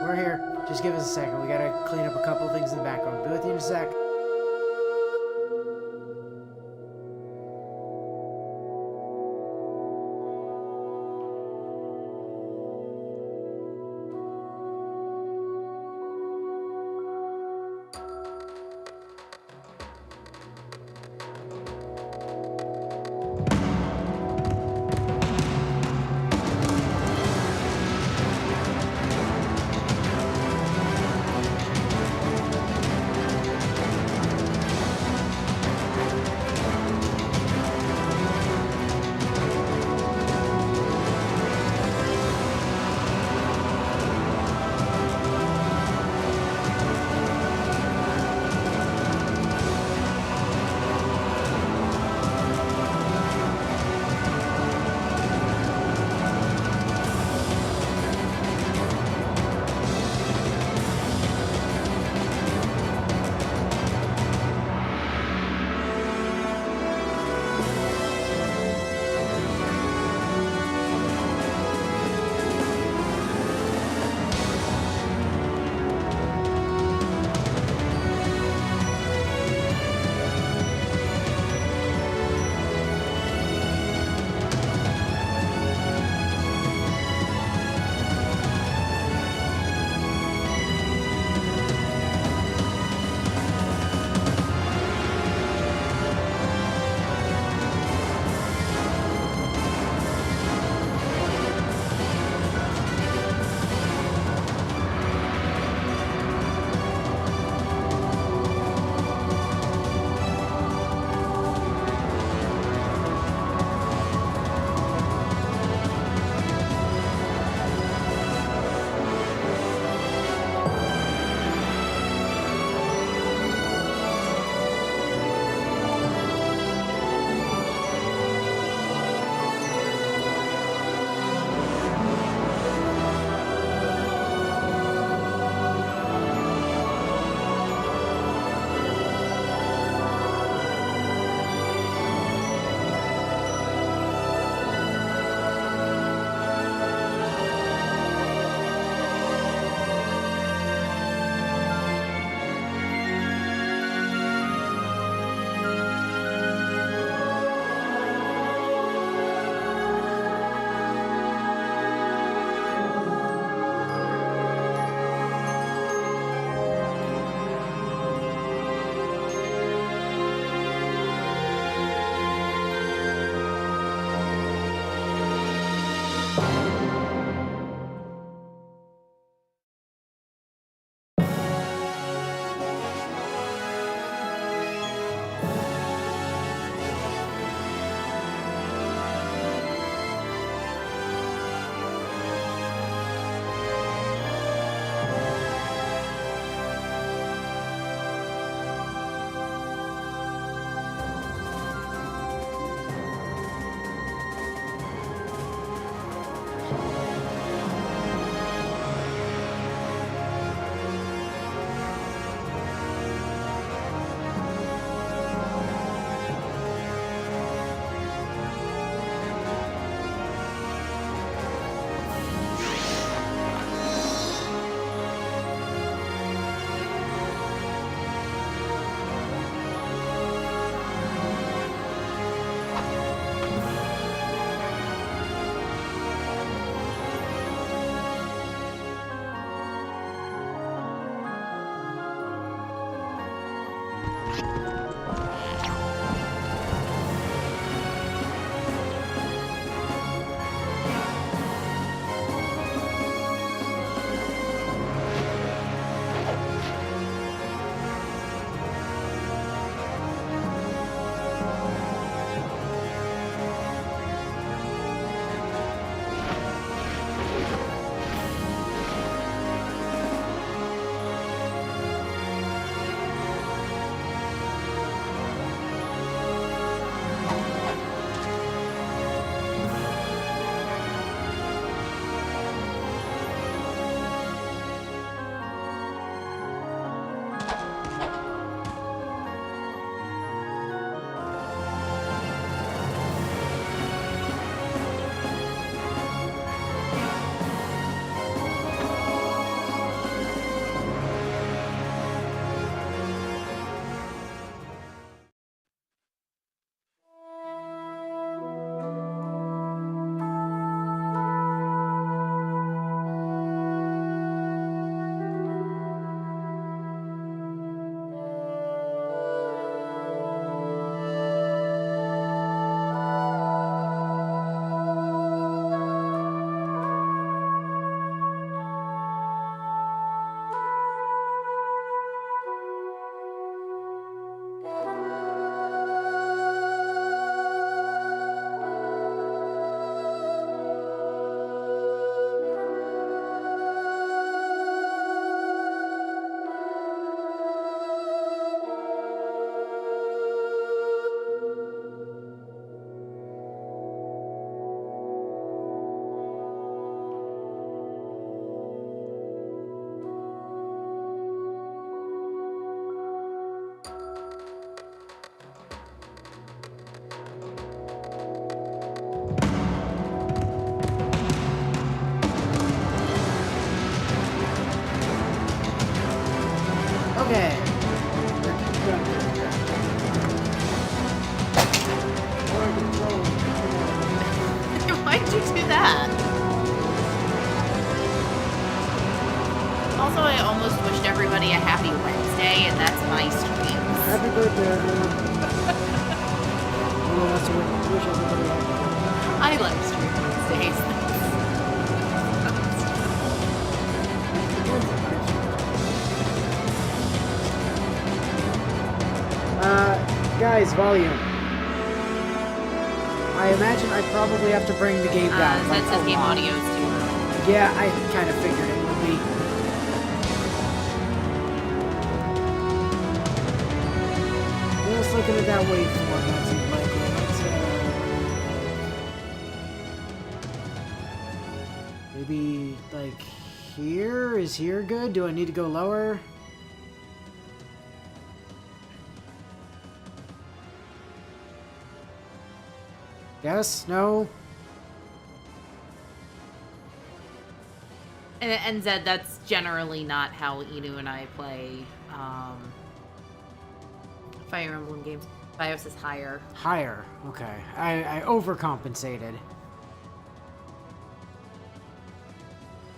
We're here. Just give us a second. We gotta clean up a couple things in the background. Be with you in a sec. Wish everybody had. I like streaming these days. Guys, volume. I imagine I probably have to bring the game down. That says game audio too. Yeah, I kind of figured it would be. Just looking at that waveform, that seems like maybe like here? Is here good? Do I need to go lower? Yes? No? And Zed, that's generally not how Inu and I play Fire Emblem games. BIOS is higher. Higher. Okay. I overcompensated.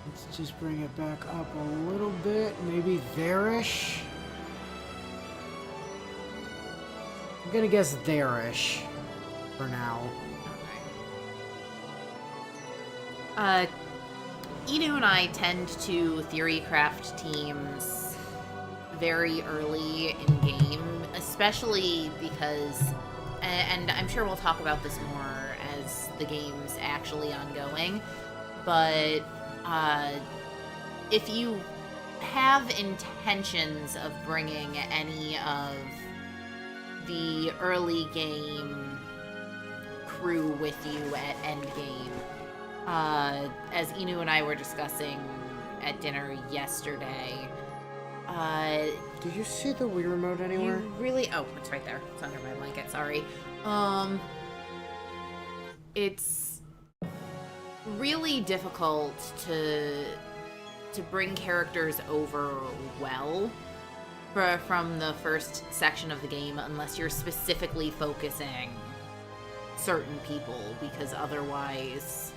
Let's just bring it back up a little bit. Maybe there-ish. I'm gonna guess there-ish for now. Inu and I tend to theorycraft teams very early in game, especially because, and I'm sure we'll talk about this more as the game's actually ongoing, but if you have intentions of bringing any of the early game crew with you at endgame, as Inu and I were discussing at dinner yesterday, did you see the Wii remote anywhere? you really... Oh, it's right there. It's under my blanket. Sorry. It's really difficult to bring characters over well from the first section of the game unless you're specifically focusing certain people, because otherwise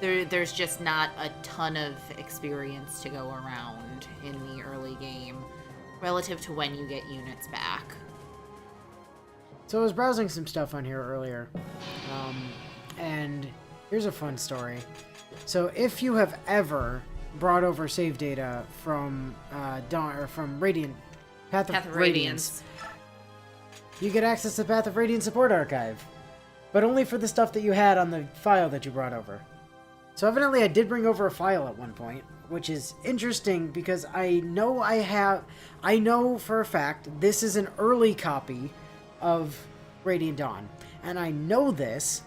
there's just not a ton of experience to go around in the early game relative to when you get units back. So I was browsing some stuff on here earlier, and here's a fun story. So if you have ever brought over save data from Radiant, Path of Radiance, you get access to Path of Radiance support archive, but only for the stuff that you had on the file that you brought over. So evidently I did bring over a file at one point, which is interesting because I know for a fact this is an early copy of Radiant Dawn. And I know this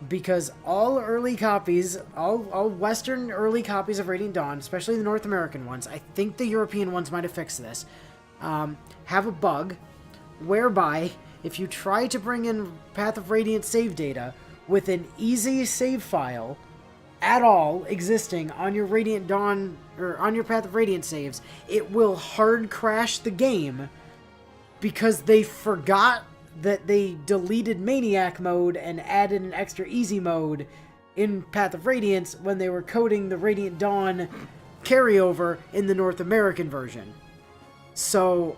because all early copies, all Western early copies of Radiant Dawn, especially the North American ones, I think the European ones might have fixed this, have a bug whereby if you try to bring in Path of Radiance save data with an easy save file at all existing on your Radiant Dawn or on your Path of Radiance saves, it will hard crash the game because they forgot that they deleted Maniac mode and added an extra easy mode in Path of Radiance when they were coding the Radiant Dawn carryover in the North American version. So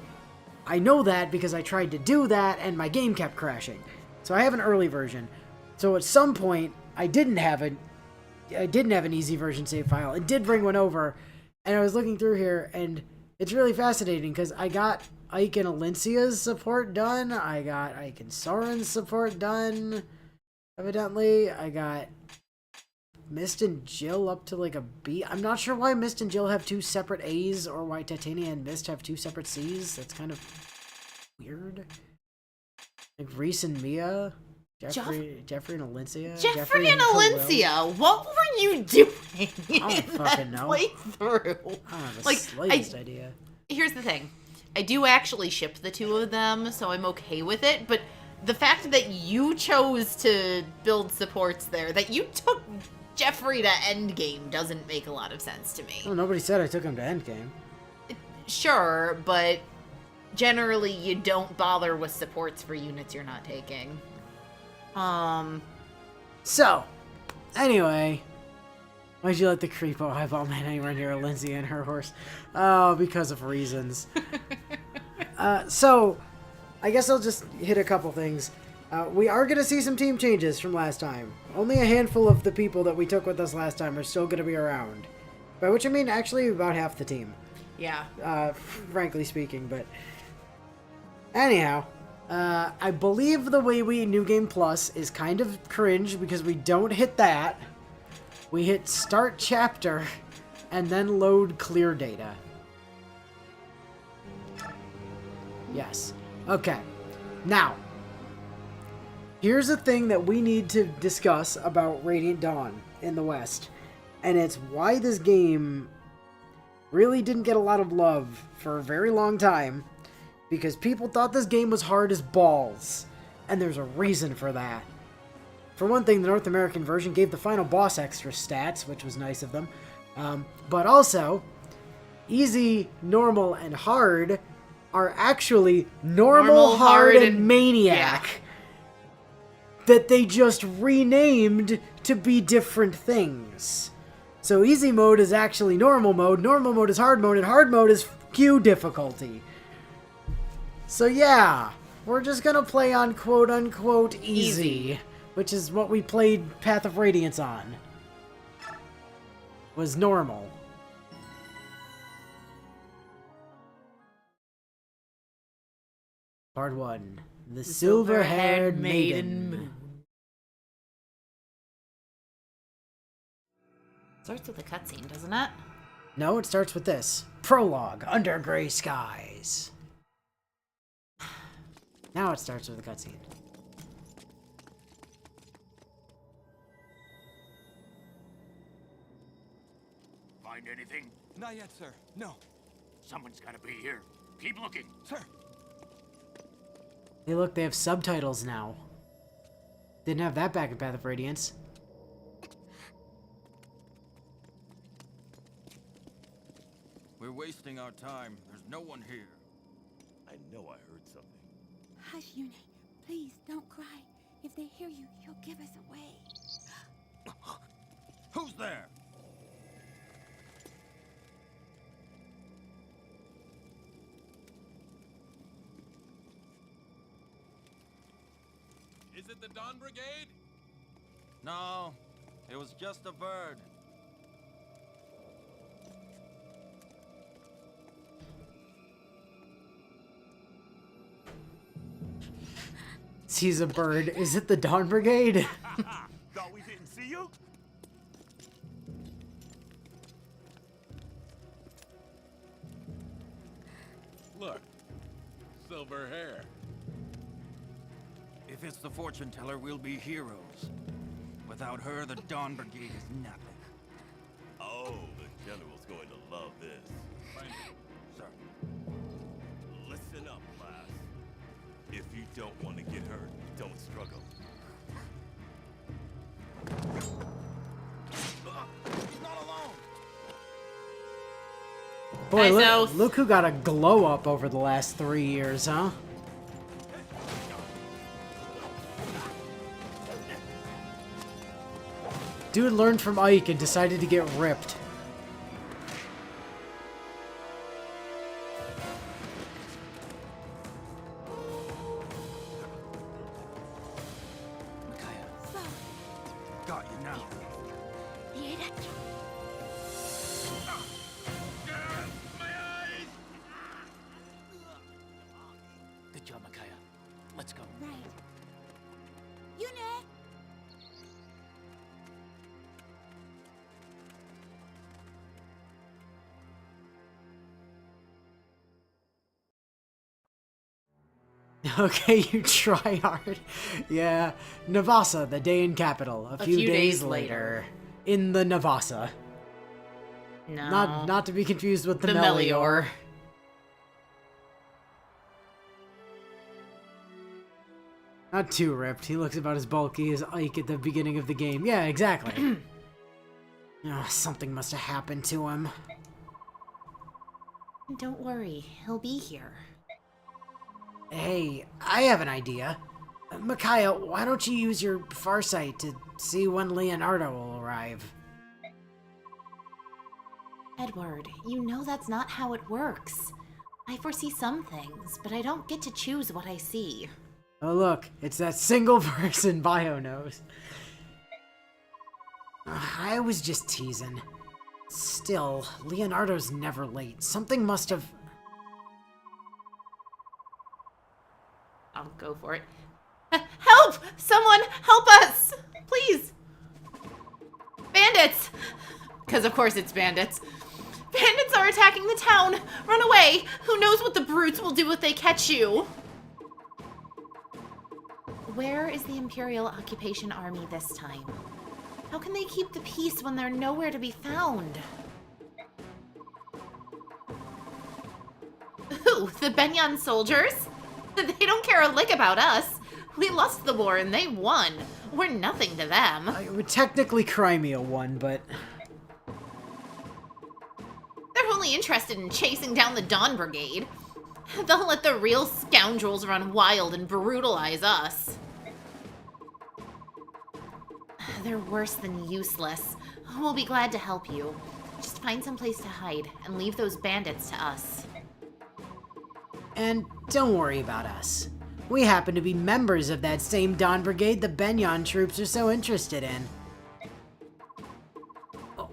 I know that because I tried to do that and my game kept crashing. So I have an early version. So at some point I didn't have an easy version save file. It did bring one over, and I was looking through here, and it's really fascinating because I got Ike and Alencia's support done. I got Ike and Soren's support done. Evidently, I got Mist and Jill up to like a B. I'm not sure why Mist and Jill have two separate A's or why Titania and Mist have two separate C's. That's kind of weird. Like Reese and Mia. Jeffrey and Alencia. Jeffrey and Alencia, what were you doing? I don't fucking know. Playthrough? I don't have the slightest idea. Here's the thing. I do actually ship the two of them, so I'm okay with it, but the fact that you chose to build supports there, that you took Jeffrey to endgame doesn't make a lot of sense to me. Well, nobody said I took him to endgame. Sure, but generally you don't bother with supports for units you're not taking. So, anyway, why'd you let the creepo eyeball man anywhere near Lindsay and her horse? Oh, because of reasons. So, I guess I'll just hit a couple things. We are going to see some team changes from last time. Only a handful of the people that we took with us last time are still going to be around. By which I mean actually about half the team. Yeah. Frankly speaking, but... Anyhow, I believe the way we New Game Plus is kind of cringe because we don't hit that. We hit Start Chapter and then Load Clear Data. Yes. Okay. Now... Here's a thing that we need to discuss about Radiant Dawn in the West, and it's why this game really didn't get a lot of love for a very long time, because people thought this game was hard as balls, and there's a reason for that. For one thing, the North American version gave the final boss extra stats, which was nice of them, but also, easy, normal, and hard are actually normal, hard, and maniac. Yeah. That they just renamed to be different things. So easy mode is actually normal mode is hard mode, and hard mode is Q difficulty. So yeah, we're just gonna play on quote-unquote easy, which is what we played Path of Radiance on. Was normal. Part 1. The Silver-Haired Maiden. Starts with a cutscene, doesn't it? No, it starts with this. Prologue, Under Gray Skies. Now it starts with a cutscene. Find anything? Not yet, sir. No. Someone's gotta be here. Keep looking. Sir. Hey look, they have subtitles now. Didn't have that back in Path of Radiance. We're wasting our time. There's no one here. I know I heard something. Hush, Yune. Please, don't cry. If they hear you, you'll give us away. Who's there? Is it the Dawn Brigade? No, it was just a bird. Sees a bird. Is it the Dawn Brigade? Thought we didn't see you? Look, silver hair. If it's the fortune teller, we'll be heroes. Without her, the Dawn Brigade is nothing. Oh, the general's going to love this. Find it. Sir. Listen up, class. If you don't want to get hurt, don't struggle. He's not alone! Boy, Isos. look who got a glow up over the last 3 years, huh? Dude learned from Ike and decided to get ripped. Micaiah, got you now. Good job, Micaiah. Let's go. Right. Yune! Okay, you try hard. Yeah. Navasa, the Dayan capital. A few days later. In the Navasa. No. Not to be confused with the, the Melior. Melior. Not too ripped. He looks about as bulky as Ike at the beginning of the game. Yeah, exactly. Oh, something must have happened to him. Don't worry, he'll be here. Hey, I have an idea. Micaiah, why don't you use your farsight to see when Leonardo will arrive? Edward, you know that's not how it works. I foresee some things, but I don't get to choose what I see. Oh look, it's that single person Bio knows. I was just teasing. Still, Leonardo's never late. Something must have... I'll go for it. Help! Someone help us! Please! Bandits! Because of course it's bandits. Bandits are attacking the town! Run away! Who knows what the brutes will do if they catch you? Where is the Imperial Occupation Army this time? How can they keep the peace when they're nowhere to be found? Who? The Benyan soldiers? They don't care a lick about us. We lost the war and they won. We're nothing to them. I would technically Crimea won, but... They're only interested in chasing down the Dawn Brigade. They'll let the real scoundrels run wild and brutalize us. They're worse than useless. We'll be glad to help you. Just find some place to hide and leave those bandits to us. And don't worry about us. We happen to be members of that same Dawn Brigade the Benyan troops are so interested in.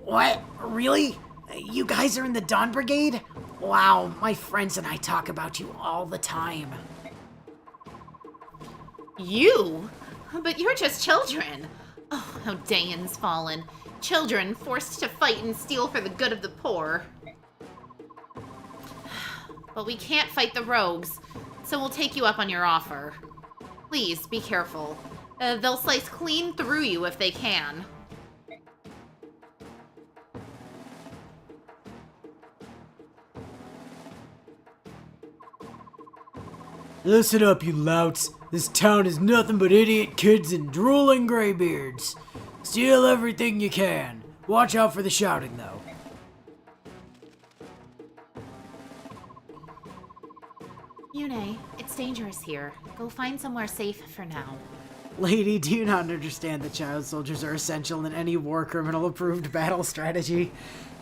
What? Really? You guys are in the Dawn Brigade? Wow, my friends and I talk about you all the time. You? But you're just children. Oh, how Dayan's fallen. Children forced to fight and steal for the good of the poor. But we can't fight the rogues, so we'll take you up on your offer. Please, be careful. They'll slice clean through you if they can. Listen up, you louts. This town is nothing but idiot kids and drooling graybeards. Steal everything you can. Watch out for the shouting, though. Yune, it's dangerous here. Go find somewhere safe for now. Lady, do you not understand that child soldiers are essential in any war criminal approved battle strategy?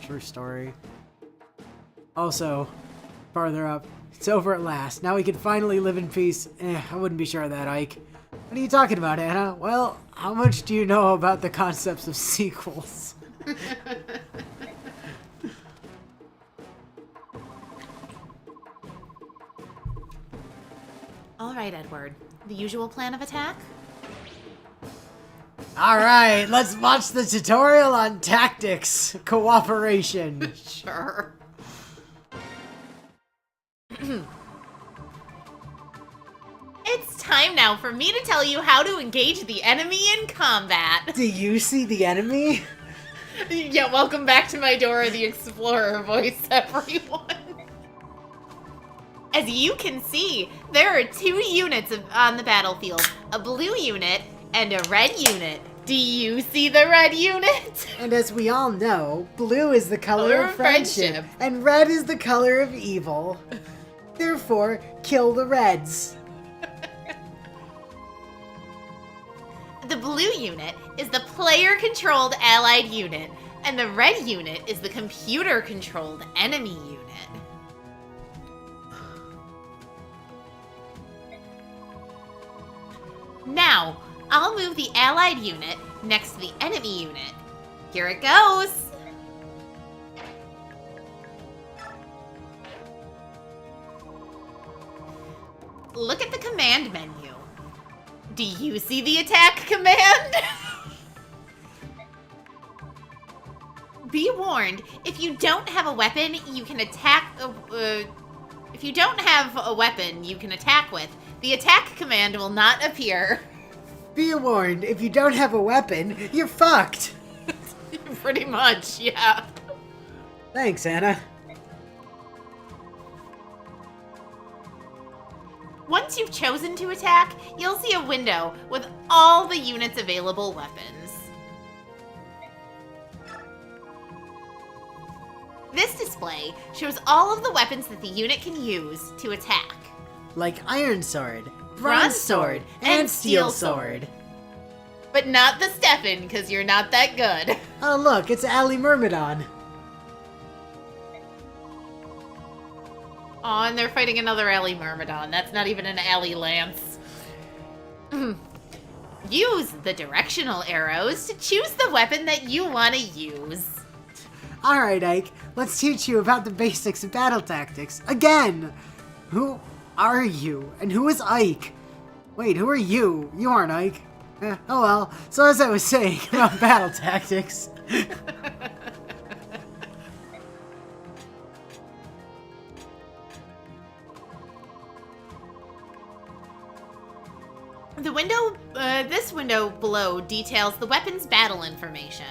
True story. Also, farther up, it's over at last. Now we can finally live in peace. I wouldn't be sure of that, Ike. What are you talking about, Anna? Well, how much do you know about the concepts of sequels? All right, Edward. The usual plan of attack? Alright, let's watch the tutorial on tactics. Cooperation. Sure. It's time now for me to tell you how to engage the enemy in combat. Do you see the enemy? Yeah, welcome back to my Dora the Explorer voice, everyone. As you can see, there are two units on the battlefield, a blue unit and a red unit. Do you see the red unit? And as we all know, blue is the color of friendship, and red is the color of evil. Therefore, kill the reds. The blue unit is the player-controlled allied unit, and the red unit is the computer-controlled enemy unit. Now, I'll move the allied unit next to the enemy unit. Here it goes! Look at the command menu. Do you see the attack command? Be warned, if you don't have a weapon you can attack... if you don't have a weapon you can attack with, the attack command will not appear. Be warned, if you don't have a weapon, you're fucked. Pretty much, yeah. Thanks, Anna. Once you've chosen to attack, you'll see a window with all the unit's available weapons. This display shows all of the weapons that the unit can use to attack. Like Iron Sword, Bronze Sword, and Steel Sword. But not the Stefan, because you're not that good. Oh look, it's Ali Myrmidon. Aw, and they're fighting another alley Myrmidon. That's not even an alley lance. Use the directional arrows to choose the weapon that you want to use. Alright, Ike, let's teach you about the basics of battle tactics. Again! Who are you? And who is Ike? Wait, who are you? You aren't Ike. Oh well. So as I was saying about battle tactics... This window below details the weapon's battle information.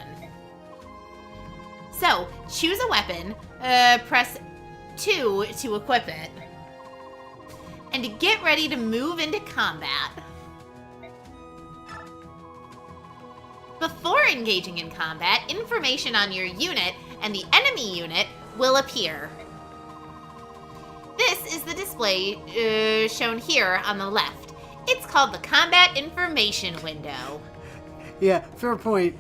So, choose a weapon, press 2 to equip it, and to get ready to move into combat. Before engaging in combat, information on your unit and the enemy unit will appear. This is the display shown here on the left. It's called the Combat Information Window. Yeah, fair point.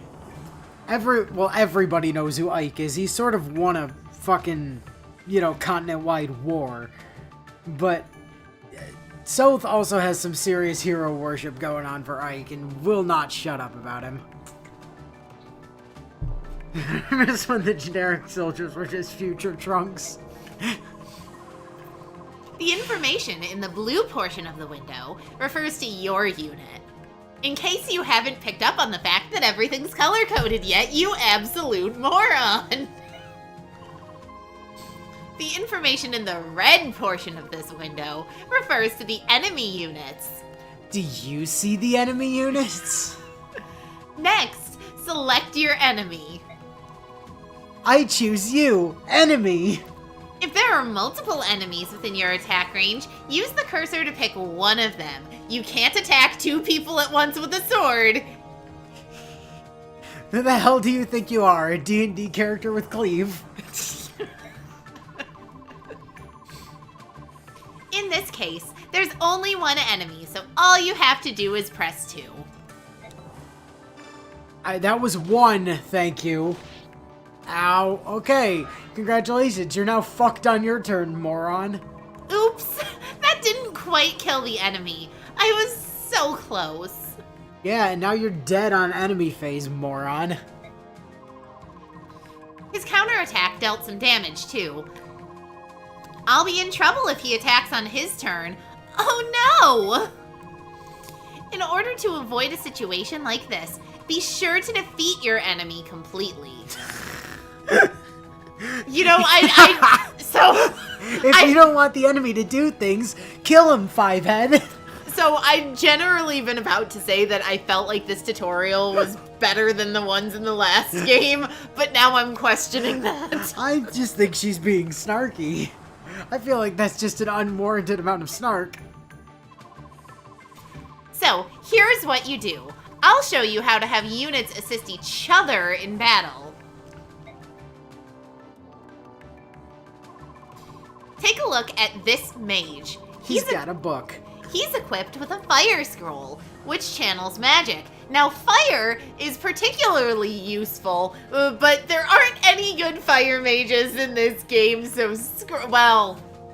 Everybody knows who Ike is. He sort of won a fucking, continent-wide war. But South also has some serious hero worship going on for Ike and will not shut up about him. I miss when the generic soldiers were just future Trunks. The information in the blue portion of the window refers to your unit. In case you haven't picked up on the fact that everything's color-coded yet, you absolute moron! The information in the red portion of this window refers to the enemy units. Do you see the enemy units? Next, select your enemy. I choose you, enemy! If there are multiple enemies within your attack range, use the cursor to pick one of them. You can't attack 2 people at once with a sword. Who the hell do you think you are, a D&D character with cleave? In this case, there's only one enemy, so all you have to do is press 2. That was 1, thank you. Ow, okay. Congratulations, you're now fucked on your turn, moron. Oops, that didn't quite kill the enemy. I was so close. Yeah, and now you're dead on enemy phase, moron. His counterattack dealt some damage, too. I'll be in trouble if he attacks on his turn. Oh no! In order to avoid a situation like this, be sure to defeat your enemy completely. If you don't want the enemy to do things, kill him, Fivehead. So I've generally been about to say that I felt like this tutorial was better than the ones in the last game, but now I'm questioning that. I just think she's being snarky. I feel like that's just an unwarranted amount of snark. So, here's what you do. I'll show you how to have units assist each other in battle. Take a look at this mage. He's got a book. He's equipped with a fire scroll, which channels magic. Now, fire is particularly useful, but there aren't any good fire mages in this game, so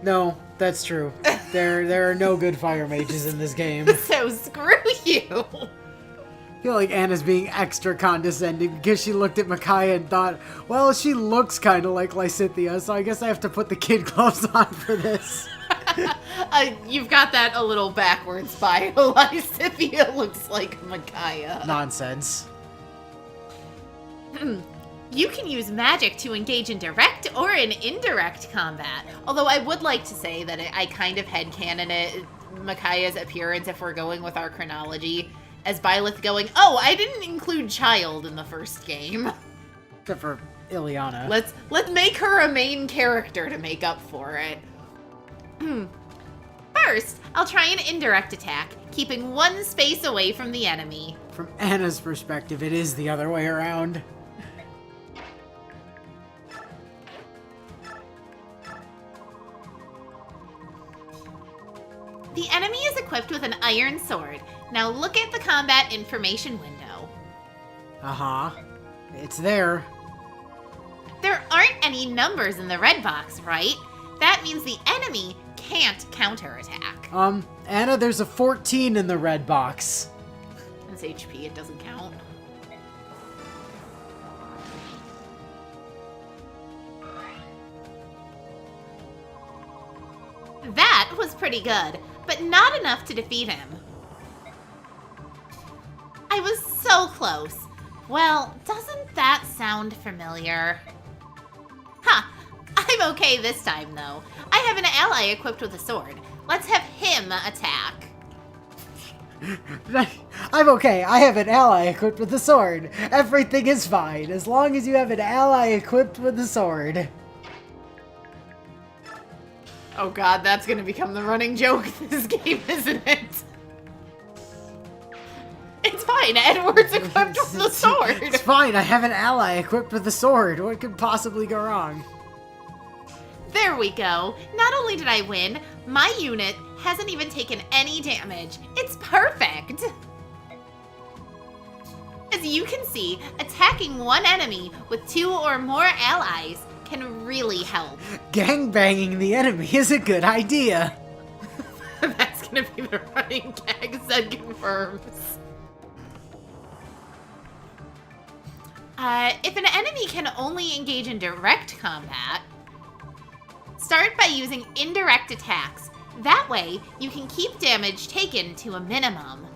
No, that's true. There are no good fire mages in this game. So screw you. I feel like Anna's being extra condescending because she looked at Micaiah and thought, well, she looks kind of like Lysithea, so I guess I have to put the kid gloves on for this. You've got that a little backwards, bio. Lysithea looks like Micaiah. Nonsense. You can use magic to engage in direct or in indirect combat. Although I would like to say that I kind of headcanon Micaiah's appearance, if we're going with our chronology, as Byleth going, oh, I didn't include Child in the first game. Except for Ileana. Let's make her a main character to make up for it. First, I'll try an indirect attack, keeping one space away from the enemy. From Anna's perspective, it is the other way around. The enemy is equipped with an iron sword. Now look at the combat information window. Uh-huh. It's there. There aren't any numbers in the red box, right? That means the enemy can't counterattack. Anna, there's a 14 in the red box. It's HP, it doesn't count. That was pretty good, but not enough to defeat him. I was so close. Well, doesn't that sound familiar? Huh. I'm okay this time, though. I have an ally equipped with a sword. Let's have him attack. I'm okay. I have an ally equipped with a sword. Everything is fine as long as you have an ally equipped with a sword. Oh god, that's gonna become the running joke of this game, isn't it? It's fine, Edward's equipped with a sword. It's fine. I have an ally equipped with a sword. What could possibly go wrong? There we go. Not only did I win, my unit hasn't even taken any damage. It's perfect. As you can see, attacking one enemy with 2 or more allies can really help. Gangbanging the enemy is a good idea. That's gonna be the running gag, Zed confirms. If an enemy can only engage in direct combat, start by using indirect attacks. That way, you can keep damage taken to a minimum.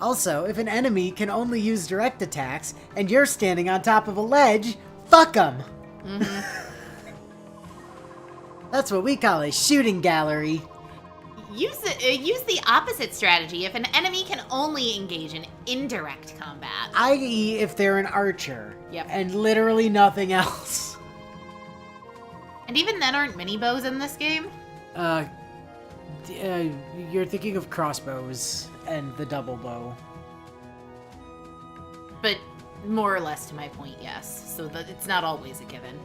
Also, if an enemy can only use direct attacks and you're standing on top of a ledge, fuck them. That's what we call a shooting gallery. Use the opposite strategy if an enemy can only engage in indirect combat. I.e. if they're an archer. Yep. And literally nothing else. And even then, aren't mini bows in this game? You're thinking of crossbows and the double bow. But more or less to my point, yes. So that it's not always a given.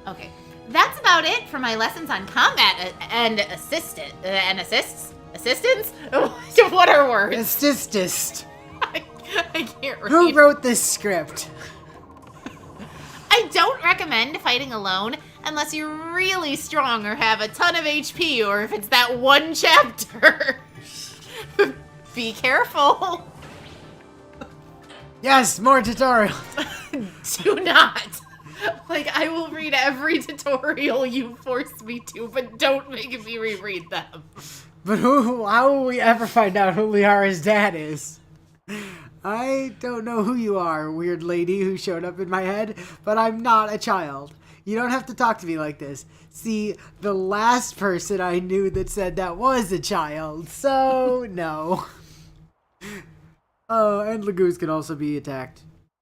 Okay. That's about it for my lessons on combat and assistance. What are words? Assistist. I can't read. Who wrote this script? I don't recommend fighting alone unless you're really strong or have a ton of HP, or if it's that one chapter. Be careful. Yes, more tutorials. Do not. Like, I will read every tutorial you force me to, but don't make me reread them. But how will we ever find out who Liara's dad is? I don't know who you are, weird lady who showed up in my head, but I'm not a child. You don't have to talk to me like this. See, the last person I knew that said that was a child, so no. Oh, and Lagoos can also be attacked.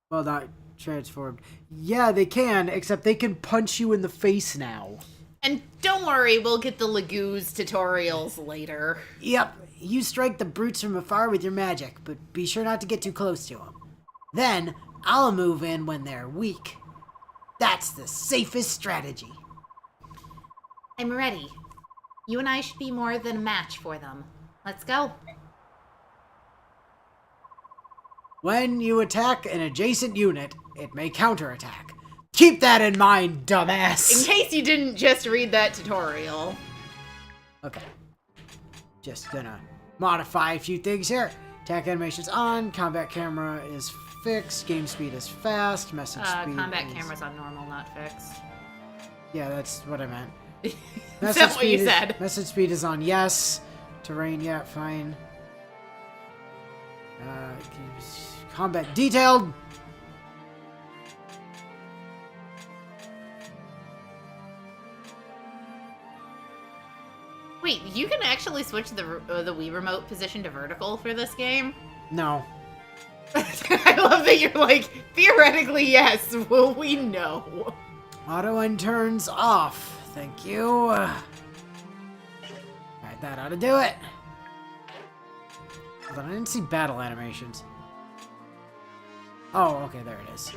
Well, not transformed. Yeah, they can, except they can punch you in the face now. And don't worry, we'll get the Lagoos tutorials later. Yep, you strike the brutes from afar with your magic, but be sure not to get too close to them. Then, I'll move in when they're weak. That's the safest strategy. I'm ready. You and I should be more than a match for them. Let's go. When you attack an adjacent unit, it may counterattack. Keep that in mind, In dumbass! case you didn't just read that tutorial. Okay. Just gonna modify a few things here. Attack animation's on, combat camera is fixed, game speed is fast, message speed Combat is... camera's on normal, not fixed. Yeah, that's what I meant. Is that what you said? Message speed is on yes. Terrain, yeah, fine. Combat detailed. Wait, you can actually switch the Wii remote position to vertical for this game? No. I love that you're like, theoretically yes, will we know? Auto end turns off. Thank you. Alright, that ought to do it. Hold on, I didn't see battle animations. Oh, okay, there it is.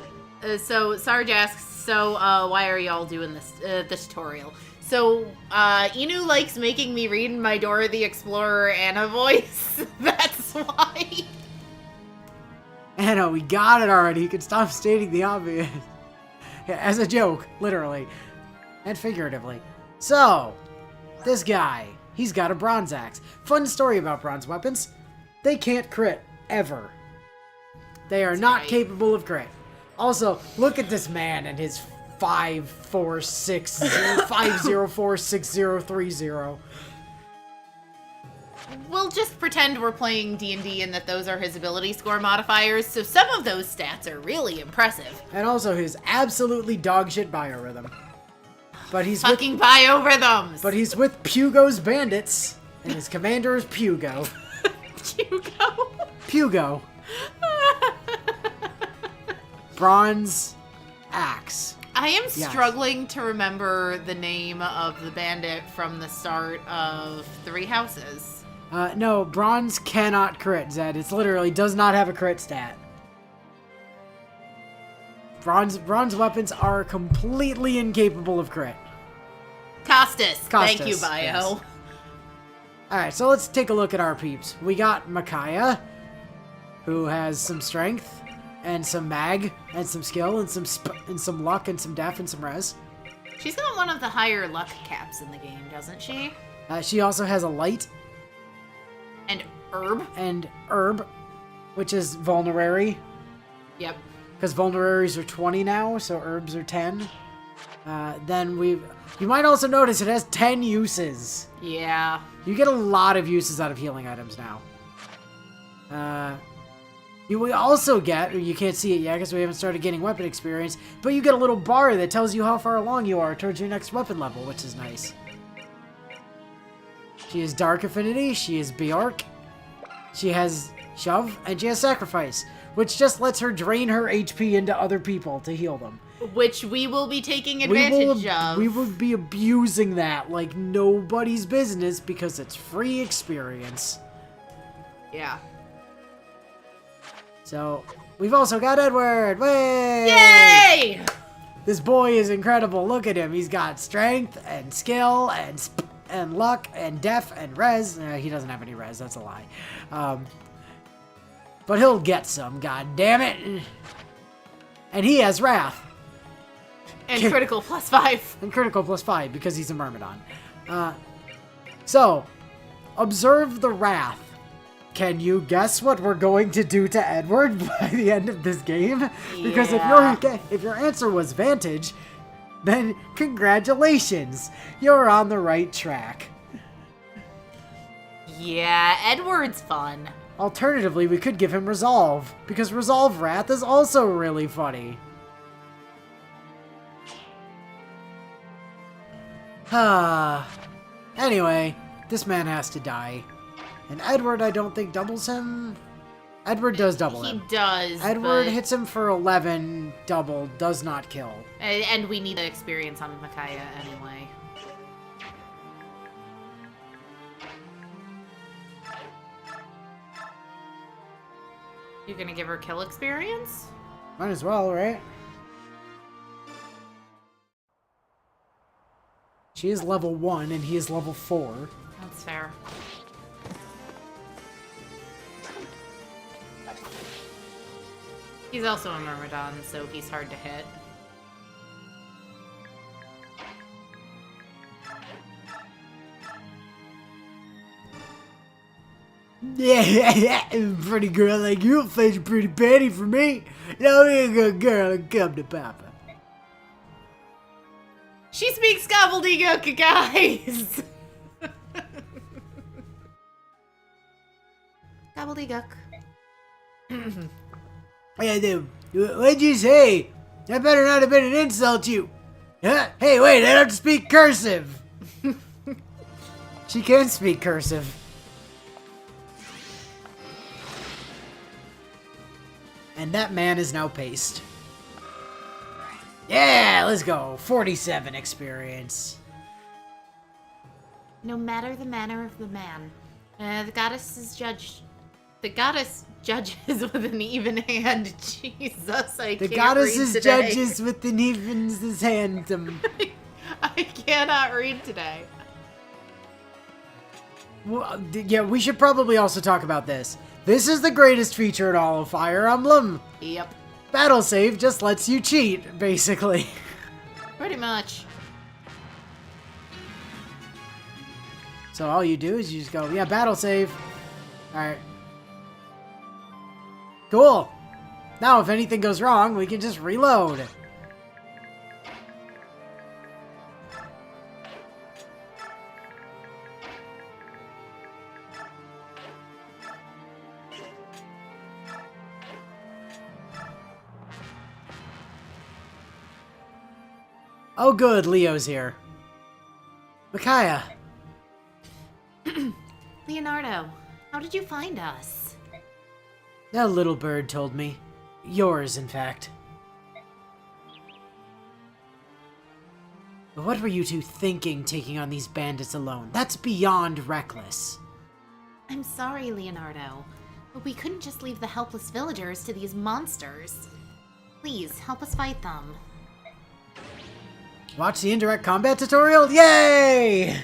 So Sarge asks, why are y'all doing this tutorial? So, Inu likes making me read my Dora the Explorer Anna voice. That's why. Anna, we got it already. You can stop stating the obvious. As a joke, literally. And figuratively. So, This guy, he's got a bronze axe. Fun story about bronze weapons. They can't crit, ever. They are not right. capable of crit. Also, look at this man and his 5046030. We'll just pretend we're playing D&D and that those are his ability score modifiers, so some of those stats are really impressive. And also his absolutely dogshit biorhythm. But he's Fucking biorhythms! But he's with Pugo's bandits, and his commander is Pugo. Hugo. Pugo. Bronze axe. I am Yes. struggling to remember the name of the bandit from the start of Three Houses. No, bronze cannot crit, Zed. It's literally does not have a crit stat. Bronze weapons are completely incapable of crit. Costas. Thank you, Costas, Bio. yes. Alright, so let's take a look at our peeps. We got Micaiah, who has some strength, and some mag, and some skill, and some luck, and some def, and some res. She's got one of the higher luck caps in the game, doesn't she? She also has a light And herb. and herb, which is vulnerary. Yep. Because vulneraries are 20 now, so herbs are 10. You might also notice it has 10 uses. Yeah. You get a lot of uses out of healing items now. You will also get, or you can't see it yet because we haven't started getting weapon experience, but you get a little bar that tells you how far along you are towards your next weapon level, which is nice. She is Dark Affinity, she is Bjork, she has Shove, and she has Sacrifice, which just lets her drain her HP into other people to heal them. Which we will be taking advantage of. We will be abusing that like nobody's business because it's free experience. Yeah. So, we've also got Edward! Way! Yay! This boy is incredible. Look at him. He's got strength and skill and luck and def and res. He doesn't have any res. That's a lie. But he'll get some, god damn it. And he has wrath. And critical +5. And critical +5 because he's a Myrmidon. So, observe the wrath. Can you guess what we're going to do to Edward by the end of this game? Because Yeah. if your answer was Vantage, then congratulations, you're on the right track. Yeah, Edward's fun. Alternatively, we could give him Resolve, because Resolve Wrath is also really funny. Anyway, this man has to die. And Edward, I don't think doubles him. Edward does double him. He does. Edward but- hits him for 11, double, does not kill. And we need the experience on Micaiah anyway. You gonna give her kill experience? Might as well, right? She is level 1 and he is level 4. That's fair. He's also a Myrmidon, so he's hard to hit. Yeah, pretty girl like you'll fetch a pretty penny for me. No, you're a good girl and come to Papa. She speaks gobbledygook, guys! Gobbledygook. Hey, dude, what'd you say? That better not have been an insult to you. Huh? Hey, wait, I don't speak cursive. She can speak cursive. And that man is now paced. Yeah, let's go. 47 experience. No matter the manner of the man, the goddess judges with an even hand. Jesus, I The can't goddess read is today. judges with an evens his hand. I cannot read today. Well, yeah, we should probably also talk about this. This is the greatest feature in all of Fire Emblem. Yep, Battle save just lets you cheat, basically. pretty much. So all you do is you just go, yeah, battle save. Alright. Cool. Now if anything goes wrong, we can just reload. Oh good, Leo's here. Micaiah. Leonardo, how did you find us? That little bird told me. Yours, in fact. But what were you two thinking taking on these bandits alone? That's beyond reckless. I'm sorry, Leonardo, but we couldn't just leave the helpless villagers to these monsters. Please, help us fight them. Watch the indirect combat tutorial? Yay!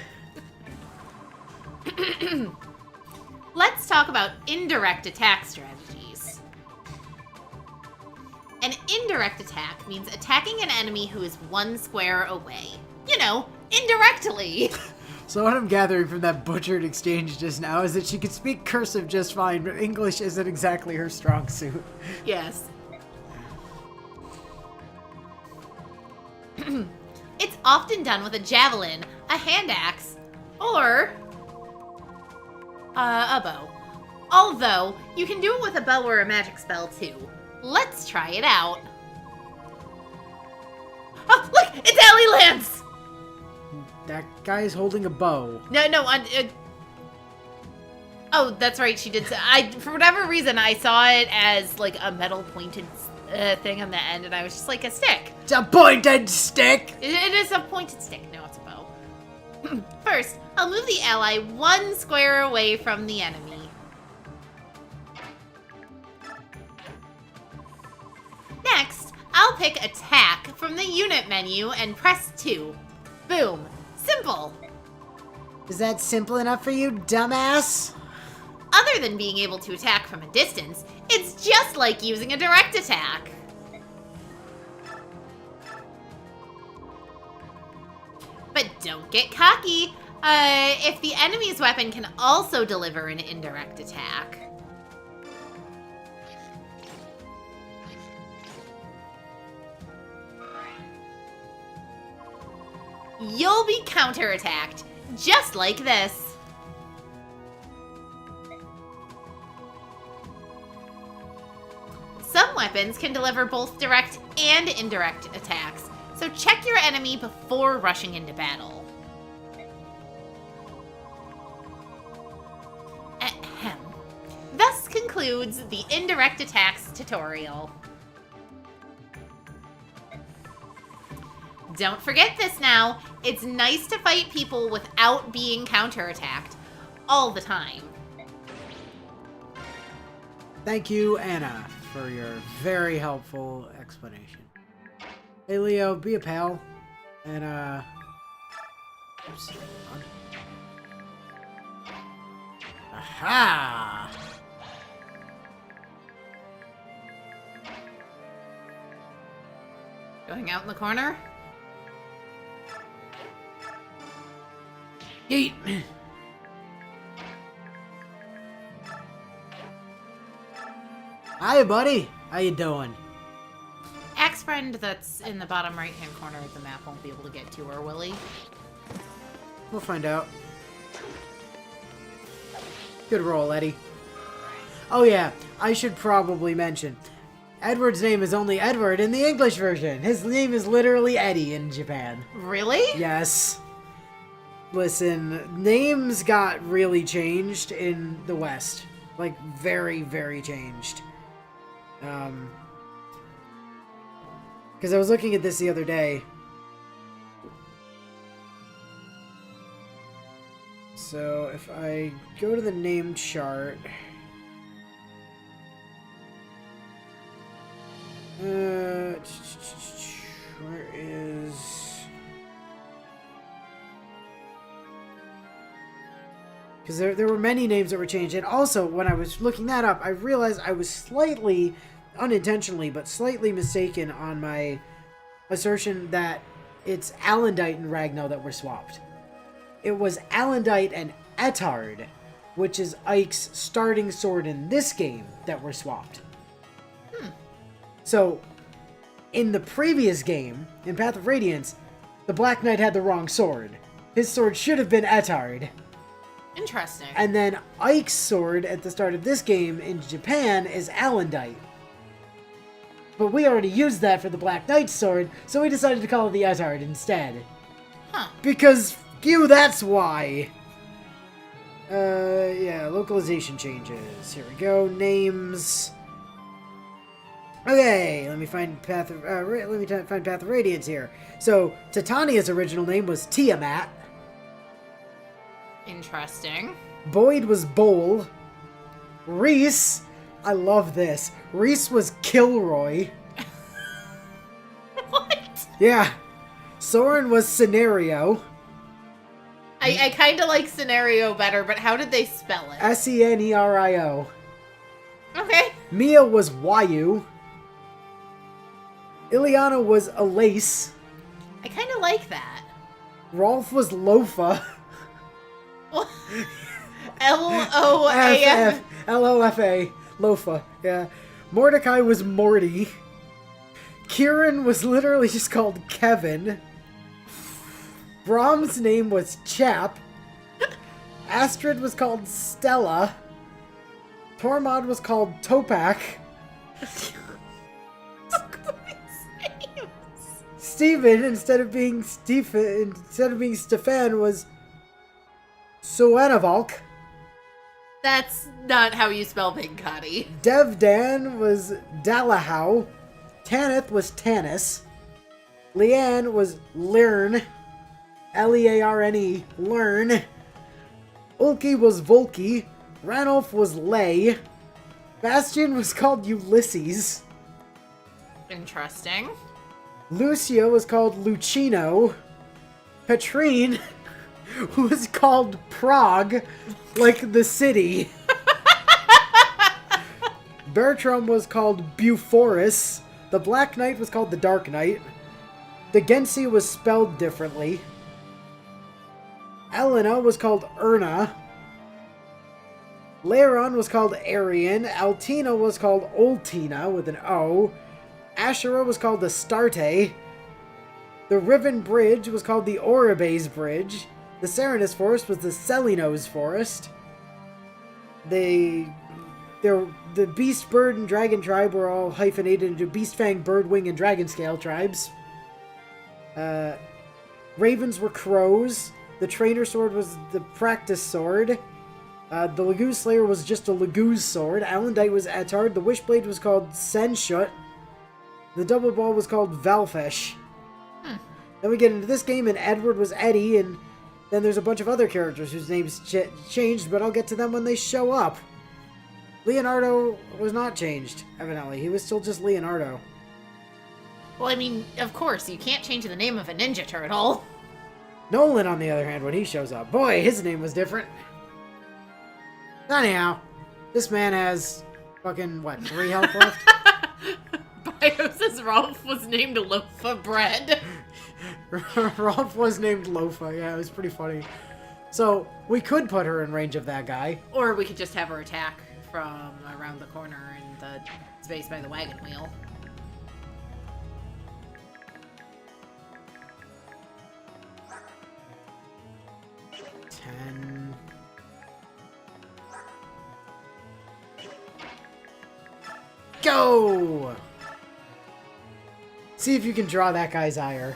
Let's talk about indirect attack strategies. An indirect attack means attacking an enemy who is 1 square away. You know, indirectly. So what I'm gathering from that butchered exchange just now is that she could speak cursive just fine, but English isn't exactly her strong suit. Yes. It's often done with a javelin, a hand axe, or a bow. Although, you can do it with a bow or a magic spell too. Let's try it out. Oh, look! It's Alley Lance! That guy's holding a bow. No, oh, that's right, she did. For whatever reason, I saw it as like a metal pointed thing on the end, and I was just like, a stick. It's a pointed stick! It is a pointed stick. No, it's a bow. First, I'll move the ally 1 square away from the enemy. Next, I'll pick Attack from the unit menu and press 2. Boom. Simple. Is that simple enough for you, dumbass? Other than being able to attack from a distance, it's just like using a direct attack. But don't get cocky. If the enemy's weapon can also deliver an indirect attack. You'll be counterattacked, just like this. Some weapons can deliver both direct and indirect attacks, so check your enemy before rushing into battle. Ahem. Thus concludes the indirect attacks tutorial. Don't forget this now. It's nice to fight people without being counterattacked all the time. Thank you, Anna, for your very helpful explanation. Hey, Leo, be a pal. And, oops, hold on. Aha! Going out in the corner? Yeet! Hi, buddy. How you doing? Axe friend that's in the bottom right-hand corner of the map won't be able to get to her, will he? We'll find out. Good roll, Eddie. Oh yeah, I should probably mention. Edward's name is only Edward in the English version. His name is literally Eddie in Japan. Really? Yes. Listen, names got really changed in the West. Like, very, very changed. Because I was looking at this the other day. So, if I go to the name chart... where is... Because there were many names that were changed. And also, when I was looking that up, I realized I was slightly, unintentionally, but slightly mistaken on my assertion that it's Alendite and Ragno that were swapped. it was Alendite and Etard, which is Ike's starting sword in this game, that were swapped. So, in the previous game, in Path of Radiance, the Black Knight had the wrong sword. His sword should have been Etard. Interesting. And then Ike's sword at the start of this game in Japan is Alendite. But we already used that for the Black Knight's sword, so we decided to call it the Etard instead. Huh. Because, that's why. Yeah, localization changes. Here we go. Names. Okay, let me find Path of Radiance here. So, Titania's original name was Tiamat. Interesting. Boyd was Bowl. Reese, I love this. Reese was Kilroy. What? Yeah. Soren was Scenario. I kind of like Scenario better, but how did they spell it? Senerio. Okay. Mia was Wayu. Ileana was Elace. I kind of like that. Rolf was Lofa. L-O-A-F. Lofa. Lofa, yeah. Mordecai was Morty. Kieran was literally just called Kevin. Brahm's name was Chap. Astrid was called Stella. Tormod was called Topak. Stephen, instead of being Stefan, was Suenavalk. That's not how you spell Big Cotty. Devdan was Dalahau. Tanith was Tanis. Leanne was Learn. Learne. Learn. Ulki was Volki. Ranulf was Lay. Bastion was called Ulysses. Interesting. Lucio was called Lucino. Petrine was called Prague, like the city. Bertram was called Buforus. The Black Knight was called the Dark Knight. The Gensi was spelled differently. Elena was called Erna. Laeron was called Arian. Altina was called Oltina with an O. Ashera was called the Starte. The Riven Bridge was called the Oribes Bridge. The Serenus Forest was the Celinos Forest. The Beast, Bird, and Dragon tribe were all hyphenated into Beast Fang, Birdwing, and Dragon Scale tribes. Ravens were crows. The Trainer Sword was the Practice Sword. The Laguz Slayer was just a Laguz Sword. Alendite was Etard. The Wishblade was called Senshut. The Double Ball was called Valfesh. Then we get into this game, and Edward was Eddie, and then there's a bunch of other characters whose names changed, but I'll get to them when they show up. Leonardo was not changed, evidently. He was still just Leonardo. Well, I mean, of course, you can't change the name of a Ninja Turtle. Nolan, on the other hand, when he shows up, boy, his name was different. Anyhow, this man has fucking, 3 health left? Bio says Rolf was named Loaf of Bread. Rolf was named Lofa, yeah, it was pretty funny. So, we could put her in range of that guy. Or we could just have her attack from around the corner in the space by the wagon wheel. Go! See if you can draw that guy's ire.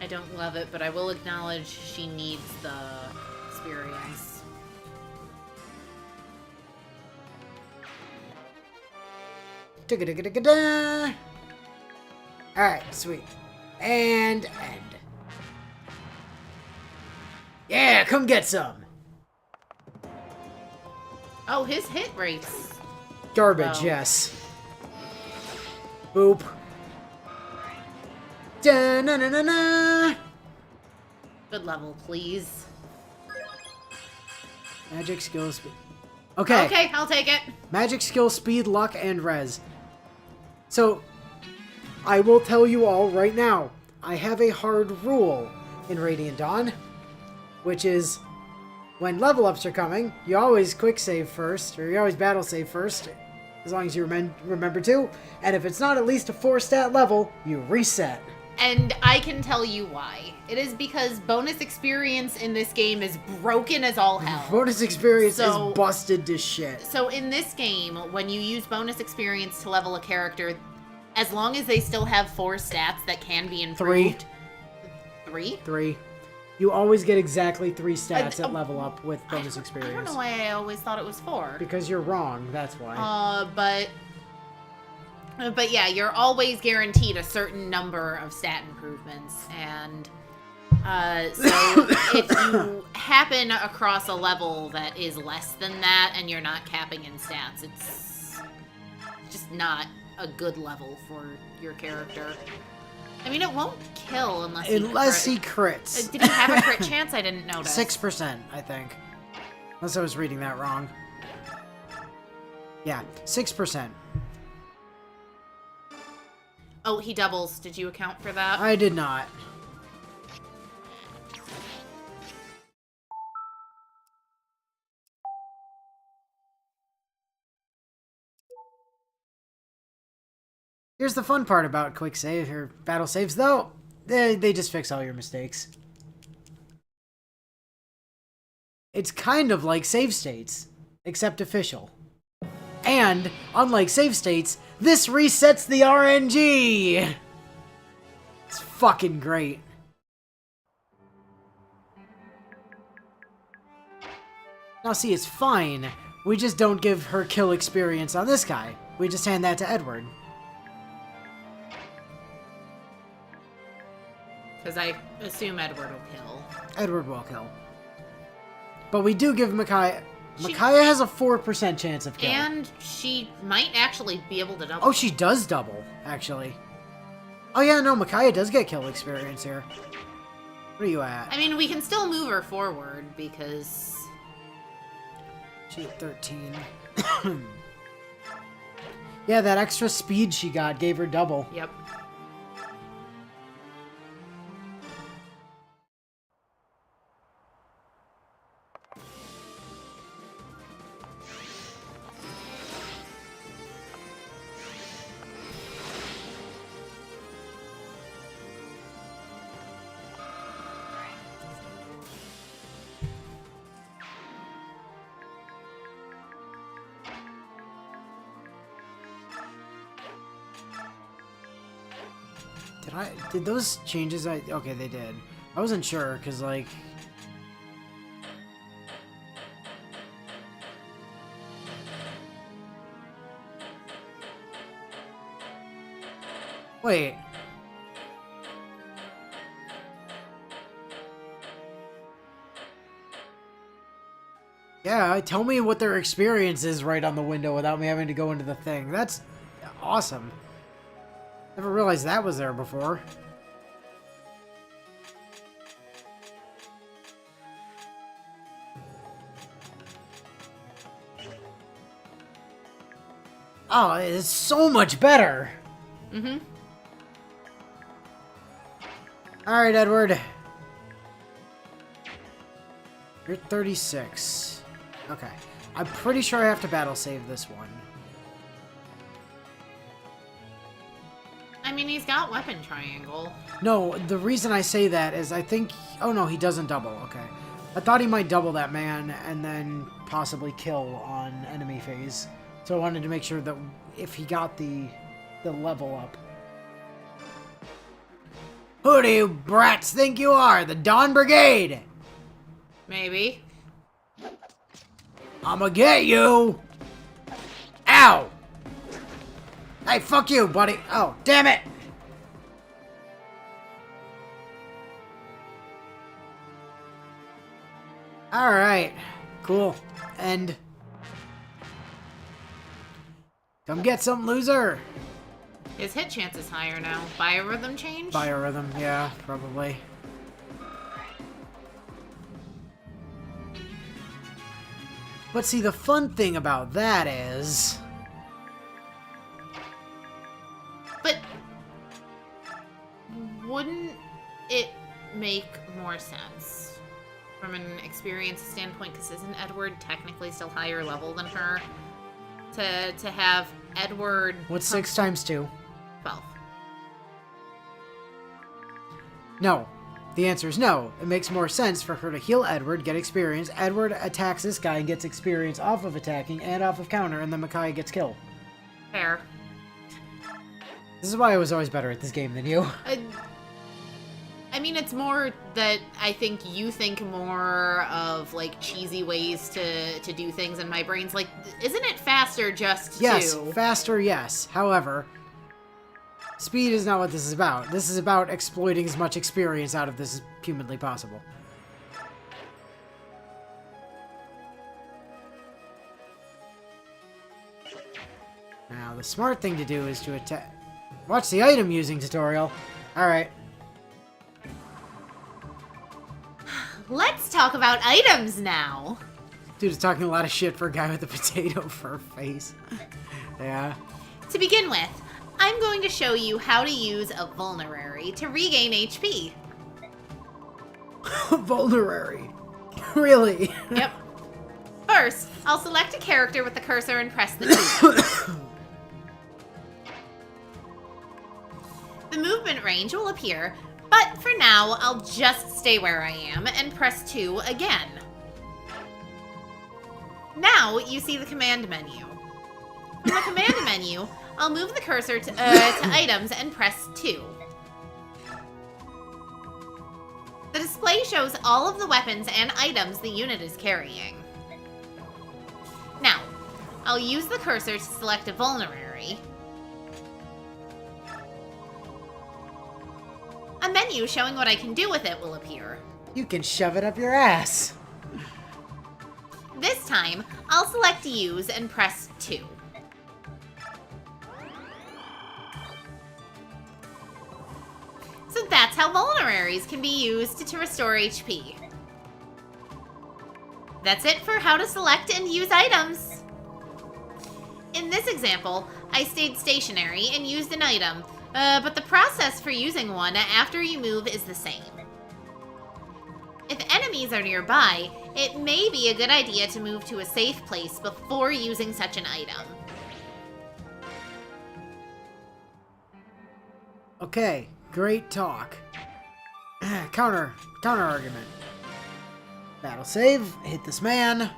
I don't love it, but I will acknowledge she needs the experience. Alright, sweet. And end. Yeah, come get some! Oh, his hit rates. Garbage, Wow. yes. Boop. Da-na-na-na-na! Good level, please. Magic, skill, speed. Okay. Okay, I'll take it. Magic, skill, speed, luck, and res. So, I will tell you all right now. I have a hard rule in Radiant Dawn, which is when level ups are coming, you always quick save first, or you always battle save first, as long as you remember to. And if it's not at least a 4-stat level, you reset. And I can tell you why. It is because bonus experience in this game is broken as all hell. Bonus experience So- is busted to shit. So in this game, when you use bonus experience to level a character, as long as they still have 4 stats that can be improved. 3? 3. You always get exactly 3 stats Uh, at level up with bonus I experience. don't know why I always thought it was 4. Because you're wrong, that's why. But yeah, you're always guaranteed a certain number of stat improvements, and so if you happen across a level that is less than that and you're not capping in stats, it's just not a good level for your character. I mean, it won't kill unless Unless he crits. Did he have a crit chance? I didn't notice. 6%, I think. Unless I was reading that wrong. Yeah, 6%. Oh, he doubles. Did you account for that? I did not. Here's the fun part about quick save or battle saves, though. They just fix all your mistakes. It's kind of like save states, except official. And, unlike save states, this resets the RNG! It's fucking great. Now see, it's fine. We just don't give her kill experience on this guy. We just hand that to Edward. Because I assume Edward will kill. Edward will kill. But we do give Micaiah... Micaiah has a 4% chance of kill. And she might actually be able to double. Oh, she does double, actually. Oh yeah, no, Micaiah does get kill experience here. Where are you at? I mean, we can still move her forward because... She's at 13. Yeah, that extra speed she got gave her double. Yep. Did those changes okay, they did. I wasn't sure, because, like... Wait. Yeah, tell me what their experience is right on the window without me having to go into the thing. That's awesome. Never realized that was there before. Oh, it's so much better. Mm-hmm. Alright, Edward. You're 36. Okay. I'm pretty sure I have to battle save this one. I mean, he's got weapon triangle. No, the reason I say that is I think... Oh, no, he doesn't double. Okay. I thought he might double that man and then possibly kill on enemy phase. So I wanted to make sure that if he got the level up. Who do you brats think you are? The Dawn Brigade! Maybe. I'ma get you! Ow! Hey, fuck you, buddy! Oh, damn it! Alright. Cool. End. Come get some, loser! His hit chance is higher now. Biorhythm change? Biorhythm, yeah, probably. But see, the fun thing about that is... But make more sense from an experience standpoint, because isn't Edward technically still higher level than her? To have Edward... What's 6 times 2? 12. No. The answer is no. It makes more sense for her to heal Edward, get experience. Edward attacks this guy and gets experience off of attacking and off of counter, and then Micaiah gets killed. Fair. This is why I was always better at this game than you. I mean, it's more that I think you think more of, like, cheesy ways to do things, and my brain's like, isn't it faster just Yes, to... faster, yes. However, speed is not what this is about. This is about exploiting as much experience out of this as humanly possible. Now, the smart thing to do is to attack... Watch the item using tutorial. Alright. Let's talk about items now. Dude is talking a lot of shit for a guy with a potato fur face. Yeah. To begin with, I'm going to show you how to use a vulnerary to regain HP. Vulnerary. Really? Yep. First, I'll select a character with the cursor and press the 2. The movement range will appear, but for now, I'll just stay where I am and press 2 again. Now, you see the command menu. From the command menu, I'll move the cursor to items and press 2. The display shows all of the weapons and items the unit is carrying. Now, I'll use the cursor to select a vulnerary. A menu showing what I can do with it will appear. You can shove it up your ass. This time, I'll select Use and press 2. So that's how vulneraries can be used to restore HP. That's it for how to select and use items. In this example, I stayed stationary and used an item, but the process for using one after you move is the same. If enemies are nearby, it may be a good idea to move to a safe place before using such an item. Okay, great talk. Counter argument. Battle save, hit this man.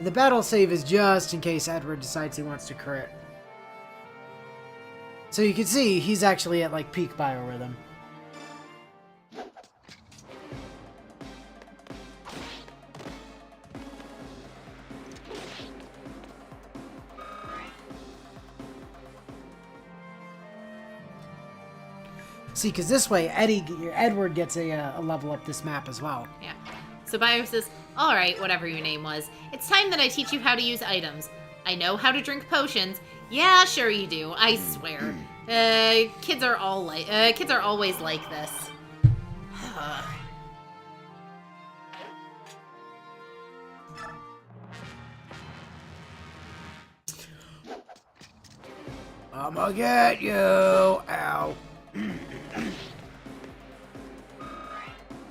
The battle save is just in case Edward decides he wants to crit. So you can see he's actually at like peak biorhythm. See, because this way, Edward gets a level up this map as well. Yeah. So Bio says, alright, whatever your name was, it's time that I teach you how to use items. I know how to drink potions. Yeah, sure you do, I swear. Kids are always like this. I'ma get you! Ow.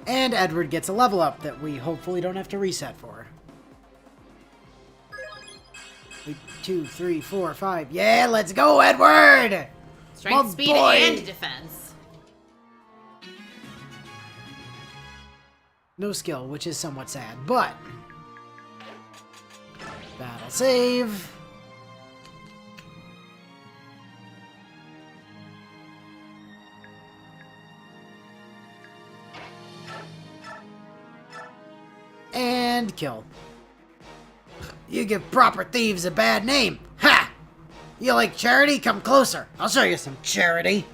And Edward gets a level up that we hopefully don't have to reset for. 2, 3, 4, 5. Yeah, let's go, Edward! Strength, My speed, boy. and defense. No skill, which is somewhat sad, but... Battle save. And kill. You give proper thieves a bad name. Ha! You like charity? Come closer. I'll show you some charity.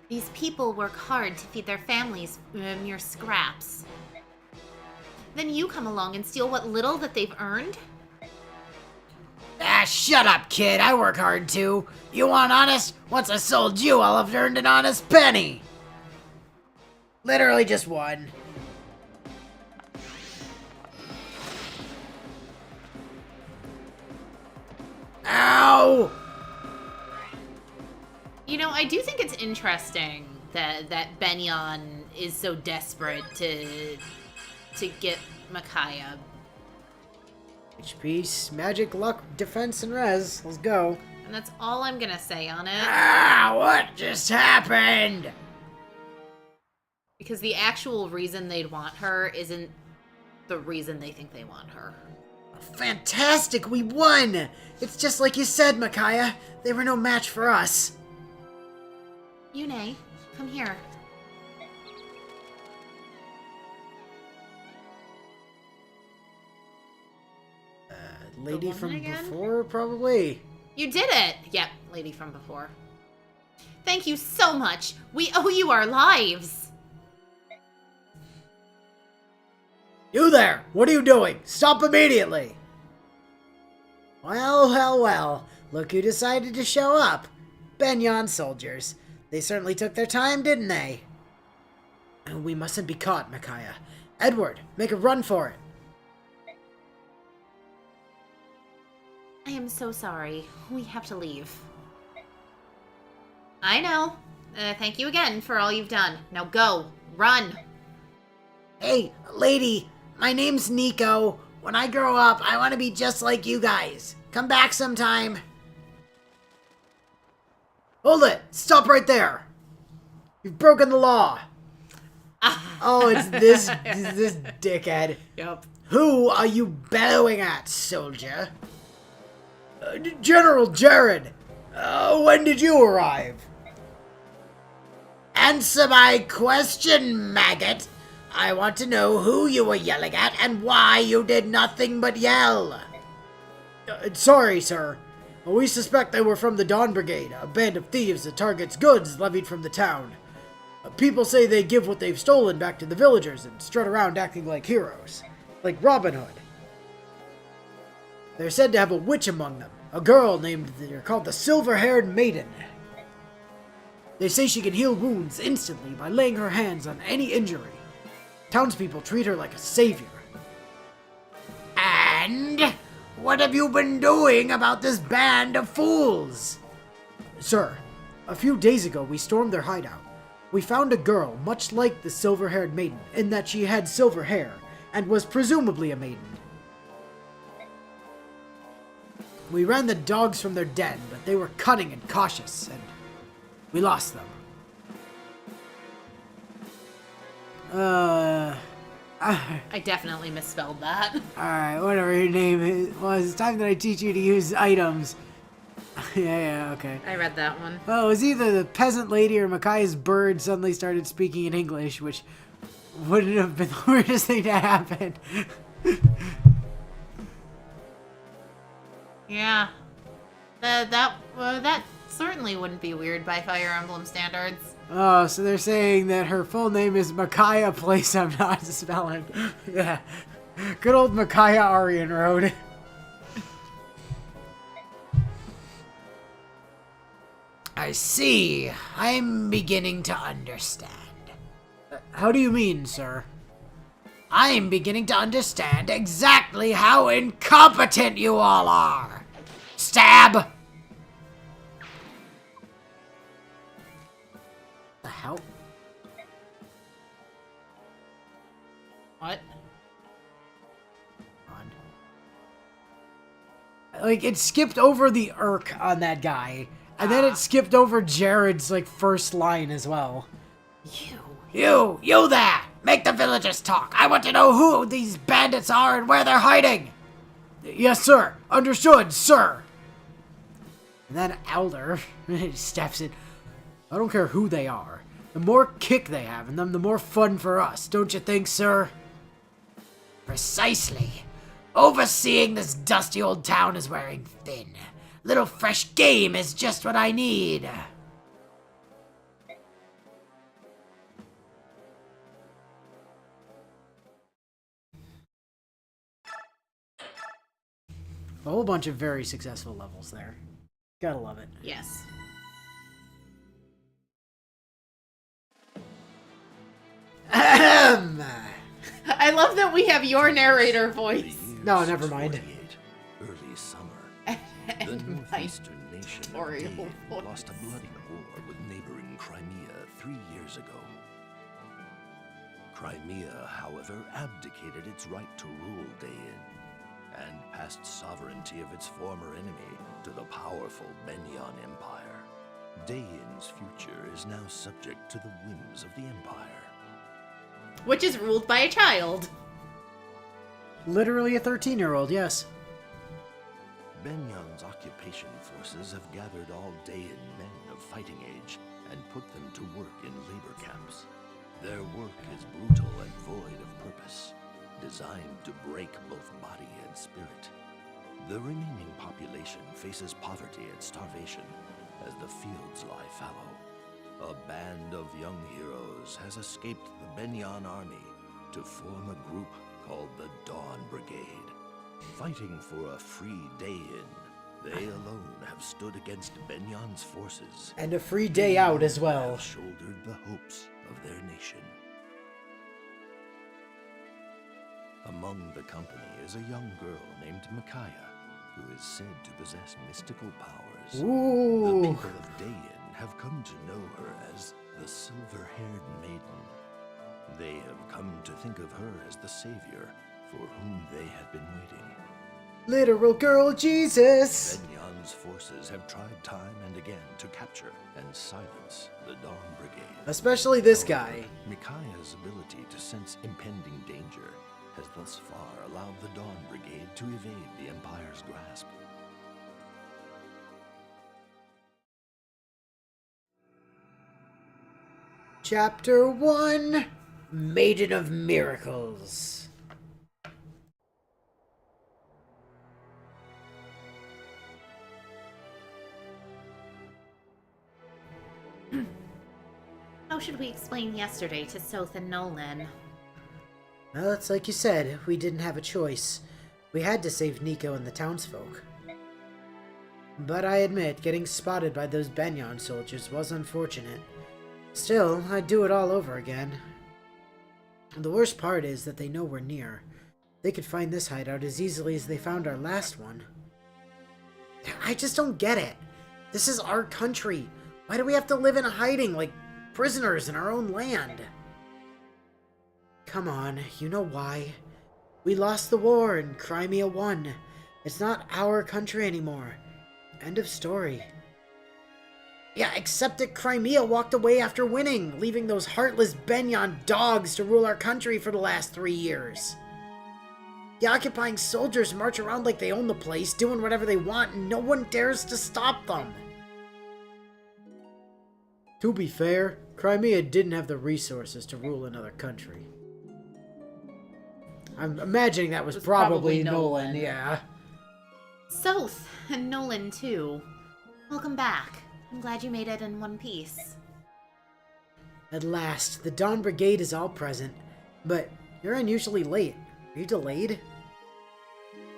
These people work hard to feed their families mere scraps. Then you come along and steal what little that they've earned? Ah, shut up, kid. I work hard too. You want honest? Once I sold you, I'll have earned an honest penny. Literally just one. Ow! You know, I do think it's interesting that Benyon is so desperate to get Micaiah. HP, magic, luck, defense, and res. Let's go. And that's all I'm gonna say on it. Ah, what just happened? Because the actual reason they'd want her isn't the reason they think they want her. Fantastic, we won! It's just like you said, Micaiah. They were no match for us. Yune, come here. Lady woman from again? before, probably. You did it! Yep, lady from before. Thank you so much. We owe you our lives. You there! What are you doing? Stop immediately! Well, well, well. Look who decided to show up. Benyon soldiers. They certainly took their time, didn't they? We mustn't be caught, Micaiah. Edward, make a run for it. I am so sorry. We have to leave. I know. Thank you again for all you've done. Now go. Run. Hey, lady, my name's Nico. When I grow up, I want to be just like you guys. Come back sometime. Hold it! Stop right there! You've broken the law! Oh, it's this dickhead. Yep. Who are you bellowing at, soldier? General Jared! When did you arrive? Answer my question, maggot! I want to know who you were yelling at and why you did nothing but yell. Sorry, sir. We suspect they were from the Dawn Brigade, a band of thieves that targets goods levied from the town. People say they give what they've stolen back to the villagers and strut around acting like heroes, like Robin Hood. They're said to have a witch among them, a girl they're called the Silver-Haired Maiden. They say she can heal wounds instantly by laying her hands on any injury. Townspeople treat her like a savior. And what have you been doing about this band of fools? Sir, a few days ago we stormed their hideout. We found a girl much like the Silver-Haired Maiden in that she had silver hair and was presumably a maiden. We ran the dogs from their den, but they were cunning and cautious, and we lost them. I definitely misspelled that. Alright, whatever your name was, it's time that I teach you to use items. yeah, okay. I read that one. Well, it was either the peasant lady or Micaiah's bird suddenly started speaking in English, which wouldn't have been the weirdest thing to happen. Yeah. That certainly wouldn't be weird by Fire Emblem standards. Oh, so they're saying that her full name is Micaiah Place I'm not spelling. Yeah. Good old Micaiah Aryan Road. I see. I'm beginning to understand. How do you mean, sir? I'm beginning to understand exactly how incompetent you all are. Stab! The hell? What? Like, it skipped over the irk on that guy. And then it skipped over Jared's, like, first line as well. You there! Make the villagers talk! I want to know who these bandits are and where they're hiding! Yes, sir! Understood, sir! And then Elder steps in. I don't care who they are. The more kick they have in them, the more fun for us, don't you think, sir? Precisely. Overseeing this dusty old town is wearing thin. Little fresh game is just what I need. A whole bunch of very successful levels there. Gotta love it. Yes. Ahem. I love that we have your narrator voice. No, never mind. Early summer. And The mine. northeastern nation of Oriole Daein voice. lost a bloody war with neighboring Crimea 3 years ago. Crimea, however, abdicated its right to rule Daein and passed sovereignty of its former enemy to the powerful Benyan Empire. Daein's future is now subject to the whims of the Empire. Which is ruled by a child. Literally a 13-year-old, yes. Benyan's occupation forces have gathered all Daein men of fighting age and put them to work in labor camps. Their work is brutal and void of purpose, designed to break both body and spirit. The remaining population faces poverty and starvation as the fields lie fallow. A band of young heroes has escaped the Benyan army to form a group called the Dawn Brigade. Fighting for a free Daein, they alone have stood against Benyan's forces. And a free day out as well. Have shouldered the hopes of their nation. Among the company is a young girl named Micaiah, who is said to possess mystical powers. Ooh. The people of Daein have come to know her as the Silver-Haired Maiden. They have come to think of her as the savior for whom they had been waiting. Literal girl Jesus! Benyan's forces have tried time and again to capture and silence the Dawn Brigade. Especially this However, guy. Micaiah's ability to sense impending danger has thus far allowed the Dawn Brigade to evade the Empire's grasp. Chapter 1, Maiden of Miracles. How should we explain yesterday to Soth and Nolan? Well, it's like you said, we didn't have a choice. We had to save Nico and the townsfolk. But I admit, getting spotted by those Benyan soldiers was unfortunate. Still, I'd do it all over again. And the worst part is that they know we're near. They could find this hideout as easily as they found our last one. I just don't get it. This is our country. Why do we have to live in hiding like prisoners in our own land? Come on, you know why. We lost the war and Crimea won. It's not our country anymore. End of story. Yeah, except that Crimea walked away after winning, leaving those heartless Benyan dogs to rule our country for the last 3 years. The occupying soldiers march around like they own the place, doing whatever they want, and no one dares to stop them. To be fair, Crimea didn't have the resources to rule another country. I'm imagining that was probably Nolan, yeah. Soth and Nolan, too. Welcome back. I'm glad you made it in one piece. At last, the Dawn Brigade is all present. But you're unusually late. Are you delayed?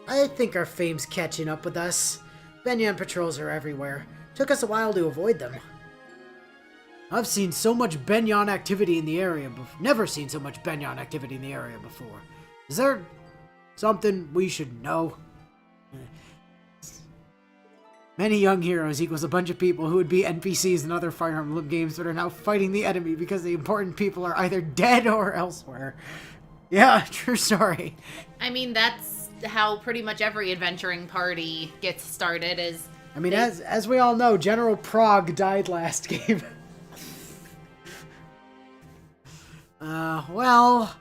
I think our fame's catching up with us. Benyan patrols are everywhere. Took us a while to avoid them. I've seen so much Benyan activity in the area before. Never seen so much Benyan activity in the area before. Is there something we should know? Many young heroes equals a bunch of people who would be NPCs in other Fire Emblem games but are now fighting the enemy because the important people are either dead or elsewhere. Yeah, true story. I mean, that's how pretty much every adventuring party gets started, is... I mean, as we all know, General Prague died last game. Well,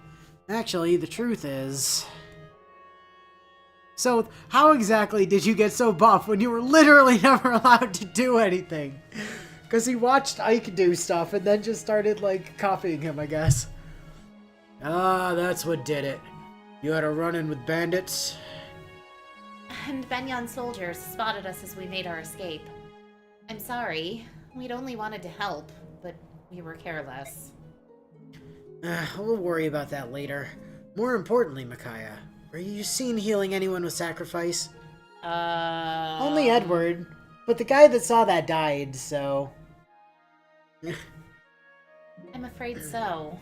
actually, the truth is... So, how exactly did you get so buff when you were literally never allowed to do anything? Because he watched Ike do stuff and then just started, like, copying him, I guess. Ah, that's what did it. You had a run-in with bandits? And Benyan soldiers spotted us as we made our escape. I'm sorry. We'd only wanted to help, but we were careless. We'll worry about that later. More importantly, Micaiah, were you seen healing anyone with sacrifice? Only Edward, but the guy that saw that died, so... I'm afraid so.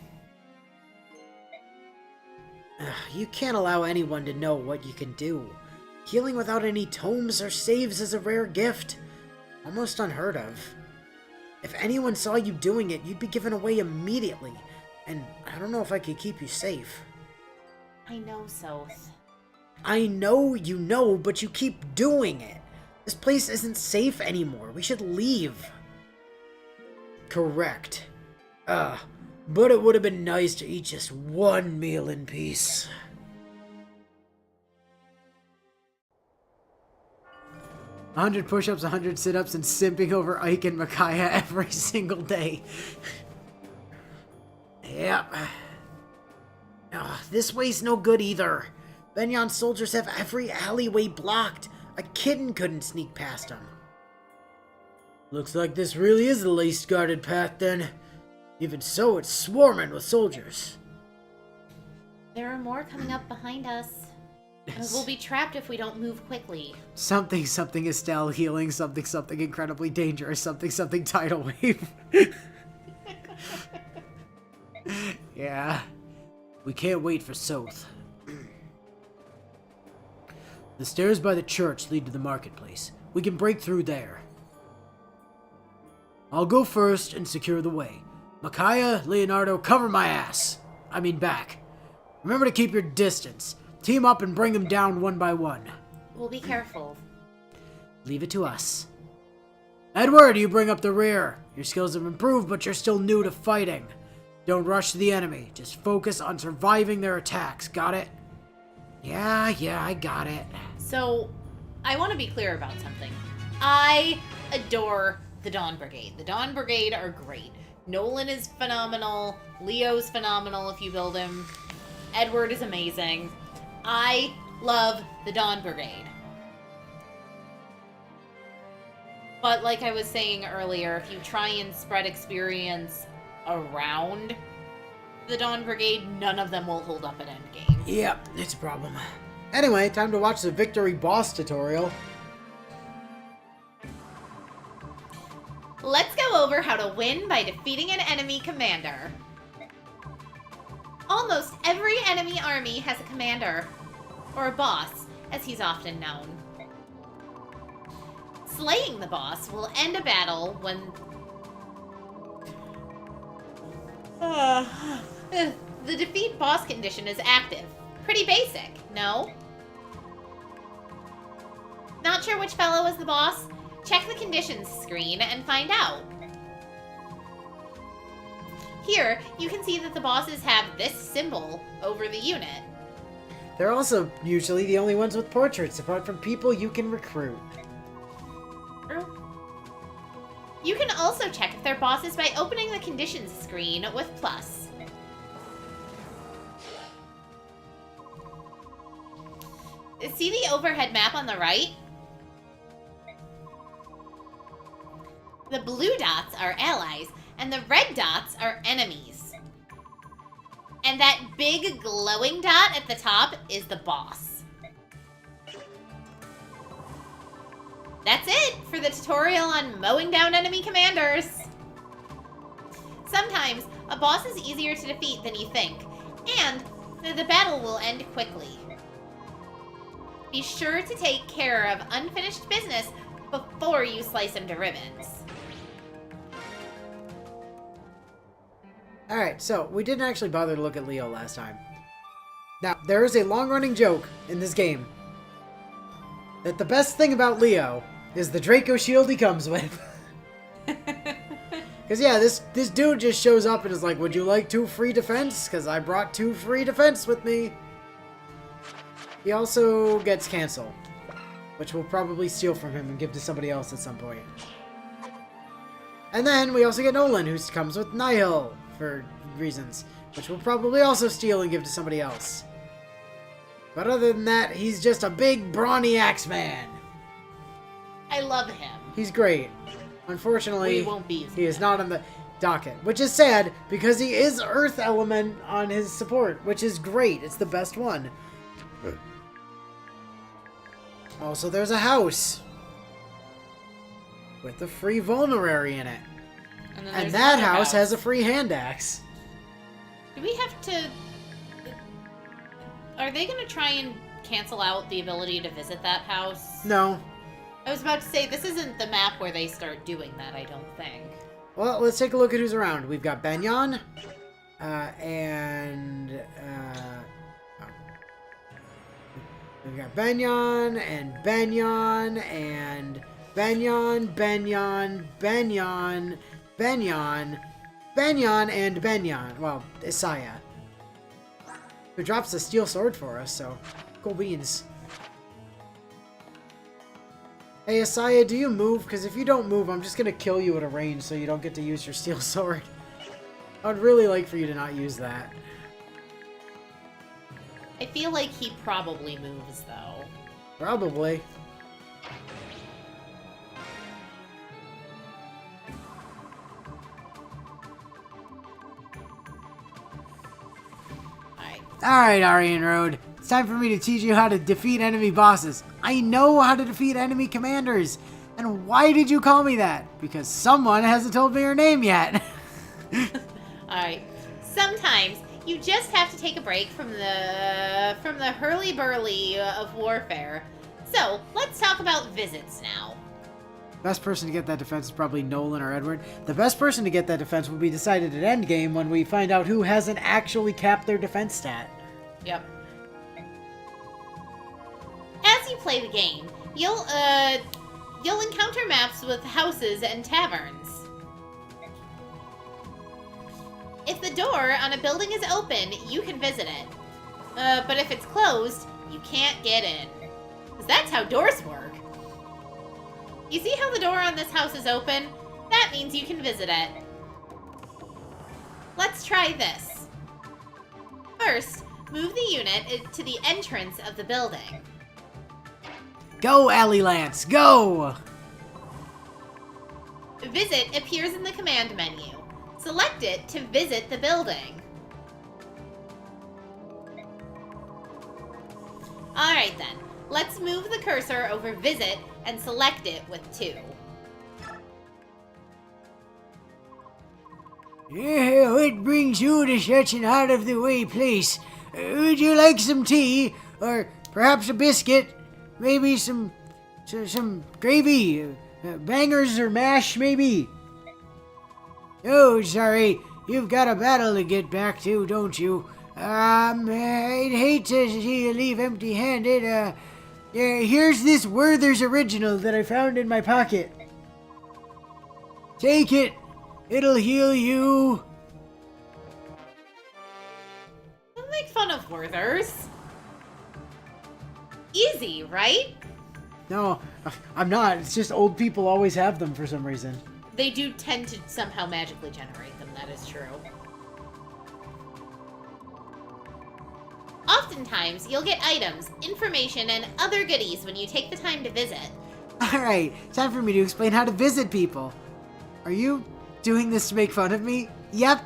You can't allow anyone to know what you can do. Healing without any tomes or saves is a rare gift. Almost unheard of. If anyone saw you doing it, you'd be given away immediately. And I don't know if I could keep you safe. I know, Soth. I know you know, but you keep doing it. This place isn't safe anymore. We should leave. Correct. But it would have been nice to eat just one meal in peace. A 100 push-ups, 100 sit-ups, and simping over Ike and Micaiah every single day. Yep. This way's no good either. Benyon soldiers have every alleyway blocked. A kitten couldn't sneak past them. Looks like this really is the least guarded path then. Even so, it's swarming with soldiers. There are more coming up behind us. And we'll be trapped if we don't move quickly. Something Estelle healing, something incredibly dangerous, something tidal wave. Yeah. We can't wait for Soth. The stairs by the church lead to the marketplace. We can break through there. I'll go first and secure the way. Micaiah, Leonardo, cover my ass. I mean back. Remember to keep your distance. Team up and bring them down one by one. We'll be careful. Leave it to us. Edward, you bring up the rear. Your skills have improved, but you're still new to fighting. Don't rush the enemy. Just focus on surviving their attacks. Got it? Yeah, I got it. So, I want to be clear about something. I adore the Dawn Brigade. The Dawn Brigade are great. Nolan is phenomenal. Leo's phenomenal if you build him. Edward is amazing. I love the Dawn Brigade. But like I was saying earlier, if you try and spread experience around the Dawn Brigade, none of them will hold up at endgame. Yep, it's a problem. Anyway, time to watch the Victory Boss tutorial. Let's go over how to win by defeating an enemy commander. Almost every enemy army has a commander, or a boss, as he's often known. Slaying the boss will end a battle when the defeat boss condition is active. Pretty basic, no? Not sure which fellow is the boss? Check the conditions screen and find out. Here, you can see that the bosses have this symbol over the unit. They're also usually the only ones with portraits, apart from people you can recruit. You can also check if they're bosses by opening the conditions screen with plus. See the overhead map on the right? The blue dots are allies, and the red dots are enemies. And that big glowing dot at the top is the boss. That's it for the tutorial on mowing down enemy commanders. Sometimes, a boss is easier to defeat than you think, and the battle will end quickly. Be sure to take care of unfinished business before you slice him to ribbons. Alright, so we didn't actually bother to look at Leo last time. Now, there is a long-running joke in this game that the best thing about Leo is the Draco shield he comes with. Because, yeah, this dude just shows up and is like, would you like 2 free defense? Because I brought 2 free defense with me. He also gets cancel, which we'll probably steal from him and give to somebody else at some point. And then we also get Nolan, who comes with Nihil for reasons, which we'll probably also steal and give to somebody else. But other than that, he's just a big brawny Axeman. I love him. He's great. Unfortunately, We won't be using he is him. not on the docket, which is sad because he is Earth Element on his support, which is great. It's the best one. Also, there's a house with a free vulnerary in it. And, then And there's that another house has a free hand axe. Do we have to... Are they going to try and cancel out the ability to visit that house? No. I was about to say, this isn't the map where they start doing that, I don't think. Well, let's take a look at who's around. We've got Benyon, we've got Benyon, and Benyon, and Benyon, Benyon, Benyon, Benyon, Benyon, and Benyon. Well, Isaiah. Who drops the steel sword for us, so cool beans. Hey, Isaiah, do you move? Because if you don't move, I'm just going to kill you at a range so you don't get to use your steel sword. I'd really like for you to not use that. I feel like he probably moves, though. Probably. Alright, Aryan Road. It's time for me to teach you how to defeat enemy bosses. I know how to defeat enemy commanders. And why did you call me that? Because someone hasn't told me your name yet. Alright. Sometimes you just have to take a break from the hurly-burly of warfare. So, let's talk about visits now. Best person to get that defense is probably Nolan or Edward. The best person to get that defense will be decided at endgame when we find out who hasn't actually capped their defense stat. Yep. As you play the game, you'll encounter maps with houses and taverns. If the door on a building is open, you can visit it. But if it's closed, you can't get in. 'Cause that's how doors work. You see how the door on this house is open? That means you can visit it. Let's try this. First, move the unit to the entrance of the building. Go, Alley Lance, go! Visit appears in the command menu. Select it to visit the building. Alright then, let's move the cursor over visit and select it with 2. Yeah, what brings you to such an out-of-the-way place? Would you like some tea? Or perhaps a biscuit? Maybe some gravy? Bangers or mash, maybe? Oh, sorry. You've got a battle to get back to, don't you? I'd hate to see you leave empty-handed. Here's this Werther's original that I found in my pocket. Take it. It'll heal you. Don't make fun of Werther's. Easy, right? No, I'm not. It's just old people always have them for some reason. They do tend to somehow magically generate them, that is true. Oftentimes, you'll get items, information, and other goodies when you take the time to visit. Alright, time for me to explain how to visit people. Are you doing this to make fun of me? Yep.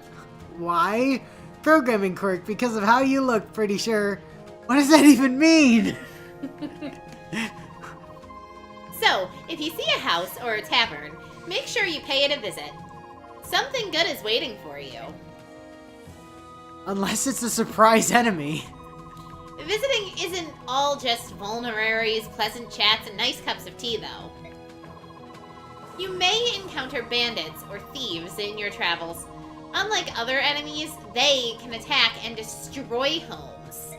Why? Programming quirk because of how you look, pretty sure. What does that even mean? So, if you see a house or a tavern, make sure you pay it a visit. Something good is waiting for you. Unless it's a surprise enemy. Visiting isn't all just vulneraries, pleasant chats, and nice cups of tea, though. You may encounter bandits or thieves in your travels. Unlike other enemies, they can attack and destroy homes.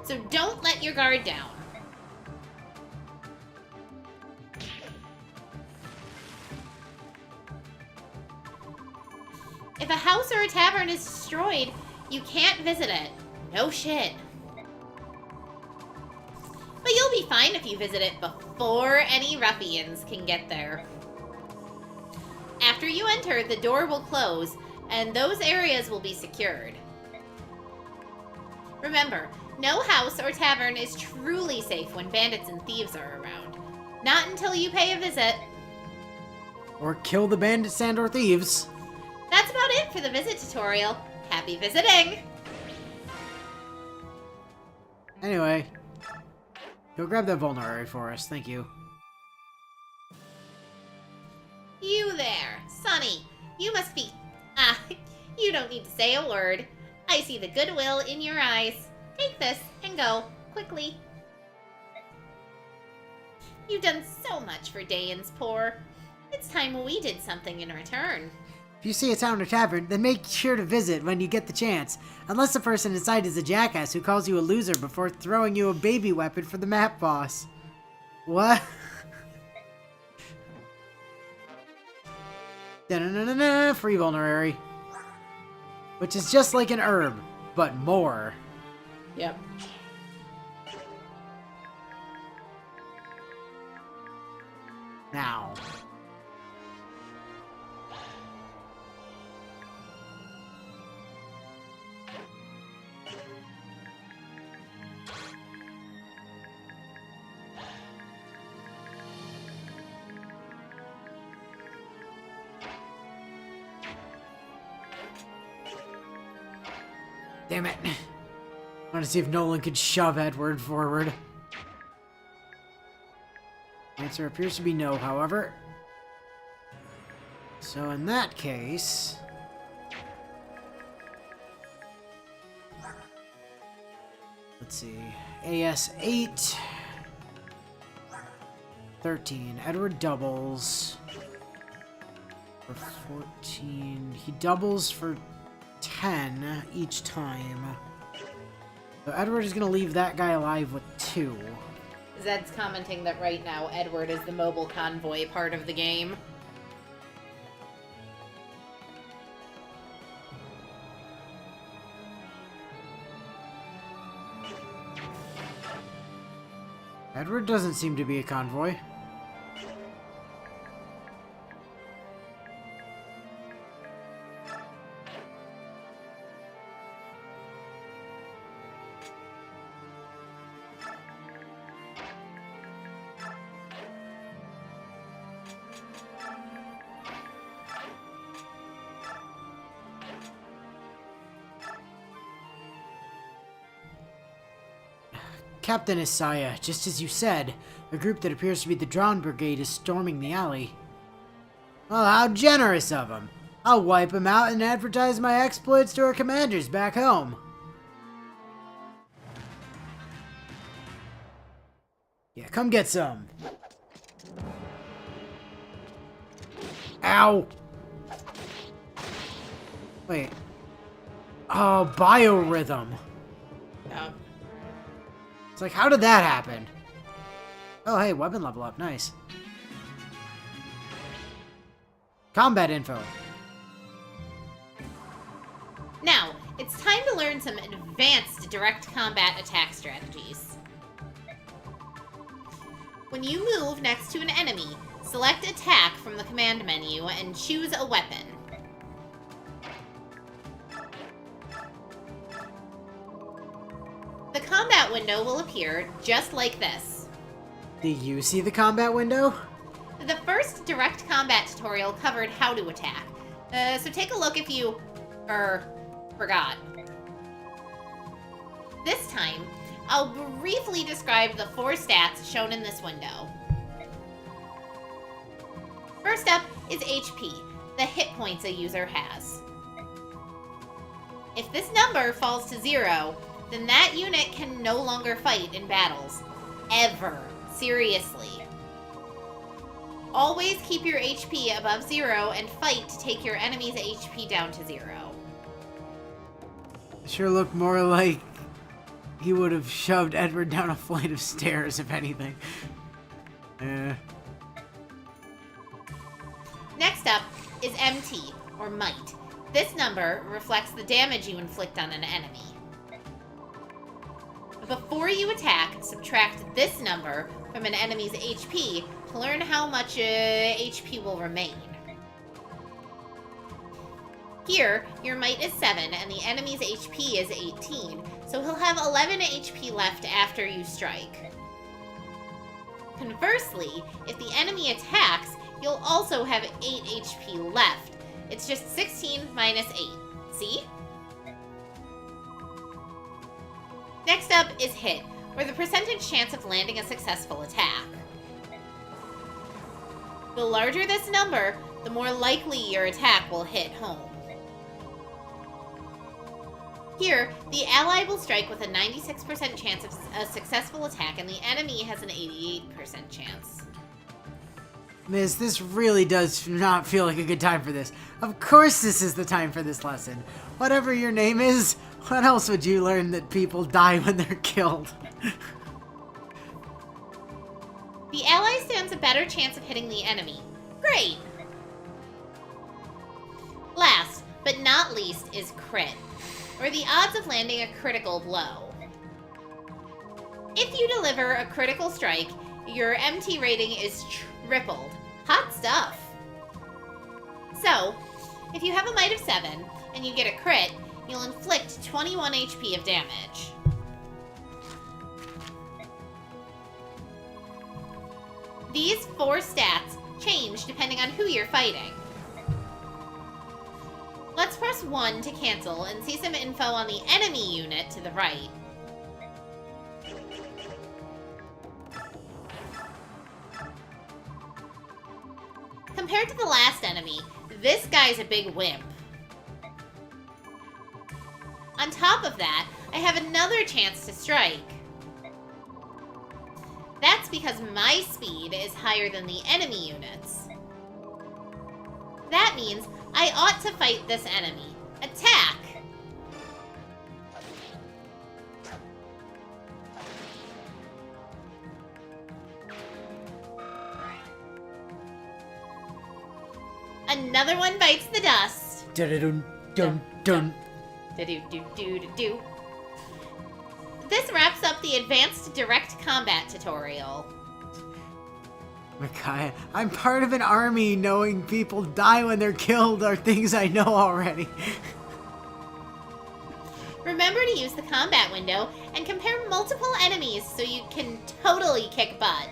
So don't let your guard down. If a house or a tavern is destroyed, you can't visit it. No shit. But you'll be fine if you visit it before any ruffians can get there. After you enter, the door will close, and those areas will be secured. Remember, no house or tavern is truly safe when bandits and thieves are around. Not until you pay a visit. Or kill the bandits and or thieves. That's about it for the visit tutorial. Happy visiting! Anyway, go grab that vulnerary for us, thank you. You there, Sonny. You must be... you don't need to say a word. I see the goodwill in your eyes. Take this and go, quickly. You've done so much for Dayan's poor. It's time we did something in return. If you see a town or tavern, then make sure to visit when you get the chance. Unless the person inside is a jackass who calls you a loser before throwing you a baby weapon for the map boss. What? Da-na-na-na-na, free vulnerary. Which is just like an herb, but more. Yep. Now. Damn it. I want to see if Nolan could shove Edward forward. Answer appears to be no, however. So in that case... Let's see. AS 8. 13. Edward doubles. For 14. He doubles for 10 each time. So Edward is going to leave that guy alive with 2. Zed's commenting that right now Edward is the mobile convoy part of the game. Edward doesn't seem to be a convoy. Captain Isaiah, just as you said, a group that appears to be the Drawn Brigade is storming the alley. Well, how generous of them. I'll wipe them out and advertise my exploits to our commanders back home. Yeah, come get some. Ow! Wait. Oh, biorhythm. Oh. It's like, how did that happen? Oh, hey, weapon level up. Nice. Combat info. Now, it's time to learn some advanced direct combat attack strategies. When you move next to an enemy, select Attack from the command menu and choose a weapon. The combat window will appear just like this. Do you see the combat window? The first direct combat tutorial covered how to attack, so take a look if you, forgot. This time, I'll briefly describe the 4 stats shown in this window. First up is HP, the hit points a user has. If this number falls to 0, then that unit can no longer fight in battles. Ever. Seriously. Always keep your HP above 0 and fight to take your enemy's HP down to 0. Sure looked more like he would have shoved Edward down a flight of stairs, if anything. Next up is MT, or Might. This number reflects the damage you inflict on an enemy. Before you attack, subtract this number from an enemy's HP to learn how much HP will remain. Here, your might is 7 and the enemy's HP is 18, so he'll have 11 HP left after you strike. Conversely, if the enemy attacks, you'll also have 8 HP left. It's just 16 minus 8. See? Next up is hit, or the percentage chance of landing a successful attack. The larger this number, the more likely your attack will hit home. Here, the ally will strike with a 96% chance of a successful attack, and the enemy has an 88% chance. Miss, this really does not feel like a good time for this. Of course this is the time for this lesson. Whatever your name is, what else would you learn that people die when they're killed? The ally stands a better chance of hitting the enemy. Great! Last, but not least, is crit, or the odds of landing a critical blow. If you deliver a critical strike, your MT rating is tripled. Hot stuff! So, if you have a might of 7, and you get a crit, you'll inflict 21 HP of damage. These 4 stats change depending on who you're fighting. Let's press 1 to cancel and see some info on the enemy unit to the right. Compared to the last enemy, this guy's a big wimp. On top of that, I have another chance to strike. That's because my speed is higher than the enemy units. That means I ought to fight this enemy. Attack! Another one bites the dust. Dun dun dun. Do-do-do-do-do-do. This wraps up the advanced direct combat tutorial. Micaiah, I'm part of an army. Knowing people die when they're killed are things I know already. Remember to use the combat window and compare multiple enemies so you can totally kick butt.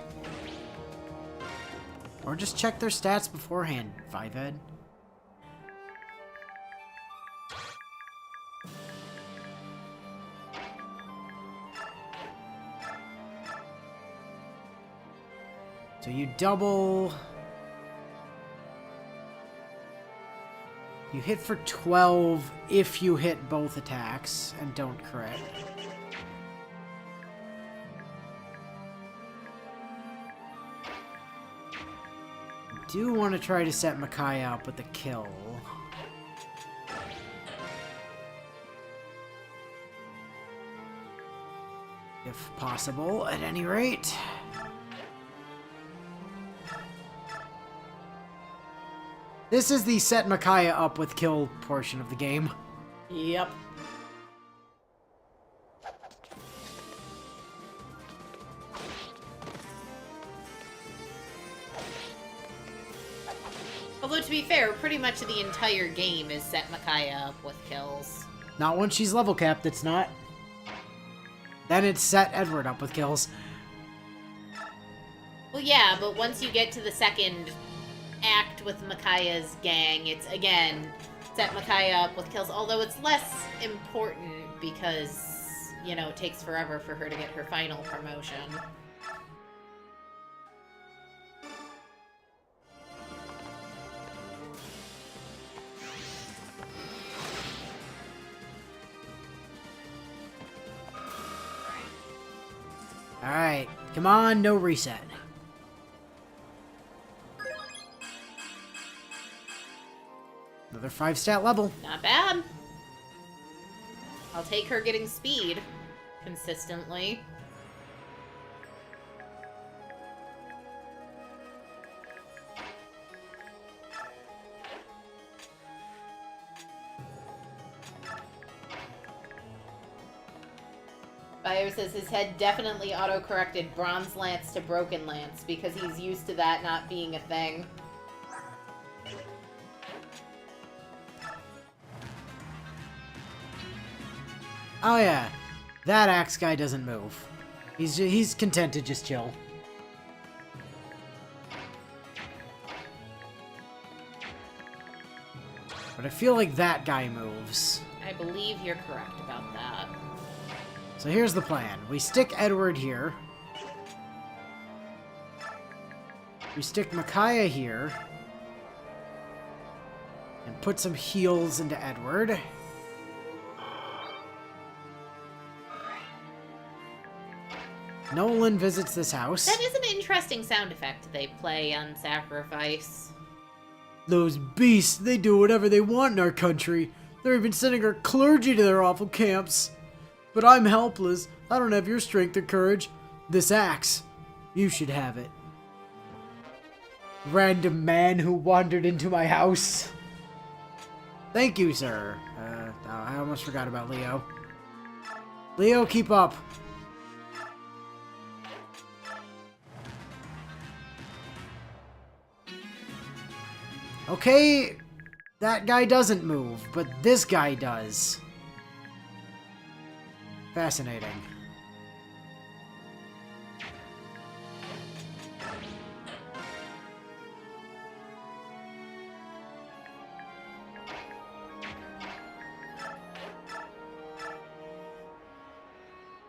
Or just check their stats beforehand, Fivehead. So you double... You hit for 12 if you hit both attacks and don't crit. Do want to try to set Micaiah up with a kill. If possible, at any rate. This is the set Micaiah up with kill portion of the game. Yep. Although, to be fair, pretty much the entire game is set Micaiah up with kills. Not once she's level capped, it's not. Then it's set Edward up with kills. Well, yeah, but once you get to the second act with Micaiah's gang, it's, again, set Micaiah up with kills. Although it's less important because, you know, it takes forever for her to get her final promotion. Alright, come on, no reset. Another 5-stat level. Not bad. I'll take her getting speed consistently. Fire says his head definitely auto-corrected Bronze Lance to Broken Lance because he's used to that not being a thing. Oh yeah, that axe guy doesn't move. He's content to just chill. But I feel like that guy moves. I believe you're correct about that. So here's the plan. We stick Edward here. We stick Micaiah here. And put some heals into Edward. Nolan visits this house. That is an interesting sound effect they play on Sacrifice. Those beasts, they do whatever they want in our country. They're even sending our clergy to their awful camps. But I'm helpless. I don't have your strength or courage. This axe, you should have it. Random man who wandered into my house. Thank you, sir. I almost forgot about Leo. Leo, keep up. Okay, that guy doesn't move, but this guy does. Fascinating.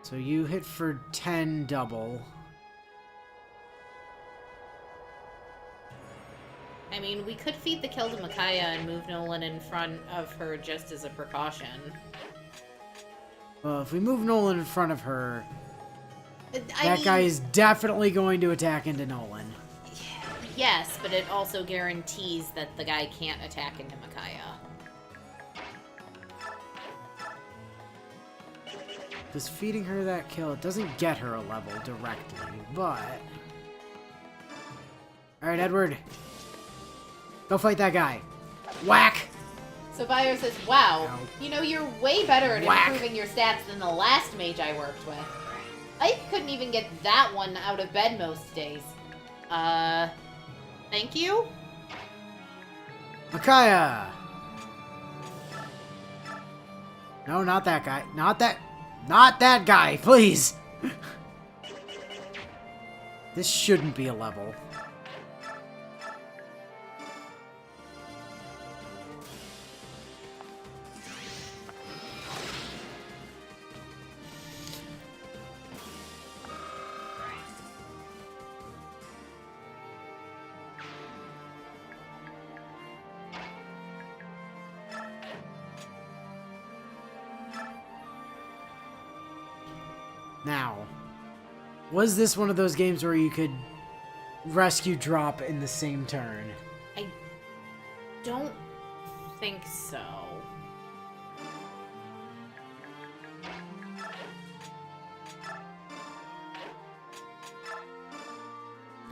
So you hit for 10 double. I mean, we could feed the kill to Micaiah and move Nolan in front of her just as a precaution. Well, if we move Nolan in front of her, I that mean, guy is definitely going to attack into Nolan. Yes, but it also guarantees that the guy can't attack into Micaiah. Does feeding her that kill, it doesn't get her a level directly, but... Alright, Edward. Go fight that guy. Whack! So Bayer says, wow, Ow. you know, you're way better at Whack. improving your stats than the last mage I worked with. I couldn't even get that one out of bed most days. Thank you? Micaiah! No, not that guy. Not that guy, please! This shouldn't be a level. Now, was this one of those games where you could rescue drop in the same turn? I don't think so.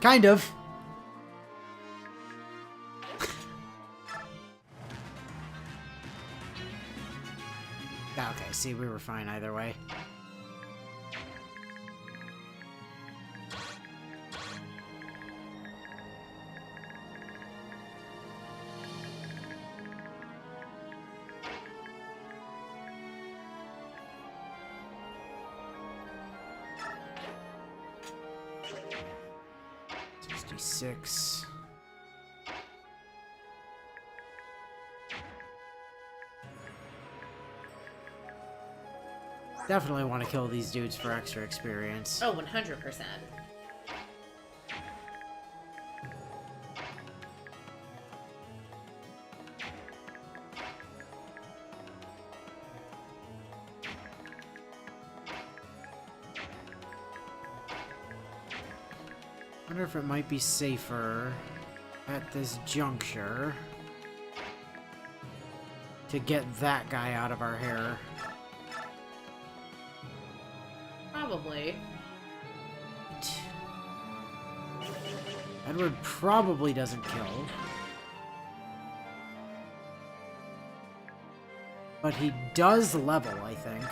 Kind of. Okay, see, we were fine either way. Six. Definitely want to kill these dudes for extra experience. Oh, 100%. Wonder if it might be safer at this juncture to get that guy out of our hair. Probably. Edward probably doesn't kill. But he does level, I think.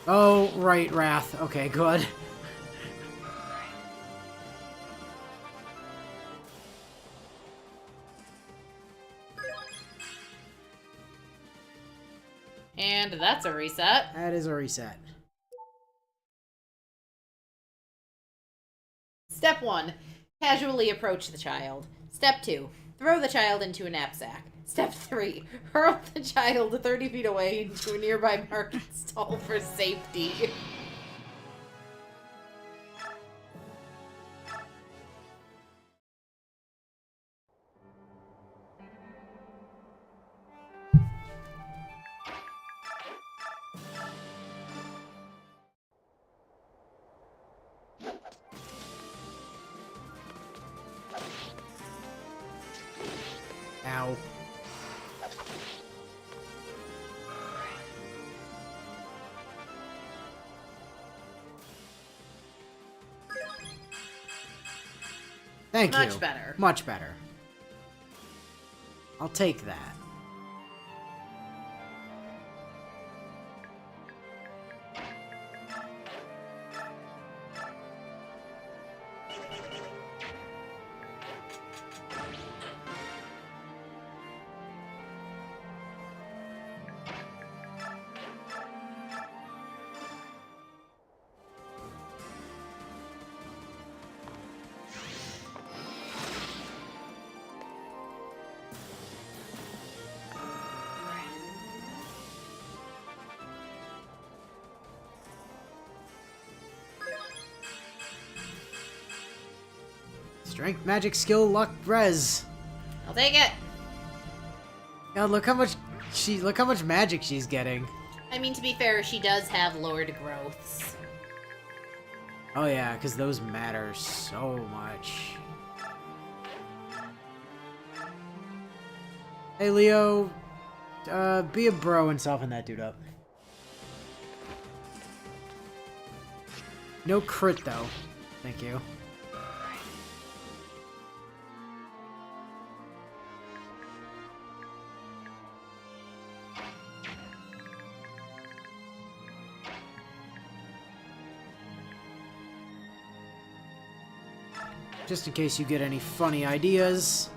Oh, right, Wrath. Okay, good. And that's a reset. That is a reset. Step 1. Casually approach the child. Step 2. Throw the child into a knapsack. Step 3. Hurl the child 30 feet away into a nearby market stall for safety. Ow. Thank you. Much better. Much better. I'll take that. Strength, magic, skill, luck, res. I'll take it. God, look how much magic she's getting. I mean, to be fair, she does have Lord growths. Oh yeah, because those matter so much. Hey Leo, be a bro and soften that dude up. No crit though. Thank you. Just in case you get any funny ideas.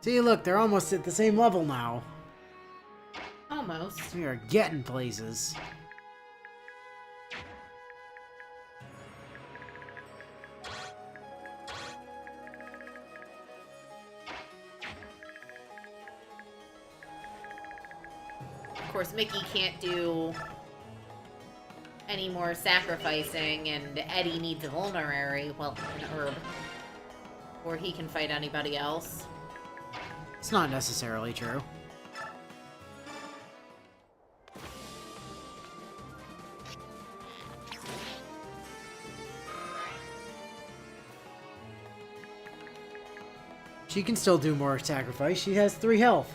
See, look, they're almost at the same level now. Almost. We are getting places. Of course, Mickey can't do any more sacrificing, and Eddie needs a vulnerary, well, an herb, or he can fight anybody else. It's not necessarily true. She can still do more sacrifice. She has 3 health.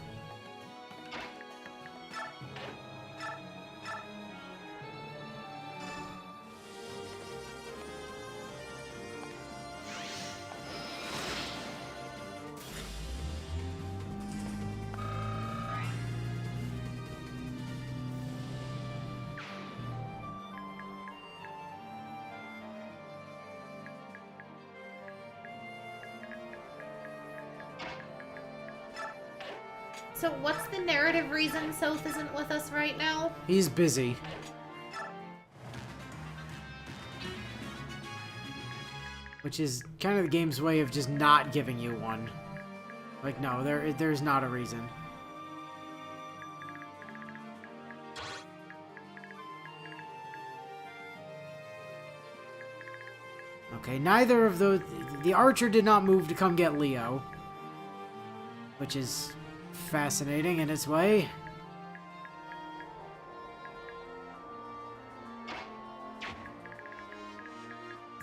So what's the narrative reason Soph isn't with us right now? He's busy. Which is kind of the game's way of just not giving you one. Like, no, there's not a reason. Okay, neither of those... The archer did not move to come get Leo. Which is fascinating in its way.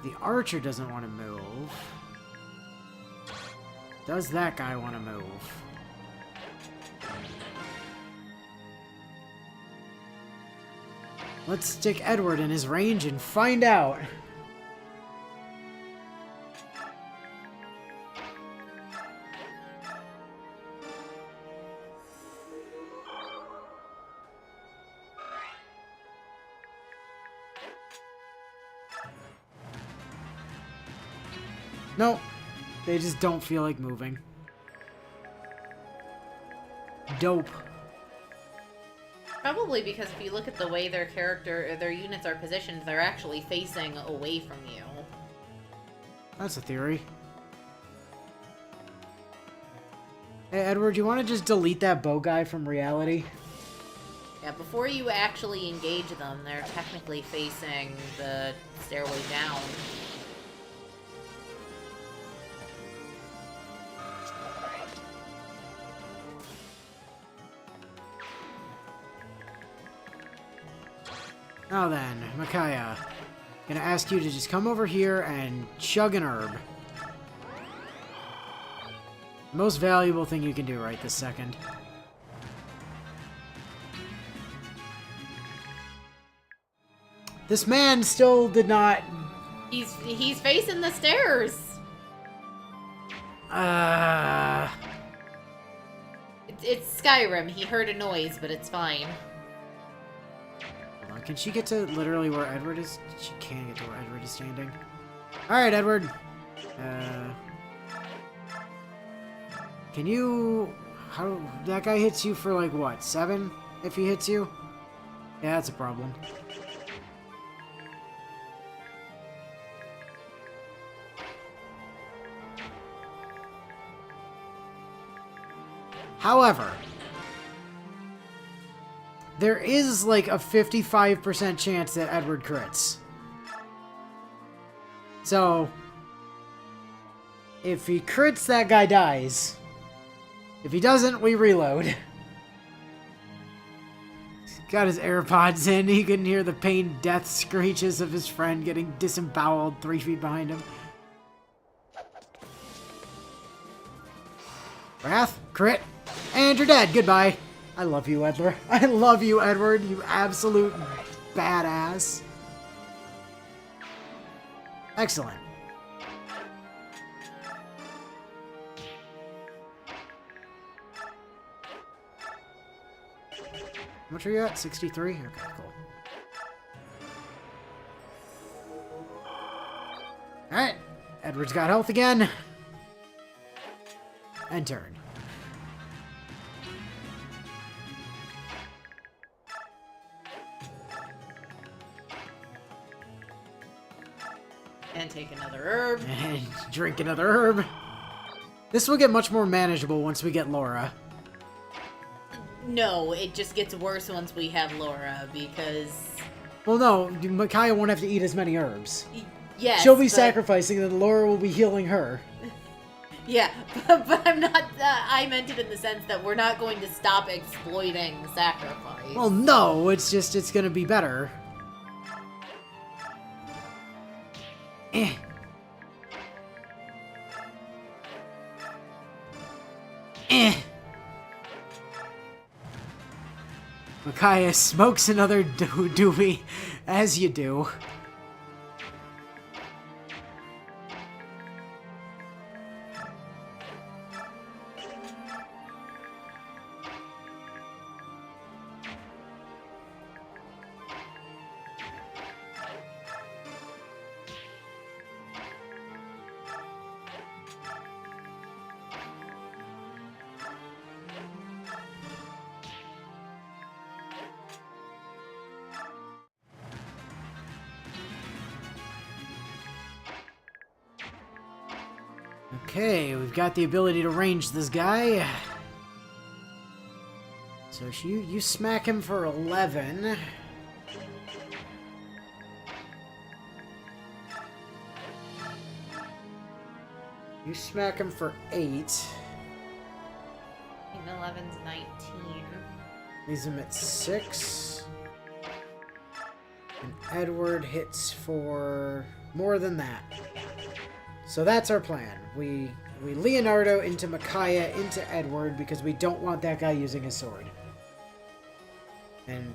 The archer doesn't want to move. Does that guy want to move? Let's stick Edward in his range and find out. Nope. They just don't feel like moving. Dope. Probably because if you look at the way their units are positioned, they're actually facing away from you. That's a theory. Hey, Edward, you want to just delete that bow guy from reality? Yeah, before you actually engage them, they're technically facing the stairway down. Now then, Micaiah. Gonna ask you to just come over here and chug an herb. Most valuable thing you can do right this second. This man still did not... He's facing the stairs. It's Skyrim. He heard a noise, but it's fine. Hold on, can she get to literally where Edward is? She can't get to where Edward is standing. Alright, Edward. Can you... How... That guy hits you for like, what, 7? If he hits you? Yeah, that's a problem. However, there is like a 55% chance that Edward crits. So, if he crits, that guy dies. If he doesn't, we reload. He's got his AirPods in. He couldn't hear the pained death screeches of his friend getting disemboweled 3 feet behind him. Wrath, crit, and you're dead. Goodbye. I love you, Edler. I love you, Edward, you absolute badass. Excellent. How much are you at? 63? Okay, cool. Alright. Edward's got health again. And turn. And take another herb. And drink another herb. This will get much more manageable once we get Laura. No, it just gets worse once we have Laura, because... Well, no, Micaiah won't have to eat as many herbs. Yes, She'll be but... sacrificing, and Laura will be healing her. Yeah, but I'm not... I meant it in the sense that we're not going to stop exploiting sacrifice. Well, no, it's just, it's gonna be better. Eh. Eh. Micaiah smokes another doobie, as you do. Okay, we've got the ability to range this guy. So you smack him for 11. You smack him for 8. 11's 19. Leaves him at 6. And Edward hits for more than that. So that's our plan. We Leonardo into Micaiah into Edward because we don't want that guy using his sword. And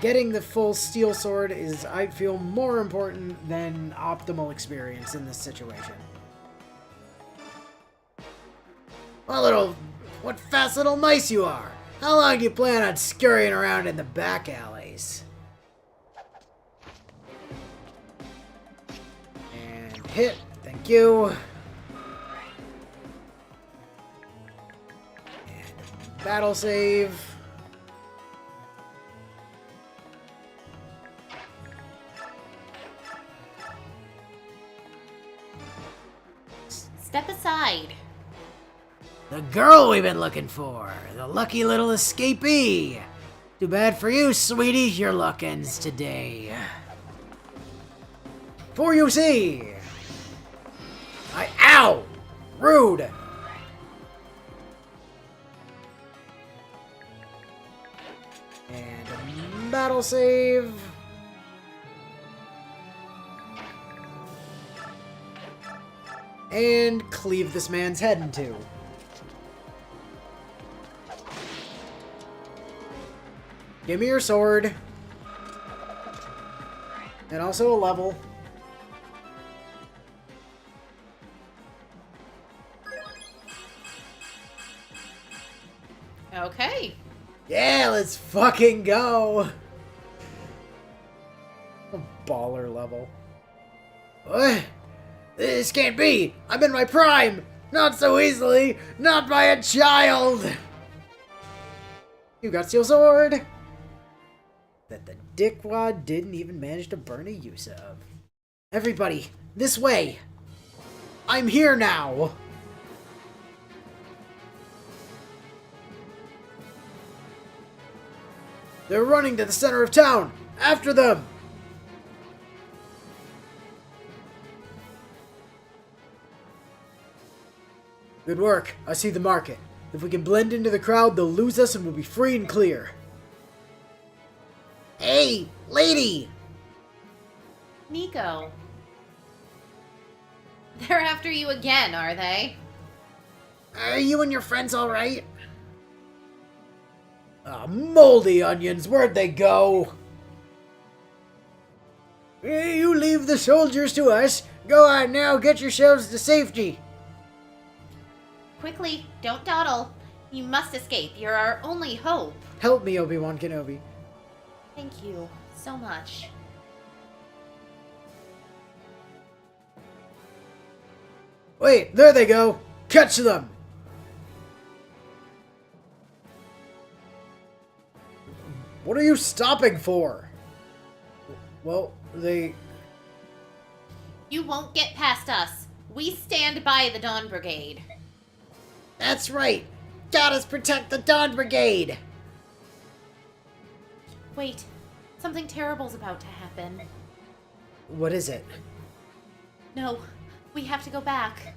getting the full steel sword is, I feel, more important than optimal experience in this situation. What fast little mice you are! How long do you plan on scurrying around in the back alleys? And hit. Thank you. And battle save. Step aside. The girl we've been looking for. The lucky little escapee. Too bad for you, sweetie. Your luck ends today. For you see. Ow! Rude! And a battle save. and cleave this man's head in two. Give me your sword. And also a level. Okay. Yeah, let's fucking go. A baller level. What? This can't be. I'm in my prime. Not so easily. Not by a child. You got steel sword. That the dickwad didn't even manage to burn a use of. Everybody, this way. I'm here now. They're running to the center of town. After them. Good work. I see the market. If we can blend into the crowd, they'll lose us and we'll be free and clear. Hey, lady! Nico. They're after you again, are they? Are you and your friends alright? Ah, moldy onions, where'd they go? Hey, you leave the soldiers to us. Go on now, get yourselves to safety. Quickly, don't dawdle. You must escape. You're our only hope. Help me, Obi-Wan Kenobi. Thank you so much. Wait, there they go. Catch them. What are you stopping for? Well, they... You won't get past us. We stand by the Dawn Brigade. That's right. Gotta protect the Dawn Brigade. Wait, something terrible's about to happen. What is it? No, we have to go back.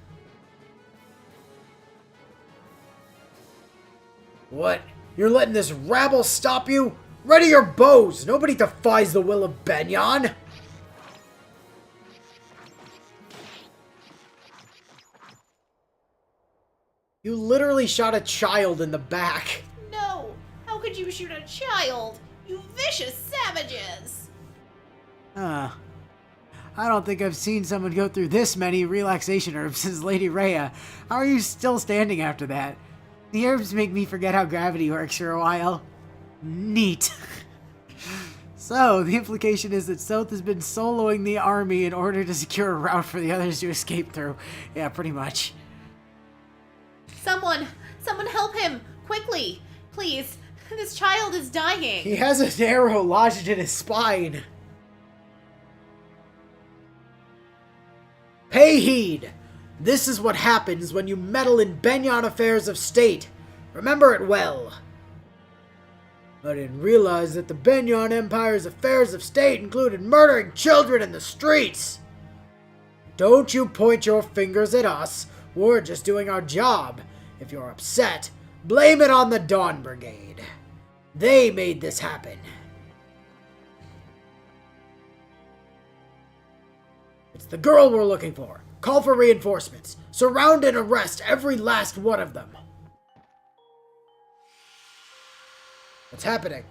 What? You're letting this rabble stop you? Ready your bows! Nobody defies the will of Benyon! You literally shot a child in the back. No! How could you shoot a child? You vicious savages! I don't think I've seen someone go through this many relaxation herbs since Lady Rhea. How are you still standing after that? The herbs make me forget how gravity works for a while. Neat. So, the implication is that South has been soloing the army in order to secure a route for the others to escape through. Yeah, pretty much. Someone help him! Quickly! Please! This child is dying! He has an arrow lodged in his spine. Pay heed! This is what happens when you meddle in Benyon affairs of state. Remember it well. I didn't realize that the Benyon Empire's affairs of state included murdering children in the streets. Don't you point your fingers at us. We're just doing our job. If you're upset, blame it on the Dawn Brigade. They made this happen. It's the girl we're looking for. Call for reinforcements. Surround and arrest every last one of them. What's happening?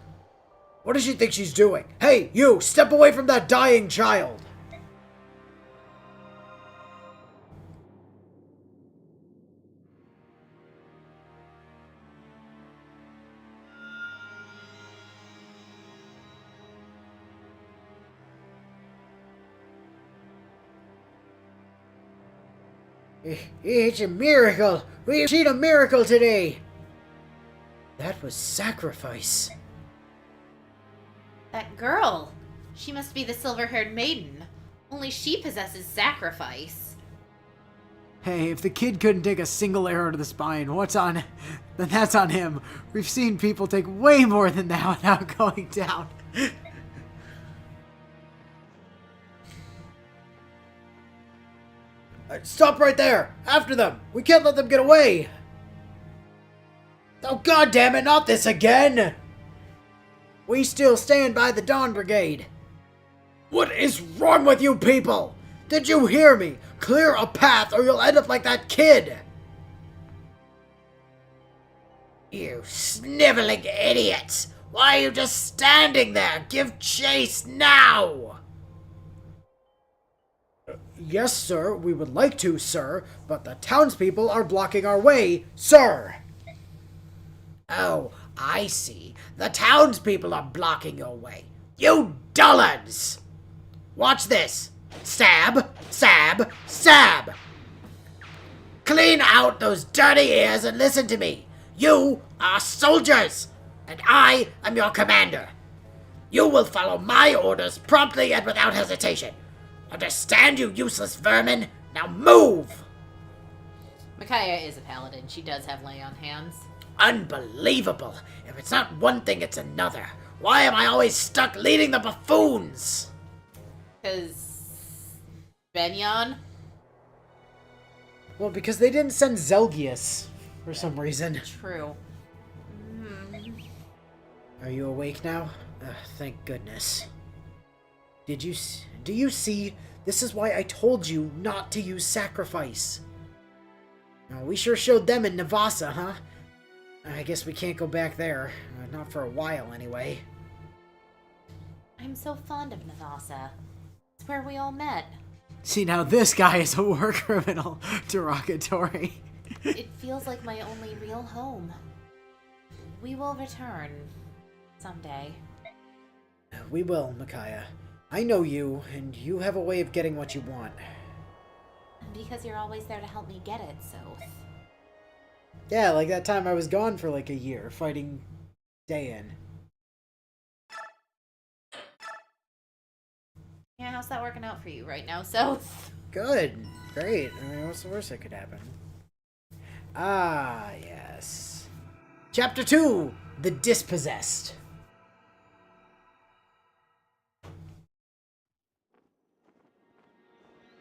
What does she think she's doing? Hey, you! Step away from that dying child! It's a miracle! We've seen a miracle today! That was sacrifice. That girl! She must be the silver-haired maiden. Only she possesses sacrifice. Hey, if the kid couldn't take a single arrow to the spine, then that's on him. We've seen people take way more than that without going down. Stop right there! After them! We can't let them get away! Oh, god damn it, not this again! We still stand by the Dawn Brigade. What is wrong with you people? Did you hear me? Clear a path or you'll end up like that kid! You sniveling idiots! Why are you just standing there? Give chase now! Yes, sir, we would like to, sir, but the townspeople are blocking our way, sir! Oh, I see. The townspeople are blocking your way. You dullards! Watch this. Stab, stab, stab! Clean out those dirty ears and listen to me. You are soldiers, and I am your commander. You will follow my orders promptly and without hesitation. Understand, you useless vermin? Now move! Micaiah is a paladin. She does have lay on hands. Unbelievable! If it's not one thing, it's another. Why am I always stuck leading the buffoons? Because Benyon? Well, because they didn't send Zelgius for some reason. True. Are you awake now? Thank goodness. Do you see? This is why I told you not to use sacrifice. Now, we sure showed them in Navasa, huh? I guess we can't go back there. Not for a while, anyway. I'm so fond of Navasa. It's where we all met. See, now this guy is a war criminal. Derogatory. It feels like my only real home. We will return someday. We will, Micaiah. I know you, and you have a way of getting what you want. Because you're always there to help me get it, so... Yeah, like that time I was gone for like a year, fighting Dayan. Yeah, how's that working out for you right now, South? Good. Great. I mean, what's the worst that could happen? Ah, yes. Chapter 2, The Dispossessed.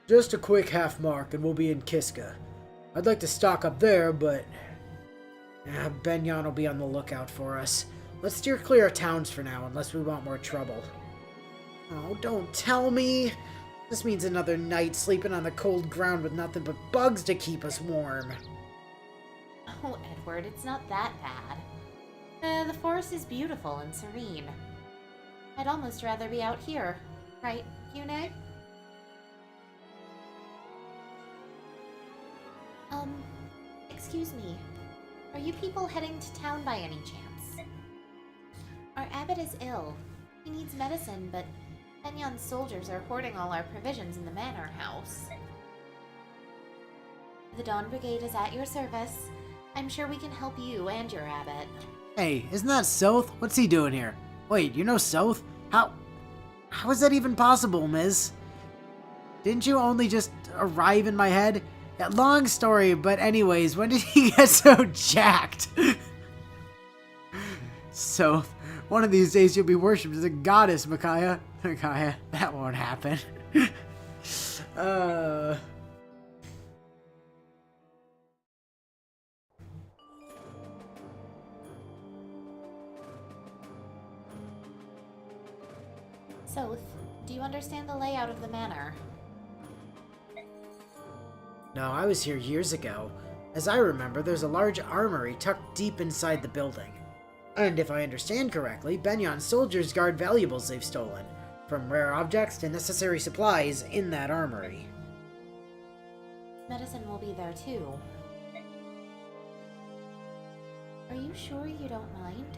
Just a quick half mark and we'll be in Kiska. I'd like to stock up there, but Benyon will be on the lookout for us. Let's steer clear of towns for now, unless we want more trouble. Oh, don't tell me! This means another night sleeping on the cold ground with nothing but bugs to keep us warm. Oh, Edward, it's not that bad. The forest is beautiful and serene. I'd almost rather be out here. Right, Yune? Excuse me. Are you people heading to town by any chance? Our abbot is ill. He needs medicine, but Benyon's soldiers are hoarding all our provisions in the manor house. The Dawn Brigade is at your service. I'm sure we can help you and your abbot. Hey, isn't that Soth? What's he doing here? Wait, you know Soth? How is that even possible, Miz? Didn't you only just arrive in my head? Yeah, long story, but anyways, when did he get so jacked? Soth, one of these days you'll be worshipped as a goddess, Micaiah. Micaiah, that won't happen. Soth, do you understand the layout of the manor? No, I was here years ago. As I remember, there's a large armory tucked deep inside the building. And if I understand correctly, Benyon's soldiers guard valuables they've stolen, from rare objects to necessary supplies in that armory. Medicine will be there too. Are you sure you don't mind?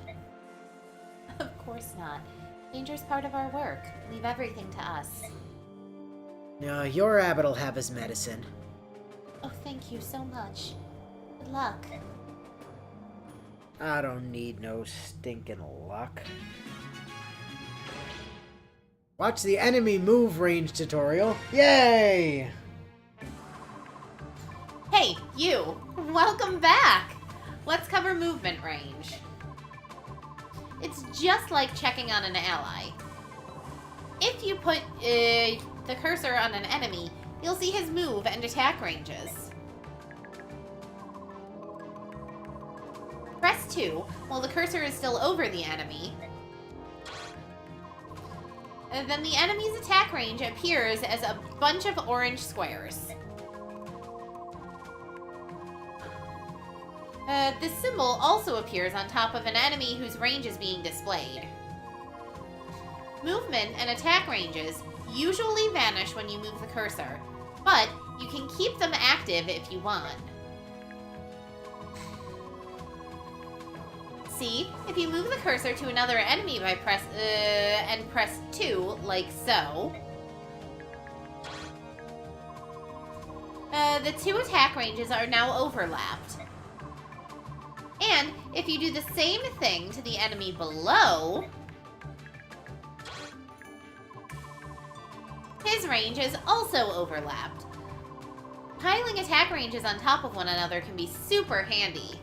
Of course not. Danger's part of our work. Leave everything to us. No, your abbot'll have his medicine. Oh, thank you so much. Good luck. I don't need no stinking luck. Watch the enemy move range tutorial. Yay! Hey, you! Welcome back! Let's cover movement range. It's just like checking on an ally. If you put the cursor on an enemy, you'll see his move and attack ranges. Press 2 while the cursor is still over the enemy. And then the enemy's attack range appears as a bunch of orange squares. This symbol also appears on top of an enemy whose range is being displayed. Movement and attack ranges usually vanish when you move the cursor, but you can keep them active if you want. See, if you move the cursor to another enemy by press 2, like so, the 2 attack ranges are now overlapped. And if you do the same thing to the enemy below, his range is also overlapped. Piling attack ranges on top of one another can be super handy.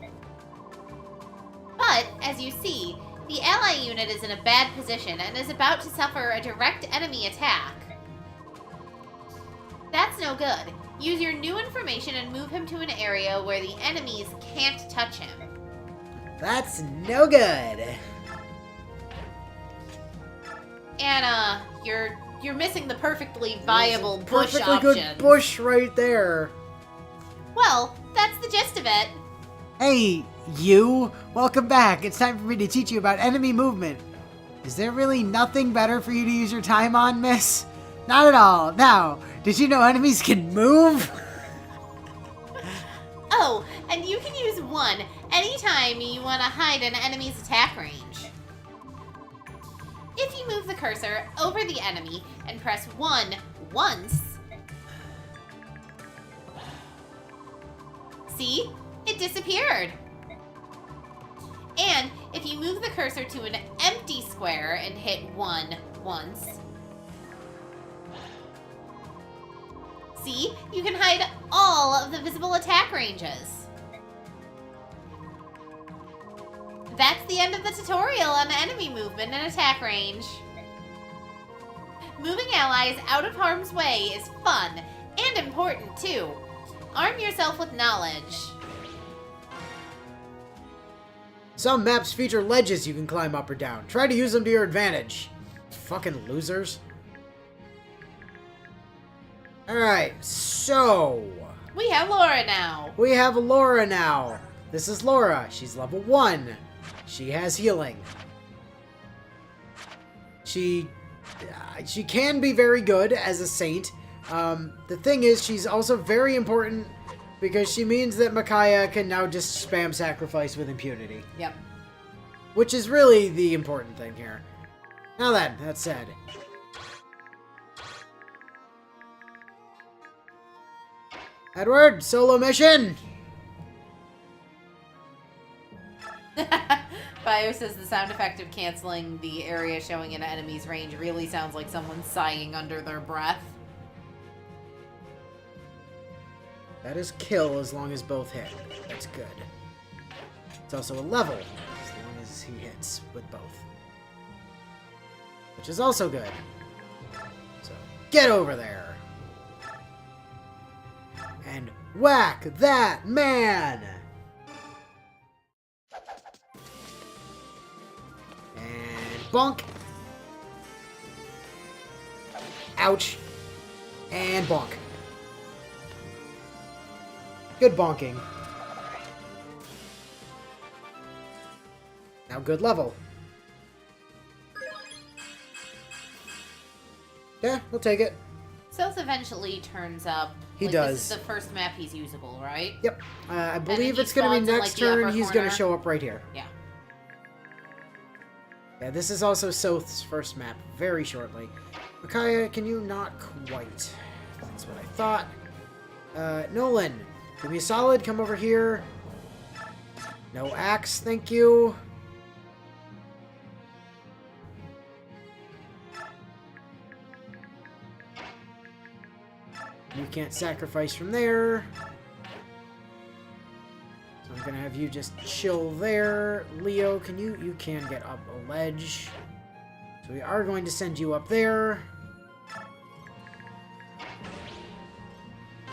But, as you see, the ally unit is in a bad position and is about to suffer a direct enemy attack. That's no good. Use your new information and move him to an area where the enemies can't touch him. That's no good. And, you're missing the perfectly viable There's a bush perfectly option. good bush right there. Well, that's the gist of it. Hey, you! Welcome back. It's time for me to teach you about enemy movement. Is there really nothing better for you to use your time on, miss? Not at all. Now, did you know enemies can move? Oh, and you can use 1 anytime you want to hide an enemy's attack range. If you move the cursor over the enemy and press 1 once, see? It disappeared. And if you move the cursor to an empty square and hit 1 once, see? You can hide all of the visible attack ranges. That's the end of the tutorial on enemy movement and attack range. Moving allies out of harm's way is fun and important too. Arm yourself with knowledge. Some maps feature ledges you can climb up or down. Try to use them to your advantage. Fucking losers. Alright, so... We have Laura now. we have Laura now. This is Laura. She's level 1. She has healing. She can be very good as a saint. The thing is, she's also very important because she means that Micaiah can now just spam sacrifice with impunity. Yep. Which is really the important thing here. Now then, that said. Edward, solo mission! Bio says the sound effect of canceling the area showing an enemy's range really sounds like someone sighing under their breath. That is kill as long as both hit. That's good. It's also a level as long as he hits with both. Which is also good. So, get over there. And whack that man! And bonk. Ouch. And bonk. Good bonking. Now good level. Yeah, we'll take it. Seth eventually turns up. He This does. is the first map he's usable, right? Yep. I then believe he it's going to spawns be in, next like, the turn. upper He's going corner. to show up right here. Yeah. Yeah, this is also Soth's first map very shortly. Micaiah, can you not quite? That's what I thought. Nolan, give me a solid. Come over here. No axe, thank you. You can't sacrifice from there. So I'm gonna have you just chill there. Leo, can you can get up a ledge. So we are going to send you up there.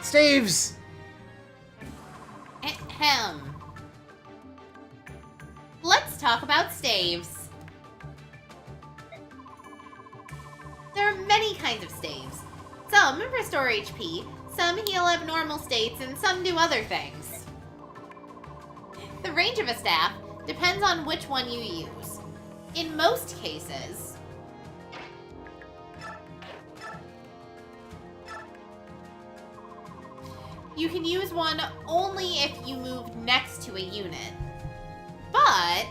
Staves! Ahem. Let's talk about staves. There are many kinds of staves. Some restore HP, some heal abnormal states, and some do other things. The range of a staff depends on which one you use. In most cases, you can use one only if you move next to a unit. But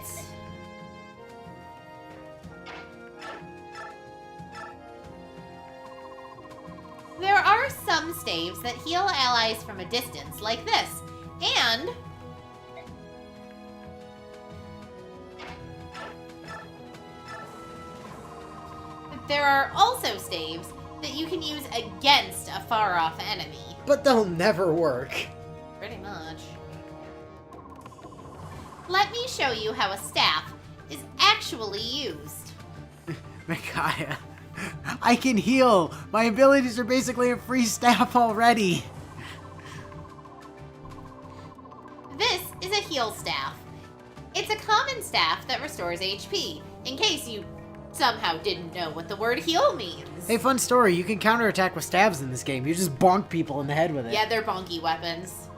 there are some staves that heal allies from a distance, like this. And there are also staves that you can use against a far-off enemy. But they'll never work. Pretty much. Let me show you how a staff is actually used. Micaiah, I can heal. My abilities are basically a free staff already. This is a heal staff. It's a common staff that restores HP, in case you somehow didn't know what the word heal means. Hey, fun story. You can counterattack with stabs in this game. You just bonk people in the head with it. Yeah, they're bonky weapons.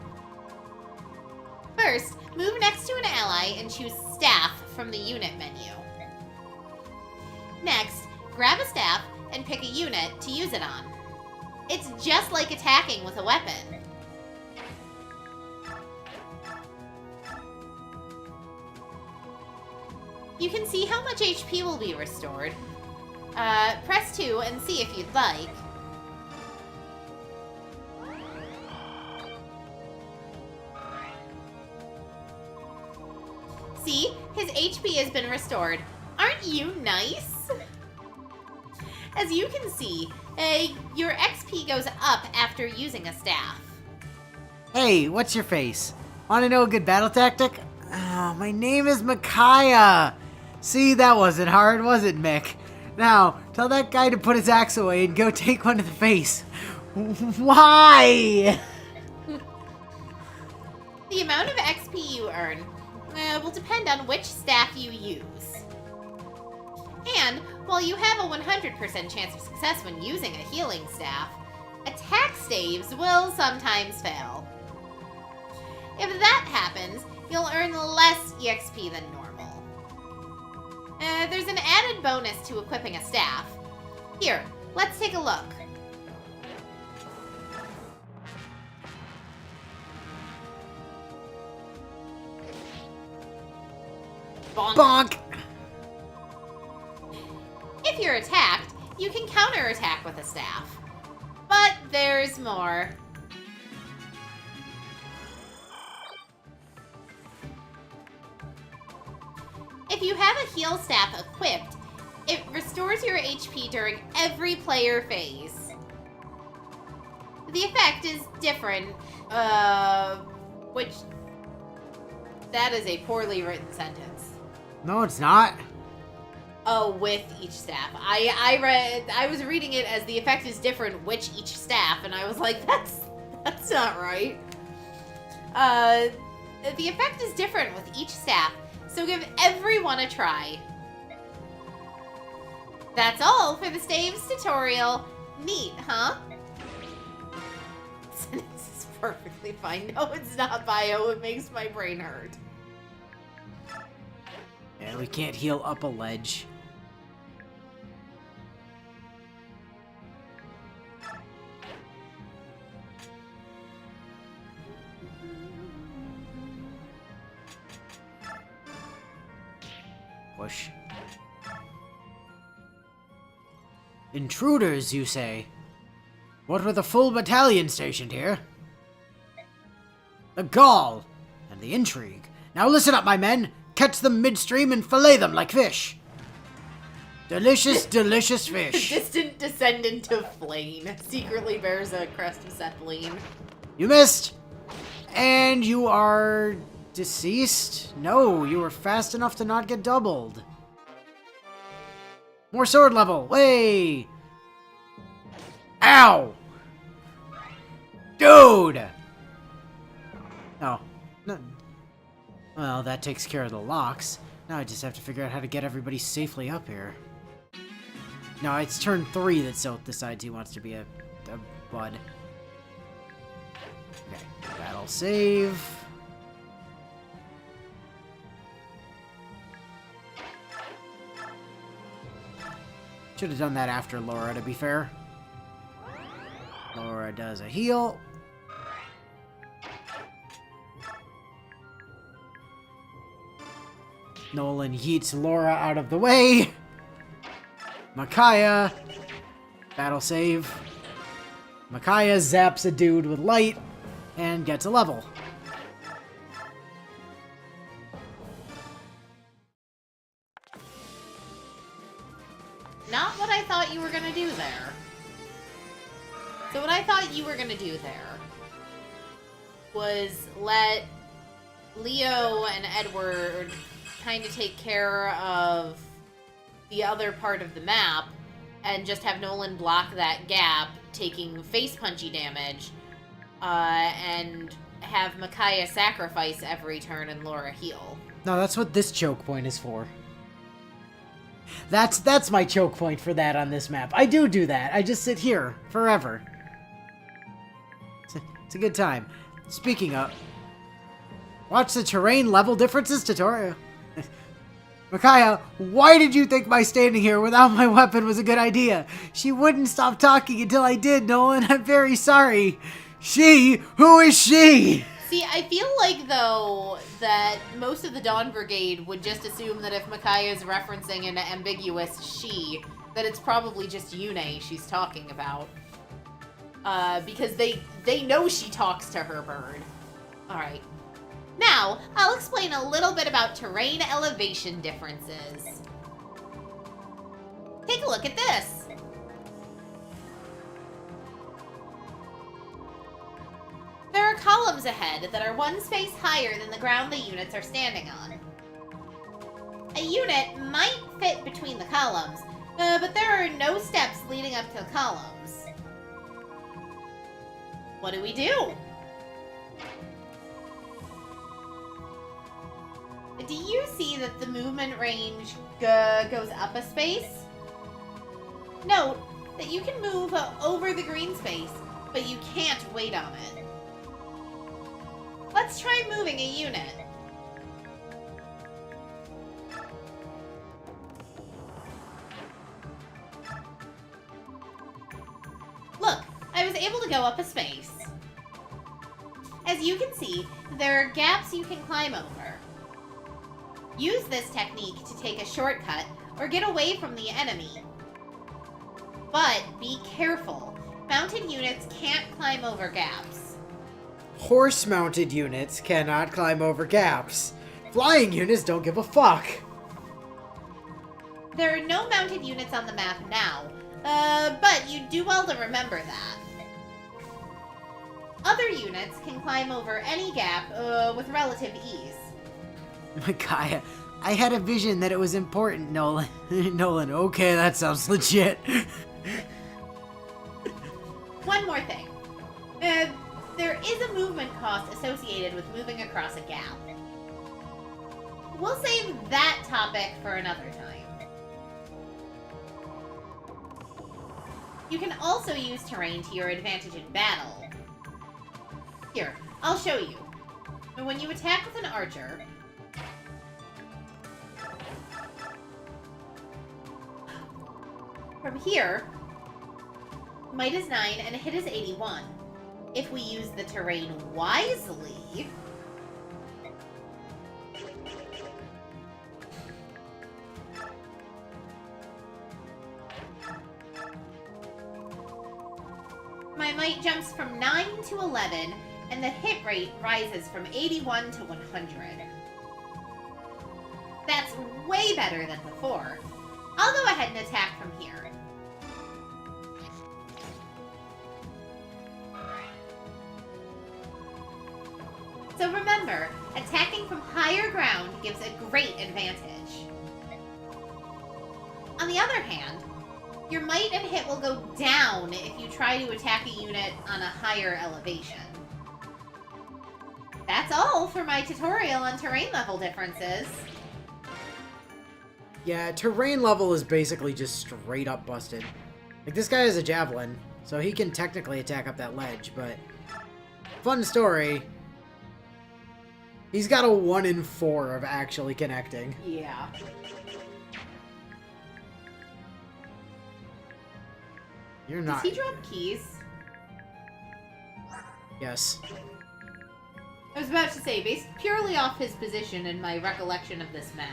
First, move next to an ally and choose Staff from the unit menu. Next, grab a staff and pick a unit to use it on. It's just like attacking with a weapon. You can see how much HP will be restored. Press 2 and see if you'd like. See? His HP has been restored. Aren't you nice? As you can see, your XP goes up after using a staff. Hey, what's your face? Want to know a good battle tactic? Oh, my name is Micaiah. See, that wasn't hard, was it, Mick? Now, tell that guy to put his axe away and go take one to the face. Why? The amount of XP you earn will depend on which staff you use. And while you have a 100% chance of success when using a healing staff, attack staves will sometimes fail. If that happens, you'll earn less EXP than normal. There's an added bonus to equipping a staff. Here, let's take a look. Bonk. Bonk! If you're attacked, you can counterattack with a staff. But there's more. If you have a heal staff equipped, it restores your HP during every player phase. The effect is different, which... That is a poorly written sentence. No, it's not. Oh, with each staff. I was reading it as the effect is different which each staff, and I was like, that's not right. The effect is different with each staff, so give everyone a try. That's all for the staves tutorial. Neat, huh? This is perfectly fine. No, it's not bio. It makes my brain hurt. Yeah, we can't heal up a ledge. Push. Intruders, you say? What with a full battalion stationed here? The gall and the intrigue. Now listen up, my men. Catch them midstream and fillet them like fish. Delicious, delicious fish. Distant descendant of Flane secretly bears a crest of Sethlene. You missed. And you are deceased? No, you were fast enough to not get doubled. More sword level. Way. Ow. Dude. Oh. No. Well, that takes care of the locks. Now I just have to figure out how to get everybody safely up here. No, it's turn 3 that Zoth decides he wants to be a bud. Okay, battle save. Should have done that after Laura, to be fair. Laura does a heal. Nolan yeets Laura out of the way. Micaiah. Battle save. Micaiah zaps a dude with light and gets a level. Not what I thought you were gonna do there. So what I thought you were gonna do there was let Leo and Edward kind of take care of the other part of the map and just have Nolan block that gap, taking face punchy damage, and have Micaiah sacrifice every turn and Laura heal. No, that's what this choke point is for. That's my choke point for that on this map. I do that. I just sit here forever. It's a good time. Speaking of, watch the terrain level differences tutorial. Micaiah, why did you think my standing here without my weapon was a good idea? She wouldn't stop talking until I did, Nolan. I'm very sorry. She? Who is she? See, I feel like, though, that most of the Dawn Brigade would just assume that if Micaiah is referencing an ambiguous she, that it's probably just Yune she's talking about. Because they know she talks to her bird. Alright. Now, I'll explain a little bit about terrain elevation differences. Take a look at this. There are columns ahead that are one space higher than the ground the units are standing on. A unit might fit between the columns, but there are no steps leading up to the columns. What do we do? Do you see that the movement range goes up a space? Note that you can move over the green space, but you can't wait on it. Let's try moving a unit. Look, I was able to go up a space. As you can see, there are gaps you can climb over. Use this technique to take a shortcut or get away from the enemy. But be careful. Mounted units can't climb over gaps. Horse-mounted units cannot climb over gaps. Flying units don't give a fuck. There are no mounted units on the map now, but you do well to remember that. Other units can climb over any gap with relative ease. Micaiah, I had a vision that it was important, Nolan. Nolan, okay, that sounds legit. One more thing. There is a movement cost associated with moving across a gap. We'll save that topic for another time. You can also use terrain to your advantage in battle. Here, I'll show you. When you attack with an archer, from here, might is 9 and hit is 81. If we use the terrain wisely, my might jumps from 9 to 11, and the hit rate rises from 81 to 100. That's way better than before. I'll go ahead and attack from here. So remember, attacking from higher ground gives a great advantage. On the other hand, your might and hit will go down if you try to attack a unit on a higher elevation. That's all for my tutorial on terrain level differences. Yeah, terrain level is basically just straight up busted. Like, this guy has a javelin, so he can technically attack up that ledge, but... Fun story. He's got a 1 in 4 of actually connecting. Yeah. You're Does not. he drop keys? Yes. I was about to say, based purely off his position and my recollection of this map.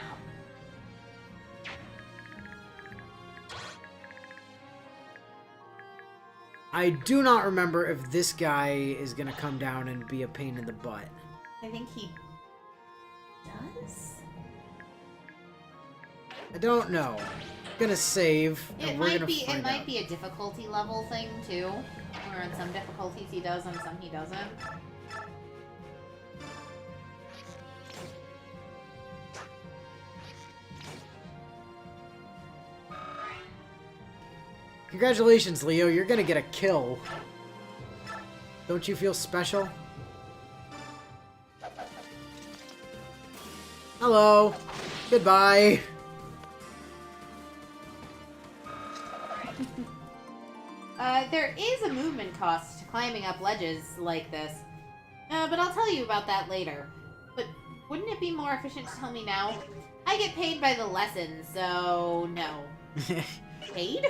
I do not remember if this guy is gonna come down and be a pain in the butt. I think he does? I don't know. Gonna save. It and we're might gonna be find out. a difficulty level thing too. Where in some difficulties he does and some he doesn't. Congratulations, Leo. You're gonna get a kill. Don't you feel special? Hello. Goodbye. There is a movement cost to climbing up ledges like this. But I'll tell you about that later. But wouldn't it be more efficient to tell me now? I get paid by the lesson, so no. Paid?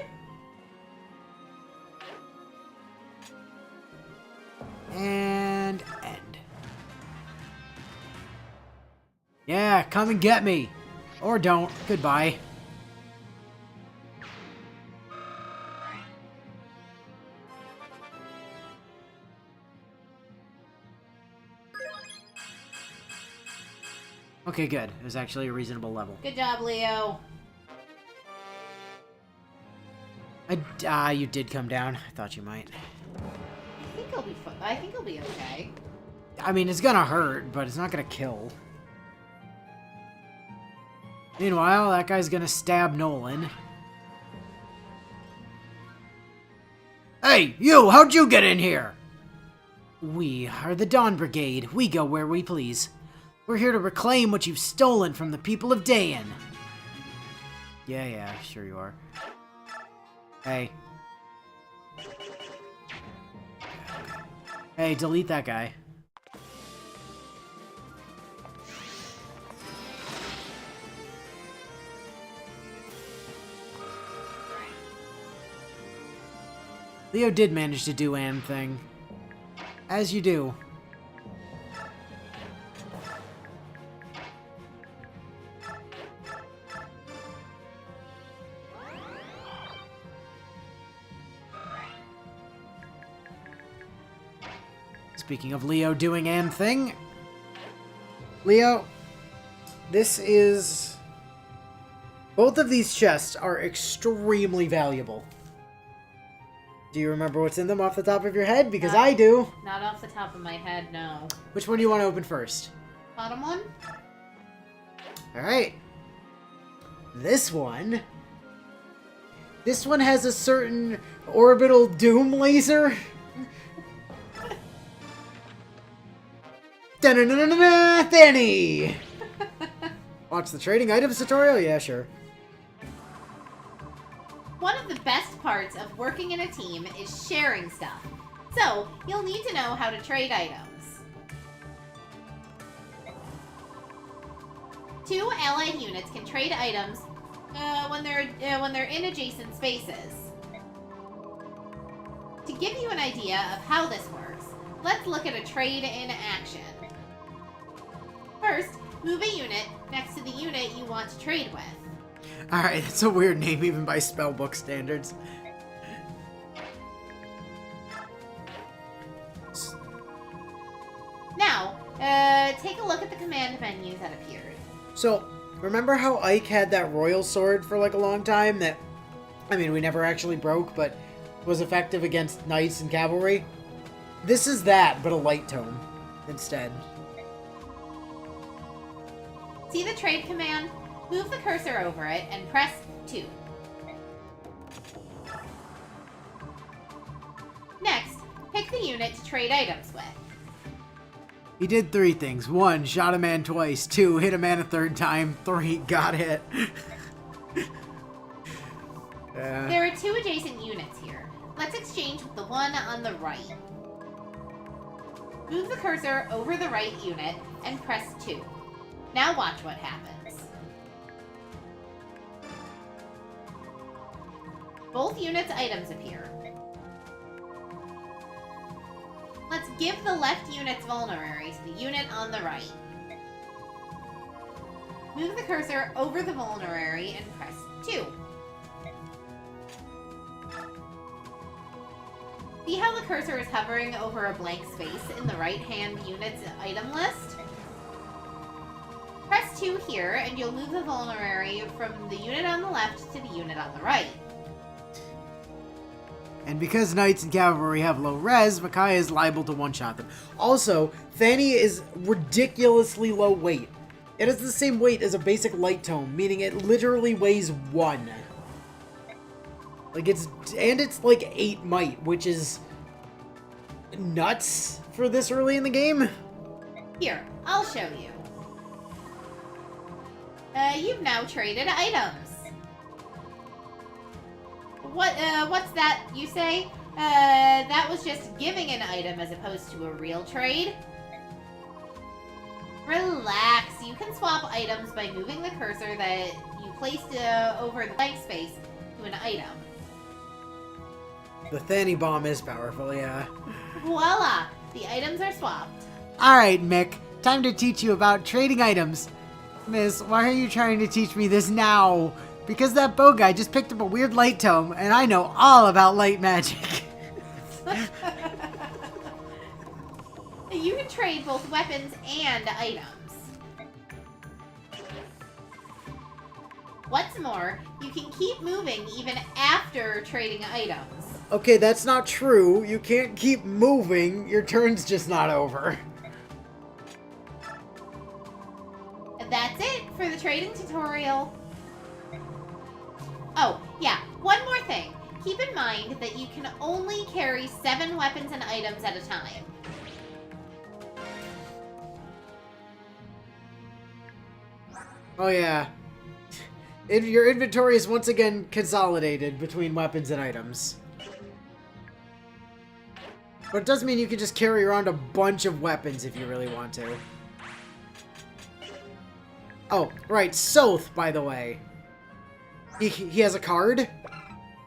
And end. Yeah, come and get me. Or don't. Goodbye. Okay, good. It was actually a reasonable level. Good job, Leo. You did come down. I thought you might. I think he'll be I think he'll be okay. I mean, it's gonna hurt, but it's not gonna kill. Meanwhile, that guy's gonna stab Nolan. Hey, you! How'd you get in here? We are the Dawn Brigade. We go where we please. We're here to reclaim what you've stolen from the people of Dayan. Yeah, sure you are. Hey. Hey, delete that guy. Leo did manage to do Anne thing. As you do. Speaking of Leo doing Anne thing, Leo, this is... Both of these chests are extremely valuable. Do you remember what's in them off the top of your head? Because I do. Not off the top of my head, no. Which one do you want to open first? Bottom one? Alright. This one has a certain orbital doom laser. Da-na-na-na-na, Fanny! Watch the trading items tutorial? Yeah, sure. One of the best parts of working in a team is sharing stuff. So, you'll need to know how to trade items. 2 allied units can trade items when they're in adjacent spaces. To give you an idea of how this works, let's look at a trade in action. First, move a unit next to the unit you want to trade with. Alright, that's a weird name even by spellbook standards. Now, take a look at the command menu that appeared. So, remember how Ike had that royal sword for like a long time that, I mean, we never actually broke, but was effective against knights and cavalry? This is that, but a light tome instead. See the trade command? Move the cursor over it and press 2. Next, pick the unit to trade items with. He did 3 things. 1, shot a man twice. 2, hit a man a 3rd time. 3, got hit. There are 2 adjacent units here. Let's exchange with the one on the right. Move the cursor over the right unit and press 2. Now watch what happens. Both units' items appear. give the left unit's vulnerary to the unit on the right. Move the cursor over the vulnerary and press 2. See how the cursor is hovering over a blank space in the right-hand unit's item list? Press 2 here, and you'll move the vulnerary from the unit on the left to the unit on the right. And because knights and cavalry have low res, Micaiah is liable to one-shot them. Also, Fanny is ridiculously low weight. It has the same weight as a basic light tome, meaning it literally weighs 1. Like, it's like 8 might, which is nuts for this early in the game. Here, I'll show you. You've now traded items. What's that you say? That was just giving an item as opposed to a real trade. Relax, you can swap items by moving the cursor that you placed over the blank space to an item. The Fanny bomb is powerful, yeah. Voila! The items are swapped. Alright, Mick. Time to teach you about trading items. Miss, why are you trying to teach me this now? Because that bow guy just picked up a weird light tome, and I know all about light magic. You can trade both weapons and items. What's more, you can keep moving even after trading items. Okay, that's not true. You can't keep moving. Your turn's just not over. And that's it for the trading tutorial. Oh, yeah, one more thing. Keep in mind that you can only carry 7 weapons and items at a time. Oh yeah. Your inventory is once again consolidated between weapons and items. But it does mean you can just carry around a bunch of weapons if you really want to. Oh, right, Soth, by the way. He has a card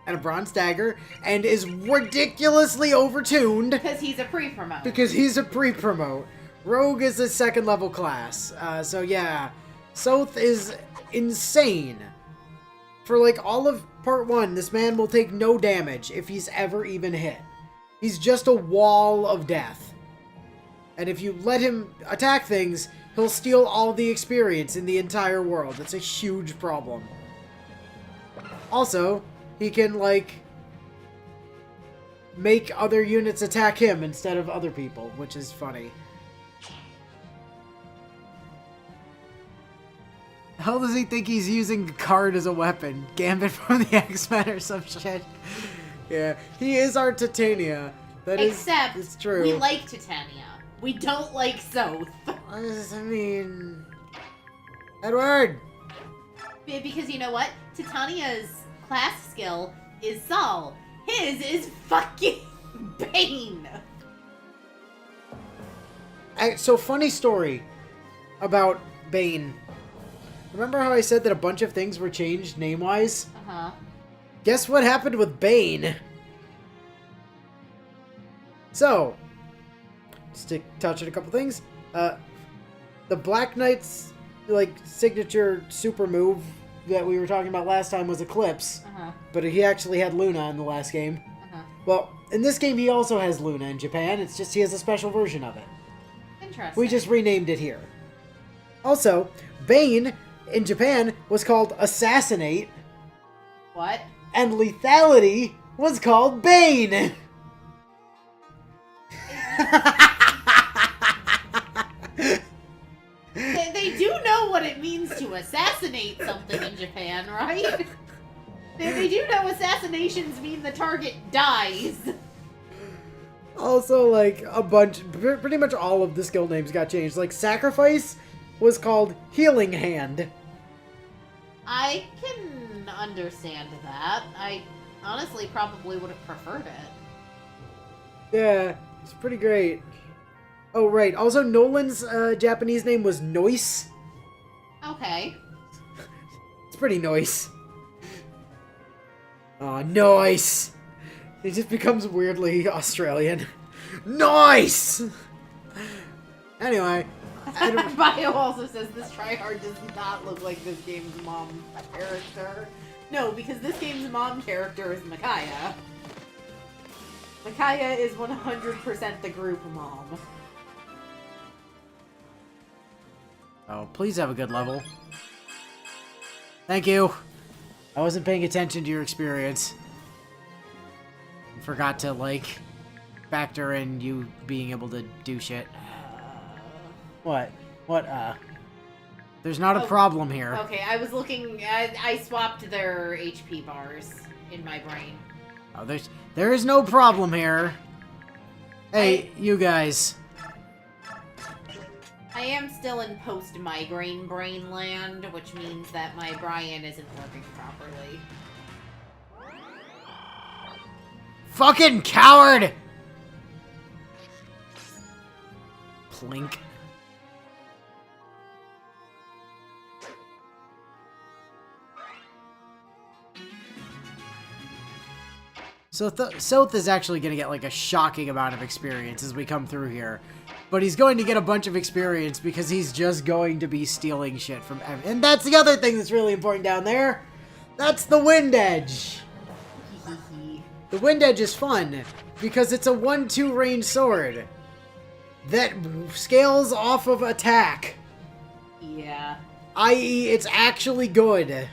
and a bronze dagger and is ridiculously overtuned. Because he's a pre-promote. Because he's a pre-promote. Rogue is a second level class. So yeah, Soth is insane. For like all of part 1, this man will take no damage if he's ever even hit. He's just a wall of death. And if you let him attack things, he'll steal all the experience in the entire world. It's a huge problem. Also, he can, like, make other units attack him instead of other people, which is funny. How does he think he's using the card as a weapon? Gambit from the X-Men or some shit? Yeah, he is our Titania. Except, it's true. we like Titania. We don't like Soth. I mean... Edward! Because you know what? Titania's class skill is Sol. His is fucking Bane. So, funny story about Bane. Remember how I said that a bunch of things were changed name-wise? Uh-huh. Guess what happened with Bane? So, just to touch on a couple things, the Black Knight's, like, signature super move that we were talking about last time was Eclipse, but he actually had Luna in the last game. Well, in this game he also has Luna in Japan, it's just he has a special version of it. Interesting. We just renamed it here. Also, Bane in Japan was called Assassinate. What? And Lethality was called Bane. They do know what it means to assassinate something in Japan, right? They do know assassinations mean the target dies. Also, like, pretty much all of the skill names got changed. Like, Sacrifice was called Healing Hand. I can understand that. I honestly probably would have preferred it. Yeah, it's pretty great. Oh, right. Also, Nolan's Japanese name was Noise. Okay. It's pretty nice. Aw, nice. He just becomes weirdly Australian. Nice! Anyway. Bio also says this tryhard does not look like this game's mom character. No, because this game's mom character is Micaiah. Micaiah is 100% the group mom. Oh, please have a good level. Thank you. I wasn't paying attention to your experience. Forgot to, like, factor in you being able to do shit. What? What, There's not a problem here. Okay, I was looking. I swapped their HP bars in my brain. Oh, there is no problem here. Hey, you guys. I am still in post-migraine brain land, which means that my Brian isn't working properly. Fucking coward! Plink. So Soth is actually going to get like a shocking amount of experience as we come through here. But he's going to get a bunch of experience because he's just going to be stealing shit from everyone. And that's the other thing that's really important down there. That's the Wind Edge. The Wind Edge is fun because it's a 1-2 range sword that scales off of attack. Yeah. I.e., it's actually good.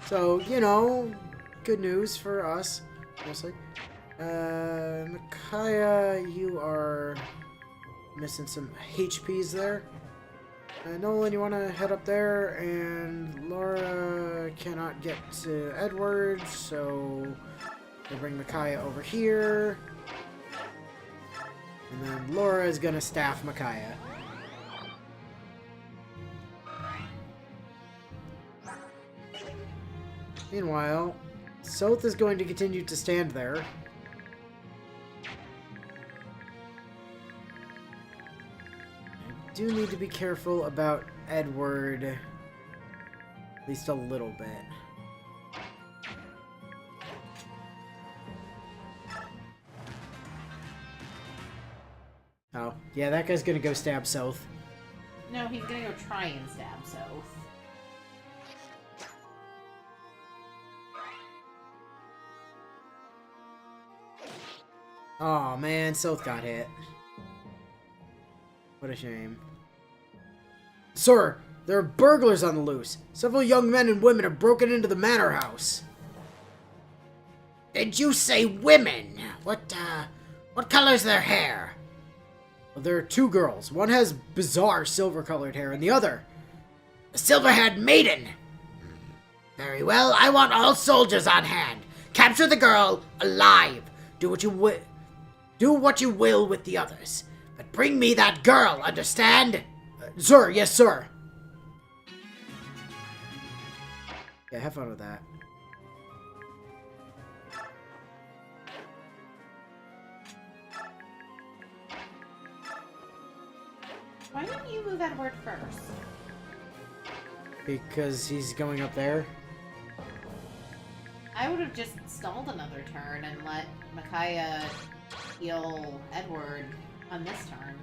So, you know, good news for us, mostly. Micaiah, you are missing some HPs there. Nolan, you want to head up there, and Laura cannot get to Edward, so we'll bring Micaiah over here. And then Laura is going to staff Micaiah. Meanwhile, Soth is going to continue to stand there. I do need to be careful about Edward, at least a little bit. Oh, yeah, that guy's gonna go stab Soth. No, he's gonna go try and stab Soth. Oh man, Soth got hit. What a shame. Sir, there are burglars on the loose. Several young men and women have broken into the manor house. Did you say women? What color's their hair? Well, there are two girls. One has bizarre silver-colored hair, and the other, a silver-haired maiden. Very well, I want all soldiers on hand. Capture the girl alive. Do what you will with the others. But bring me that girl, understand? Sir, yes, sir. Yeah, have fun with that. Why didn't you move Edward first? Because he's going up there. I would have just stalled another turn and let Micaiah heal Edward on this turn.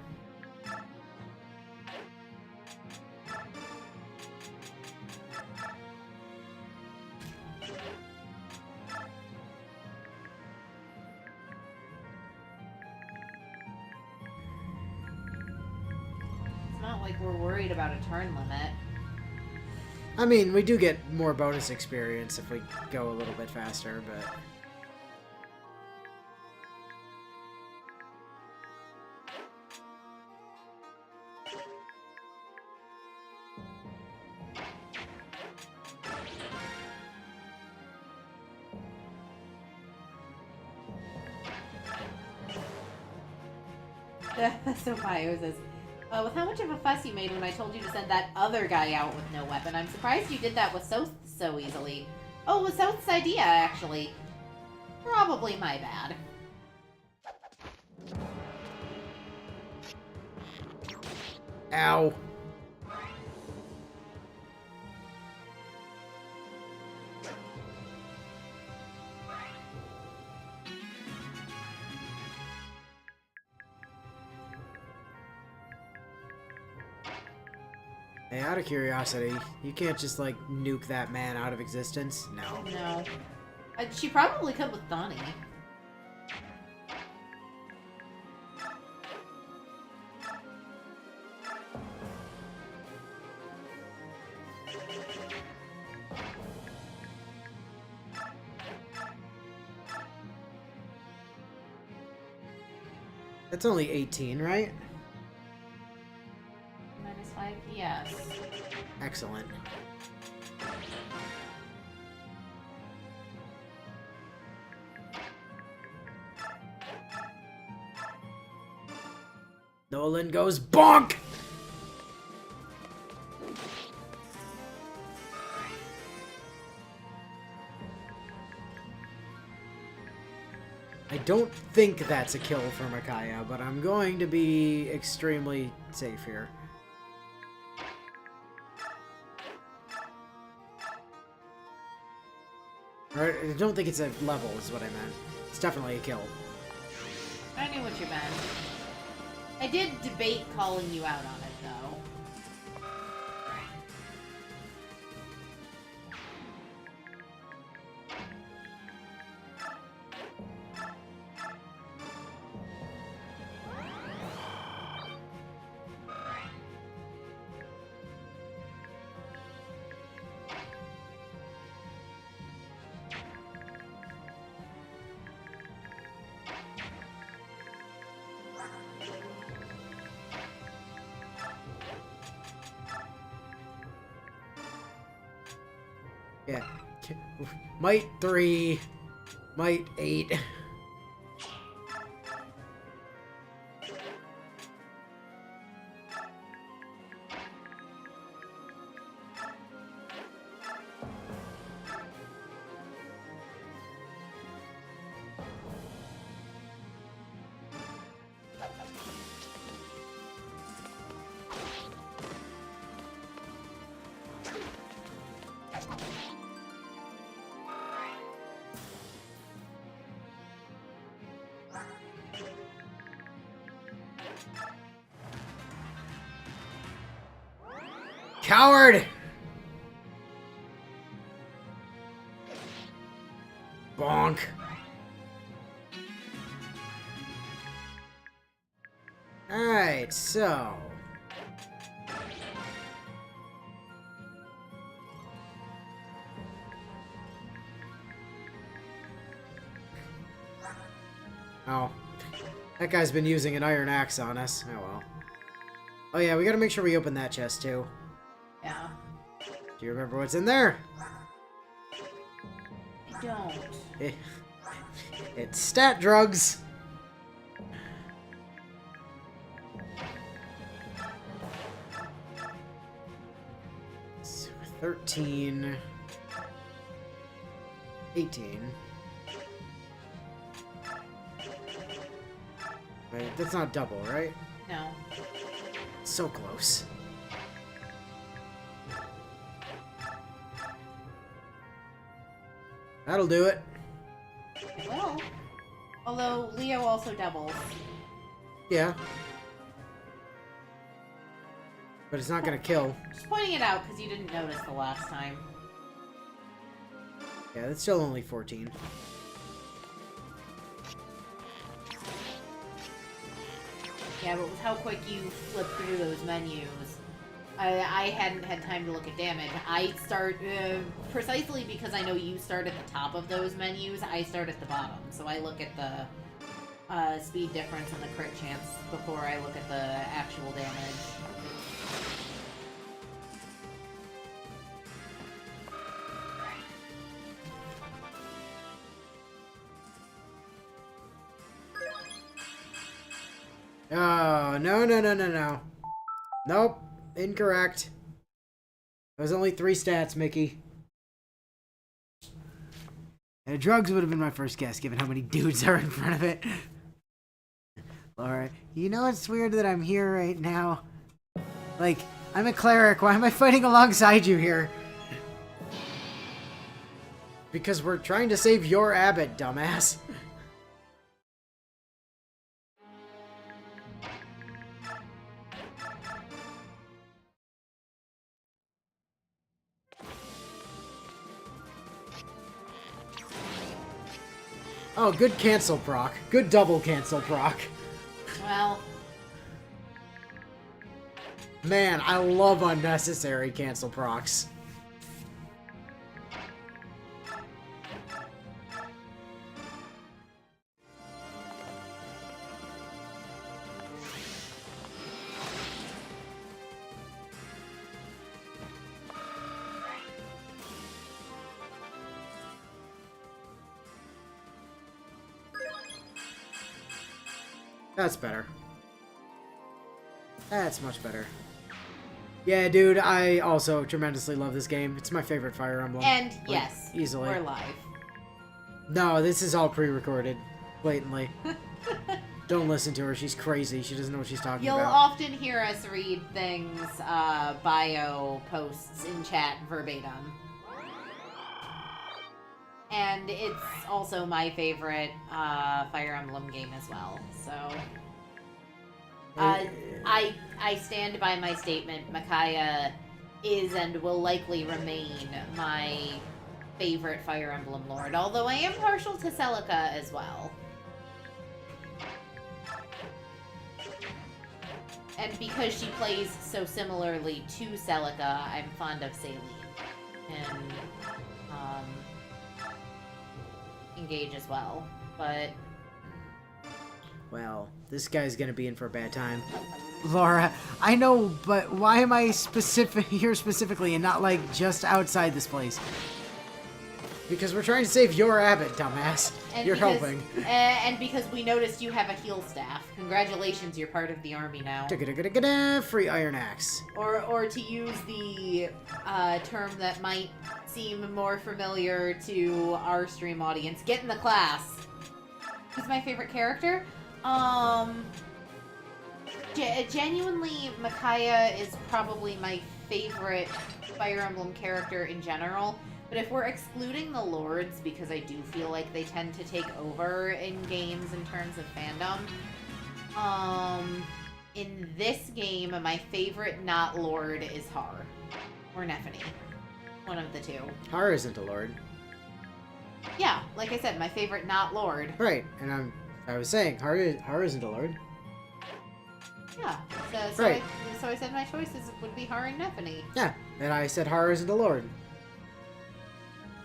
It's not like we're worried about a turn limit. I mean, we do get more bonus experience if we go a little bit faster, but... So Bio says, with how much of a fuss you made when I told you to send that other guy out with no weapon, I'm surprised you did that with so easily. Oh, it was South's idea, actually. Probably my bad. Ow. Hey, out of curiosity, you can't just, like, nuke that man out of existence? No. No. She probably could with Donnie. That's only 18, right? -5, yes. Excellent. Nolan goes bonk! I don't think that's a kill for Micaiah, but I'm going to be extremely safe here. Or, I don't think it's a level, is what I meant. It's definitely a kill. I knew what you meant. I did debate calling you out on it, though. Yeah. Might 3. Might 8. Coward! Bonk. Alright, so... Oh. That guy's been using an iron axe on us. Oh well. Oh yeah, we gotta make sure we open that chest too. Yeah. Do you remember what's in there? I don't. It's stat drugs. So 13. 18. Wait, that's not double, right? No. So close. That'll do it. Well, although Leo also doubles. Yeah. But it's not gonna kill. Just pointing it out because you didn't notice the last time. Yeah, that's still only 14. Yeah, but with how quick you flip through those menus, I hadn't had time to look at damage. I start, precisely because I know you start at the top of those menus, I start at the bottom. So I look at the speed difference and the crit chance before I look at the actual damage. Oh, no, no, no, no, no. Nope. Incorrect. It was only 3 stats, Mickey. And drugs would have been my first guess, given how many dudes are in front of it. Laura, you know it's weird that I'm here right now? Like, I'm a cleric. Why am I fighting alongside you here? Because we're trying to save your abbot, dumbass. Oh, good cancel proc. Good double cancel proc. Well, Man, I love unnecessary cancel procs. That's better. That's much better. Yeah, dude, I also tremendously love this game. It's my favorite Fire Emblem. and Like, yes, easily. we're live. No, this is all pre-recorded. Blatantly. Don't listen to her. She's crazy. She doesn't know what she's talking You'll about. often hear us read things, bio posts in chat verbatim. And it's also my favorite Fire Emblem game as well. So I stand by my statement. Micaiah is and will likely remain my favorite Fire Emblem lord, although I am partial to Celica as well. And because she plays so similarly to Celica, I'm fond of Celine. And Engage as well. But Well, this guy's gonna be in for a bad time. Laura, I know, but why am I here specifically and not, like, just outside this place? Because we're trying to save your abbot, dumbass. You're helping. And because we noticed you have a heal staff. Congratulations, you're part of the army now. Free Iron Axe. Or to use the term that might seem more familiar to our stream audience, get in the class. Who's my favorite character? Genuinely, Micaiah is probably my favorite Fire Emblem character in general. But if we're excluding the lords, because I do feel like they tend to take over in games in terms of fandom, in this game, my favorite not lord is Har. Or Nephany. One of the two. Har isn't a lord. Yeah, like I said, my favorite not lord. Right, and I was saying, Har isn't a lord. Yeah, so Right. I said my choices would be Har and Nephany. Yeah, and I said Har isn't a lord.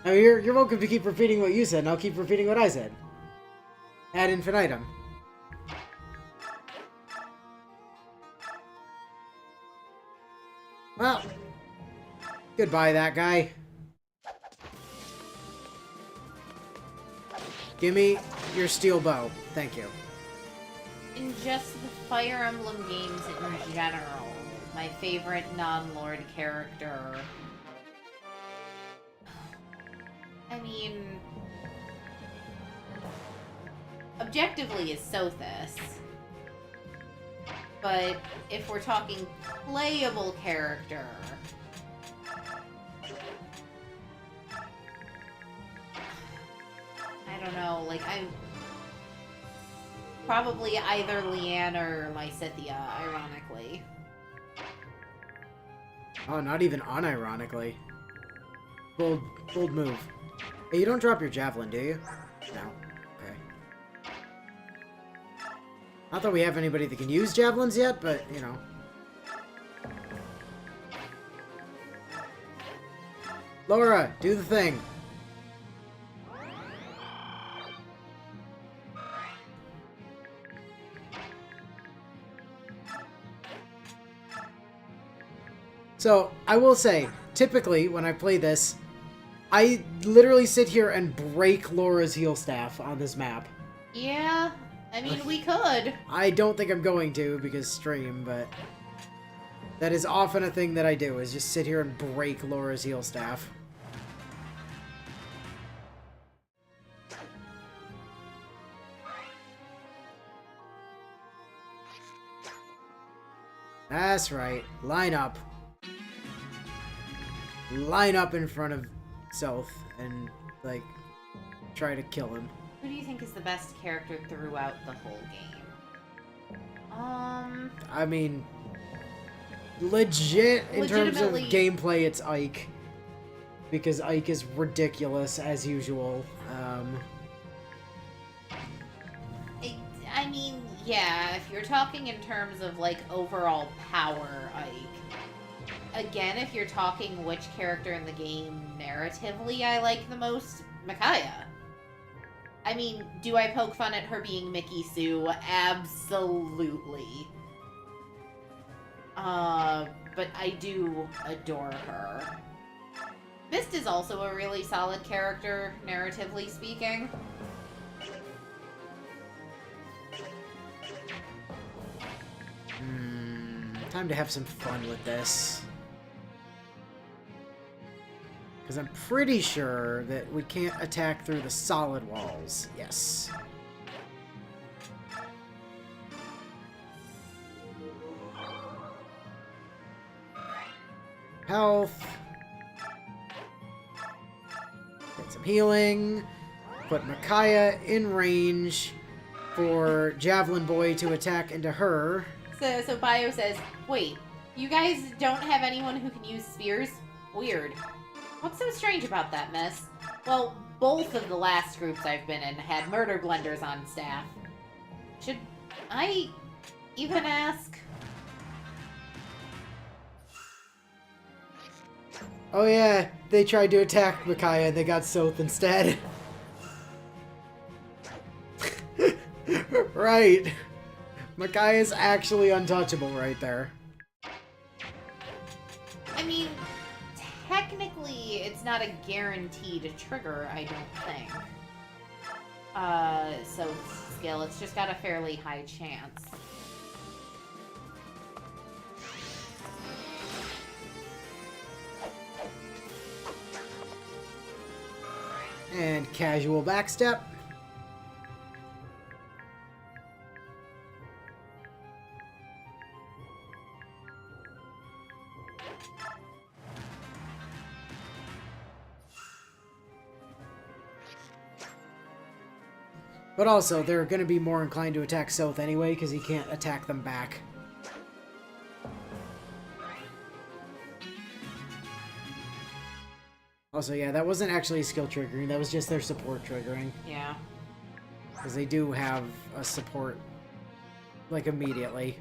I mean, you're welcome to keep repeating what you said, and I'll keep repeating what I said. Ad infinitum. Well, goodbye, that guy. Give me your steel bow. Thank you. In just the Fire Emblem games in general, my favorite non-lord character... I mean... objectively is Sothis. But if we're talking playable character... I don't know, like, I... probably either Leanne or Lysithea, ironically. Oh, not even unironically. Bold move. Hey, you don't drop your javelin, do you? No. Okay. Not that we have anybody that can use javelins yet, but, you know. Laura, do the thing. So, I will say, typically, when I play this, I literally sit here and break Laura's heal staff on this map. Yeah, I mean, we could. I don't think I'm going to, because stream, but... that is often a thing that I do, is just sit here and break Laura's heal staff. That's right. Line up. Line up in front of South and, like, try to kill him. Who do you think is the best character throughout the whole game? I mean, legit, in terms of Legitimately- gameplay, it's Ike. Because Ike is ridiculous, as usual. Yeah, if you're talking in terms of, like, overall power, Ike. Again, if you're talking which character in the game narratively I like the most, Micaiah. I mean, do I poke fun at her being Mickey Sue? Absolutely. But I do adore her. Mist is also a really solid character, narratively speaking. Time to have some fun with this. Because I'm pretty sure that we can't attack through the solid walls. Yes. Health. Get some healing. Put Micaiah in range for Javelin Boy to attack into her. So Bio says, wait, you guys don't have anyone who can use spears? Weird. What's so strange about that, miss? Well, both of the last groups I've been in had murder blenders on staff. Should I even ask? Oh yeah, they tried to attack Micaiah and they got Soth instead. Right. Micaiah's actually untouchable right there. I mean, technically, it's not a guaranteed trigger, I don't think. So skill, it's just got a fairly high chance. And casual backstep. But also, they're going to be more inclined to attack Soth anyway, because he can't attack them back. Also, yeah, that wasn't actually skill triggering, that was just their support triggering. Yeah. Because they do have a support, like, immediately.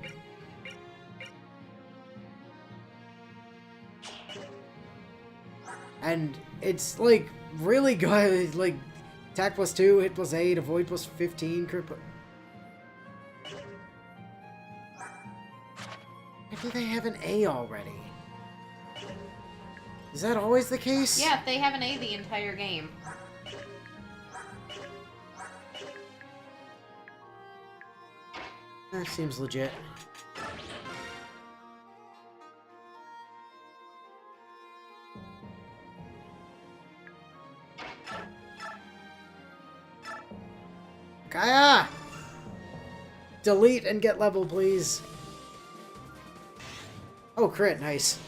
And it's, like, really good, like, attack +2, hit +8, avoid +15, crit I think they have an A already. Is that always the case? Yeah, they have an A the entire game. That seems legit. Kaya! Delete and get level, please. Oh, crit, nice.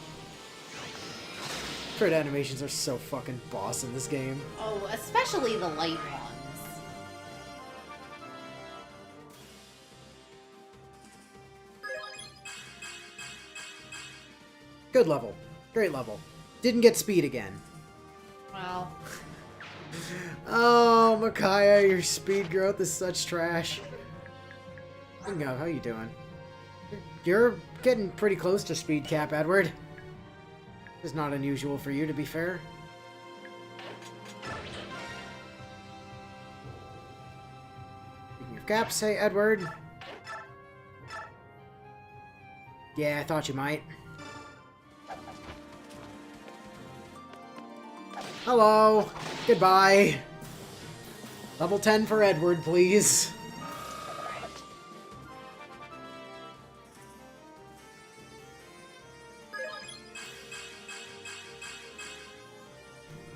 Crit animations are so fucking boss in this game. Oh, especially the light ones. Good level. Great level. Didn't get speed again. Well, Oh, Micaiah, your speed growth is such trash. Bingo, how you doing? You're getting pretty close to speed cap, Edward. It's not unusual for you, to be fair. Speaking of caps, hey, Edward. Yeah, I thought you might. Hello. Goodbye. Level 10 for Edward, please.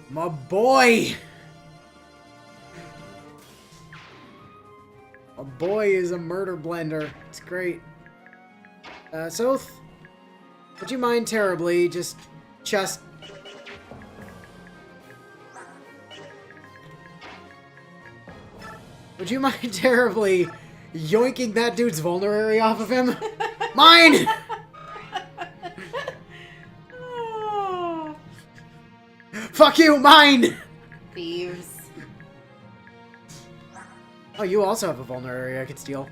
My boy! My boy is a murder blender. It's great. Soth, would you mind terribly just Would you mind terribly yoinking that dude's vulnerary off of him? Mine! Fuck you, mine! thieves. Oh, you also have a vulnerary I could steal.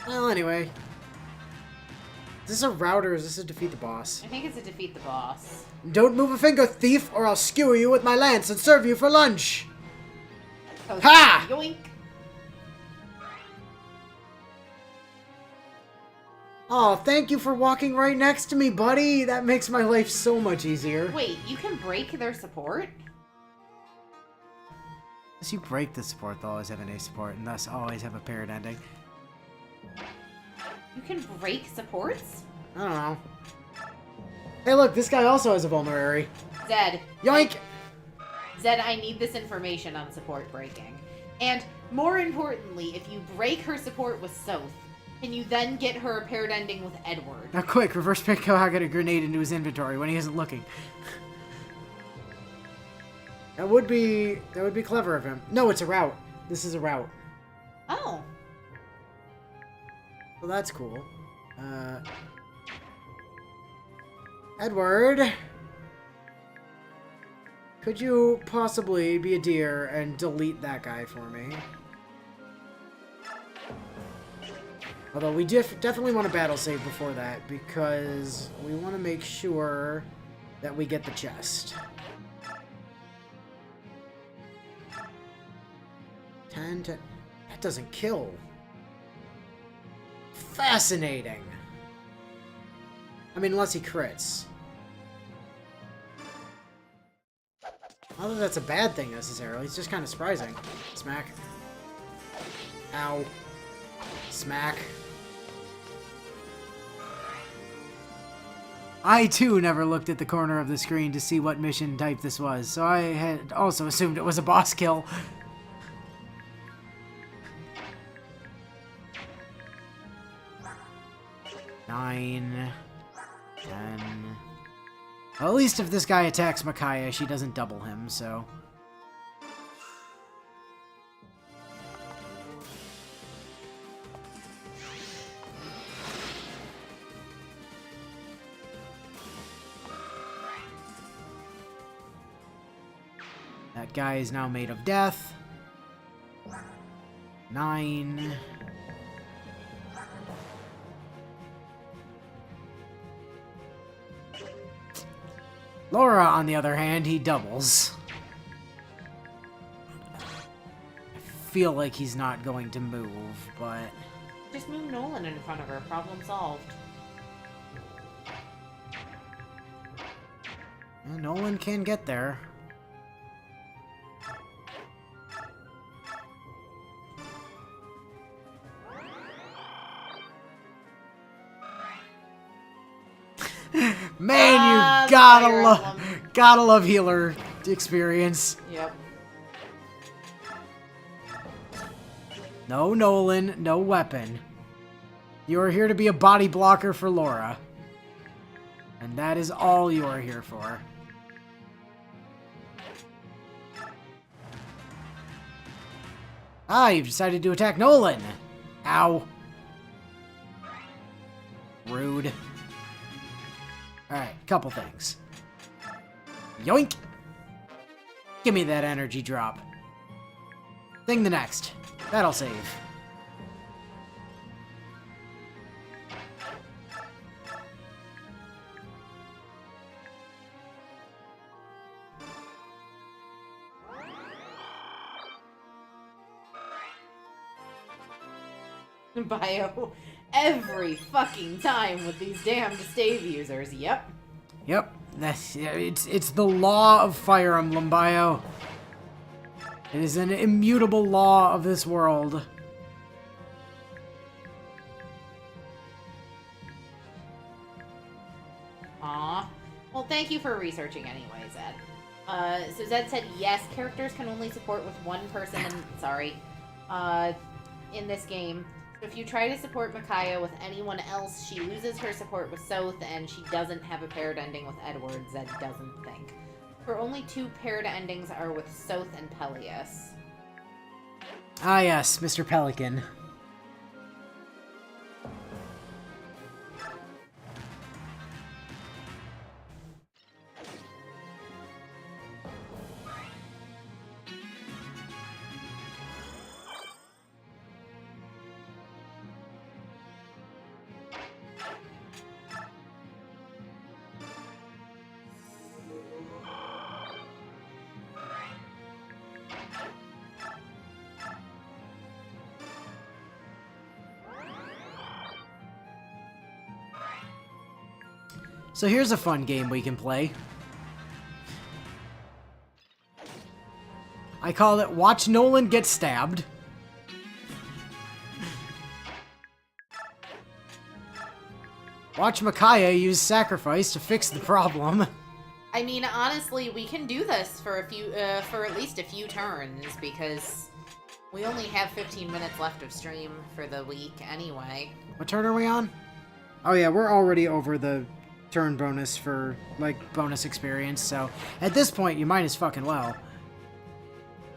Well, anyway. Is this a route or is this a defeat the boss? I think it's a defeat the boss. Don't move a finger, thief, or I'll skewer you with my lance and serve you for lunch. Oh, Ha! Yoink! Oh, thank you for walking right next to me, buddy. That makes my life so much easier. Wait, you can break their support? As you break the support, they'll always have an A support, and thus always have a paired ending. You can break supports? I don't know. Hey, look, this guy also has a vulnerary. Zed. Yoink! Zed, I need this information on support breaking. And more importantly, if you break her support with Soth, can you then get her a paired ending with Edward? Now quick, reverse pick Kohaga a grenade into his inventory when he isn't looking. That would be clever of him. No, it's a route. This is a route. Oh. Well, that's cool. Edward, could you possibly be a dear and delete that guy for me? Although we definitely want a battle save before that, because we want to make sure that we get the chest. 10 to... That doesn't kill. Fascinating. I mean, unless he crits. Not that that's a bad thing, necessarily. It's just kind of surprising. Smack. Ow. Smack. I, too, never looked at the corner of the screen to see what mission type this was, so I had also assumed it was a boss kill. Nine, 10. Well, at least if this guy attacks Micaiah, she doesn't double him, so... That guy is now made of death. 9. Laura, on the other hand, he doubles. I feel like he's not going to move, but... Just move Nolan in front of her. Problem solved. Well, Nolan can get there. Man, you gotta love healer experience. Yep. No Nolan, no weapon. You are here to be a body blocker for Laura. And that is all you are here for. Ah, you've decided to attack Nolan. Ow. Rude. Alright, couple things. Yoink! Give me that energy drop. Thing the next. That'll save. Bio every fucking time with these damned stave users. Yep. Yep. It's the law of Fire Emblem, Bio. It is an immutable law of this world. Aw. Well, thank you for researching anyway, Zed. So Zed said yes, characters can only support with one person in this game. So if you try to support Micaiah with anyone else, she loses her support with Soth, and she doesn't have a paired ending with Edward, Zed doesn't think. Her only 2 paired endings are with Soth and Peleus. Ah yes, Mr. Pelican. So here's a fun game we can play. I call it Watch Nolan Get Stabbed. Watch Micaiah use sacrifice to fix the problem. I mean, honestly, we can do this for at least a few turns, because we only have 15 minutes left of stream for the week anyway. What turn are we on? Oh yeah, we're already over the turn bonus for, like, bonus experience, so at this point, you might as fucking well.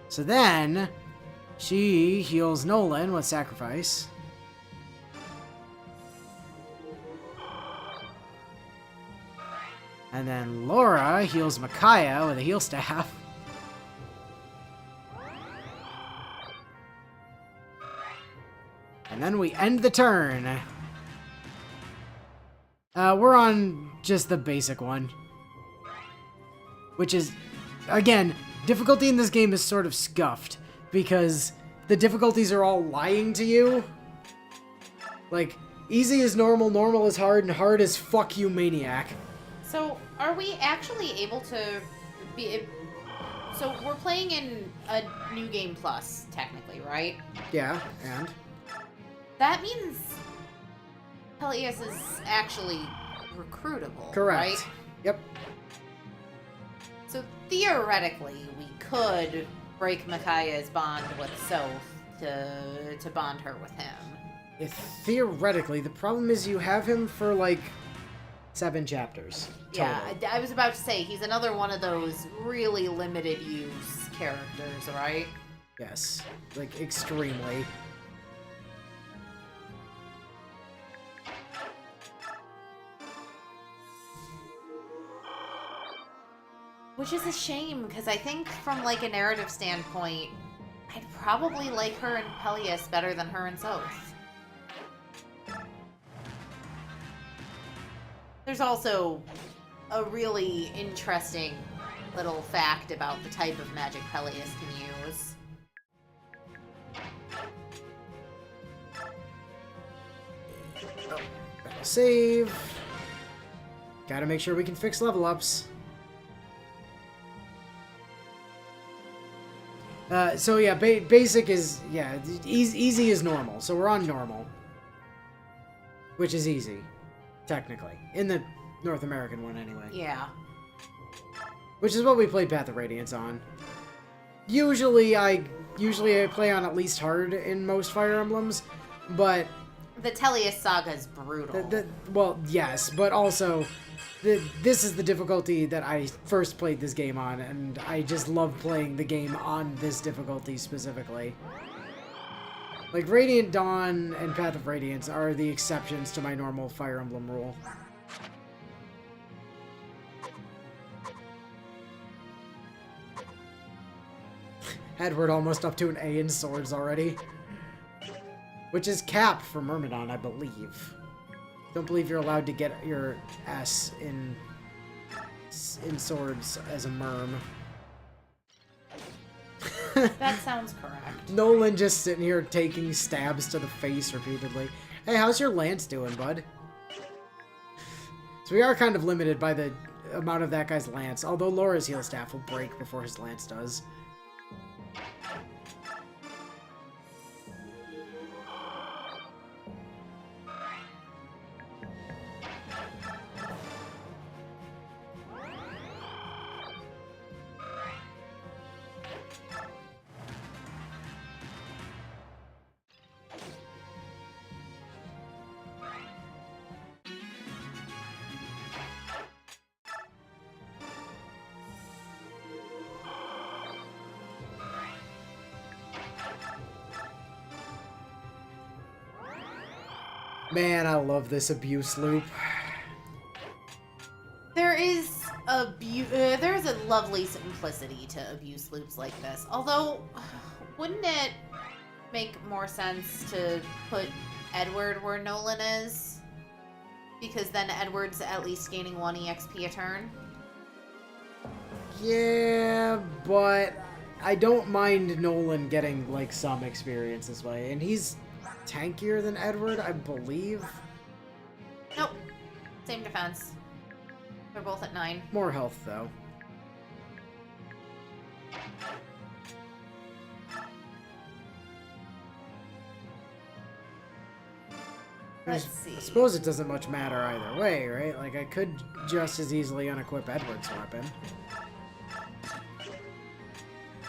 So then, she heals Nolan with sacrifice. And then Laura heals Micaiah with a heal staff. And then we end the turn. We're on just the basic one. Which is, again, difficulty in this game is sort of scuffed. Because the difficulties are all lying to you. Like, easy is normal, normal is hard, and hard is fuck you maniac. So, are we actually able to be... So, we're playing in a New Game Plus, technically, right? Yeah, and? That means Peleus is actually recruitable, Correct. right? Yep. So, theoretically, we could break Micaiah's bond with Soph to bond her with him. If theoretically, the problem is you have him for, like, 7 chapters. Total. Yeah, I was about to say, he's another one of those really limited use characters, right? Yes. Like, extremely. Which is a shame, because I think from, like, a narrative standpoint, I'd probably like her and Peleus better than her and Soph. There's also a really interesting little fact about the type of magic Peleus can use. Save. Gotta make sure we can fix level ups. So yeah, basic is, yeah, easy is normal. So we're on normal. Which is easy, technically. In the North American one, anyway. Yeah. Which is what we played Path of Radiance on. Usually I play on at least hard in most Fire Emblems, but... The Teleus Saga is brutal. Well, yes, but also... This is the difficulty that I first played this game on, and I just love playing the game on this difficulty specifically. Like, Radiant Dawn and Path of Radiance are the exceptions to my normal Fire Emblem rule. Edward almost up to an A in swords already. Which is capped for Myrmidon, I believe. Don't believe you're allowed to get your S in swords as a Myrm. That sounds correct. Nolan just sitting here taking stabs to the face repeatedly. Hey, how's your lance doing, bud? So we are kind of limited by the amount of that guy's lance, although Laura's heal staff will break before his lance does. Man, I love this abuse loop. There's a lovely simplicity to abuse loops like this. Although, wouldn't it make more sense to put Edward where Nolan is? Because then Edward's at least gaining 1 EXP a turn. Yeah, but I don't mind Nolan getting, like, some experience this way. And he's tankier than Edward, I believe. Nope. Same defense. They're both at 9. More health, though. Let's see. I suppose it doesn't much matter either way, right? Like, I could just as easily unequip Edward's weapon.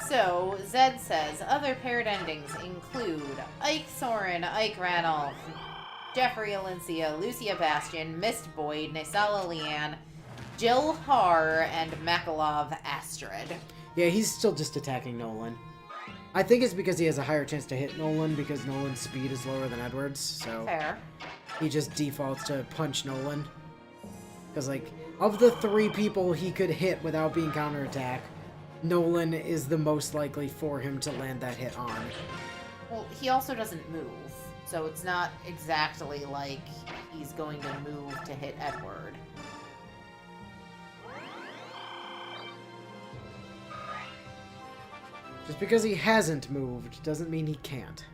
So, Zed says, other paired endings include Ike Soren, Ike Ranulph, Jeffrey Alencia, Lucia Bastion, Mist Boyd, Nisala Leanne, Jill Har, and Makalov Astrid. Yeah, he's still just attacking Nolan. I think it's because he has a higher chance to hit Nolan because Nolan's speed is lower than Edward's, so Fair. he just defaults to punch Nolan. Because, like, of the 3 people he could hit without being counterattack, Nolan is the most likely for him to land that hit on. Well, he also doesn't move, so it's not exactly like he's going to move to hit Edward. Just because he hasn't moved doesn't mean he can't.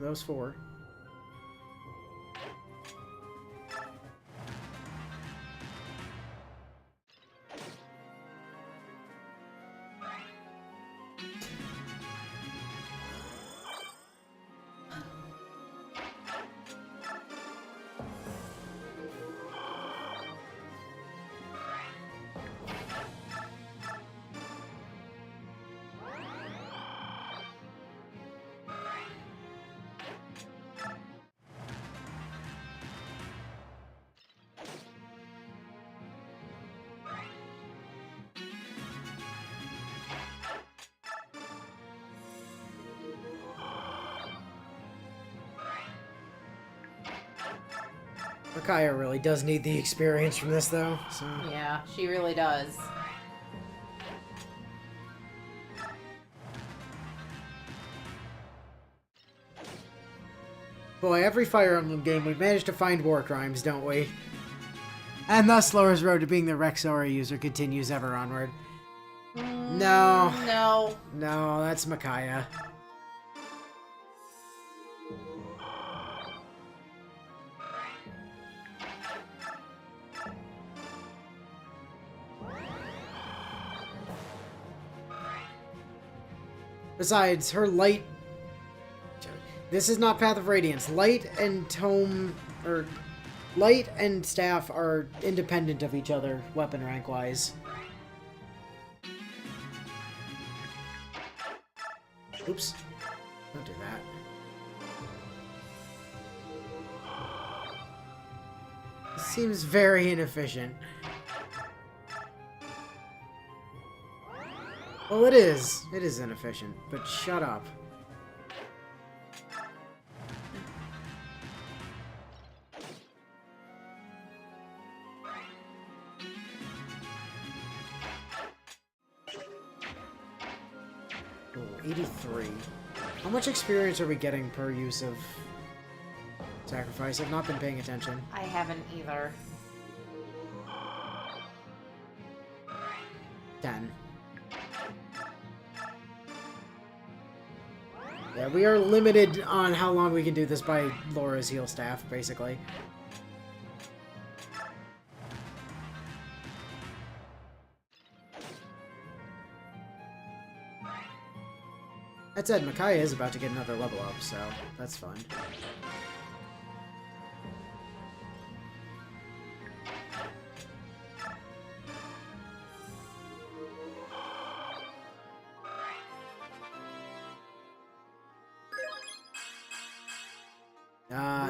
Those 4. Micaiah really does need the experience from this, though, so... Yeah, she really does. Boy, every Fire Emblem game we manage to find war crimes, don't we? And thus Laura's road to being the Rexora user continues ever onward. No. No. No, that's Micaiah. Besides, her light... This is not Path of Radiance. Light and tome... or... Light and staff are independent of each other, weapon rank-wise. Oops. Don't do that. This seems very inefficient. Well, it is. It is inefficient, but shut up. Ooh, 83. How much experience are we getting per use of sacrifice? I've not been paying attention. I haven't either. 10. Yeah, we are limited on how long we can do this by Laura's heal staff, basically. That said, Micaiah is about to get another level up, so that's fun.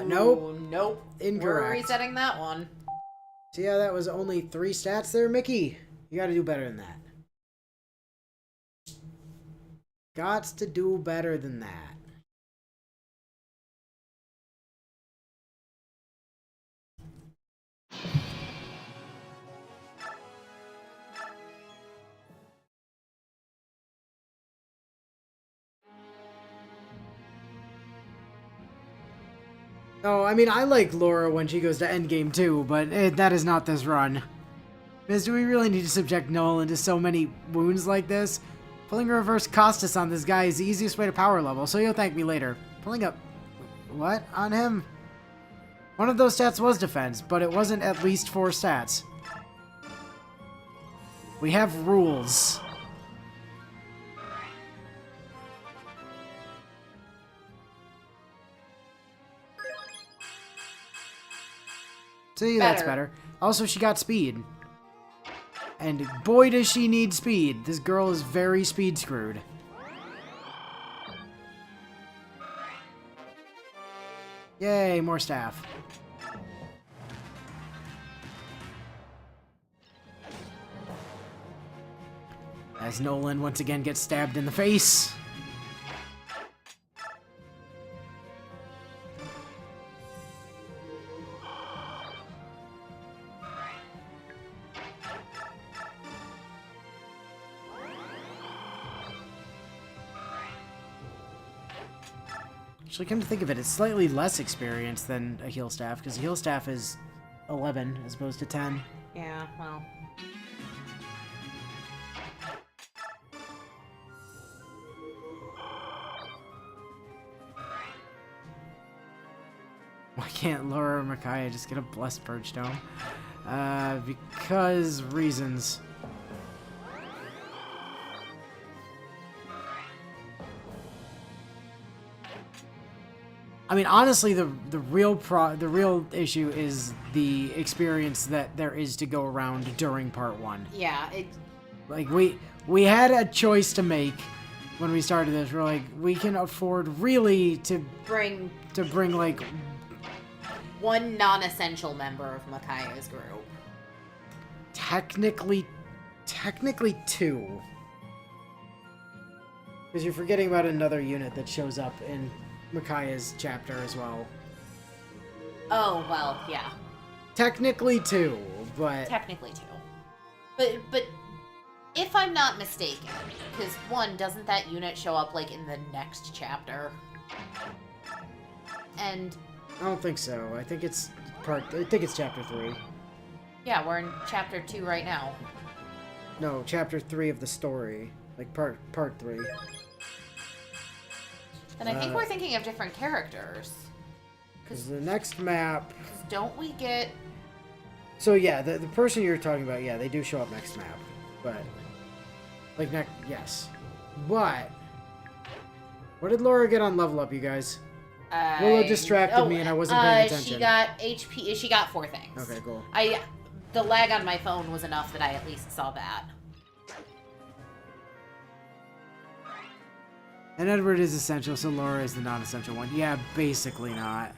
Nope. Ooh, nope. Incorrect. We're resetting that one. See how that was only 3 stats there, Mickey? You gotta do better than that. Gots to do better than that. Oh, I mean, I like Laura when she goes to endgame too, but that is not this run. Because do we really need to subject Nolan to so many wounds like this? Pulling a reverse Costas on this guy is the easiest way to power level, so you'll thank me later. Pulling up... what? On him? One of those stats was defense, but it wasn't at least 4 stats. We have rules. See, that's better. Also, she got speed. And boy, does she need speed. This girl is very speed screwed. Yay, more staff. As Nolan once again gets stabbed in the face. Actually, come to think of it, it's slightly less experience than a heal staff, because a heal staff is 11 as opposed to 10. Yeah, well. Why can't Laura or Micaiah just get a Blessed Purge Dome? Because reasons. I mean, honestly, the real issue is the experience that there is to go around during part 1. Yeah, Like we had a choice to make when we started this. We're like, we can afford really to bring like one non-essential member of Micaiah's group. technically 2. Because you're forgetting about another unit that shows up in Micaiah's chapter as well. Oh, well, yeah. Technically 2, but Technically 2. But if I'm not mistaken, because doesn't that unit show up like in the next chapter? And I don't think so. I think it's chapter 3. yeah, we're in chapter 2 right now. No, chapter 3 of the story. Like part 3. And I think we're thinking of different characters. Because the next map... Don't we get... So yeah, the person you're talking about, yeah, they do show up next map. But... Like, yes. But... What did Laura get on level up, you guys? Willow distracted me and I wasn't paying attention. She got HP... She got 4 things. Okay, cool. The lag on my phone was enough that I at least saw that. And Edward is essential, so Laura is the non-essential one. Yeah, basically not.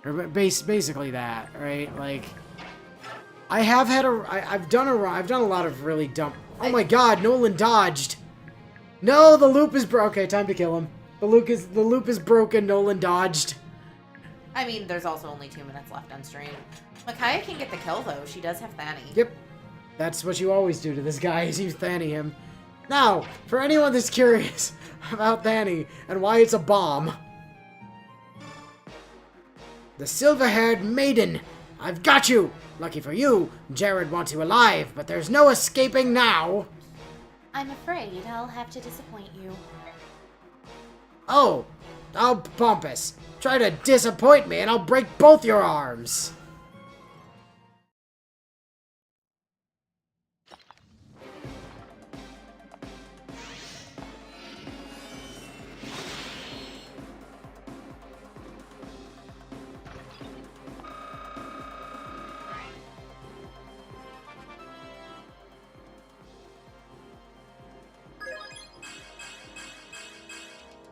Or basically that, right? Like, I've done a lot of really dumb. Oh my God, Nolan dodged. No, the loop is okay. Time to kill him. The loop is broken. Nolan dodged. I mean, there's also only 2 minutes left on stream. Micaiah can get the kill though. She does have Thani. Yep, that's what you always do to this guy. Is you Thani him. Now, for anyone that's curious about Thani and why it's a bomb, the silver-haired maiden. I've got you. Lucky for you, Jared wants you alive, but there's no escaping now. I'm afraid I'll have to disappoint you. Oh, how pompous. Try to disappoint me and I'll break both your arms.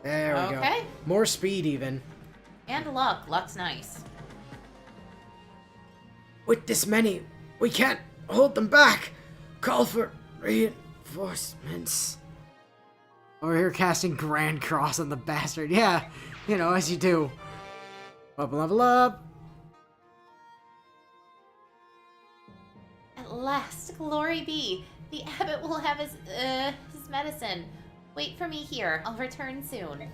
There we go. Okay. More speed even. And luck. Luck's nice. With this many, we can't hold them back. Call for reinforcements. Over here casting Grand Cross on the bastard. Yeah, you know, as you do. Level up. At last, glory be. The abbot will have his medicine. Wait for me here. I'll return soon.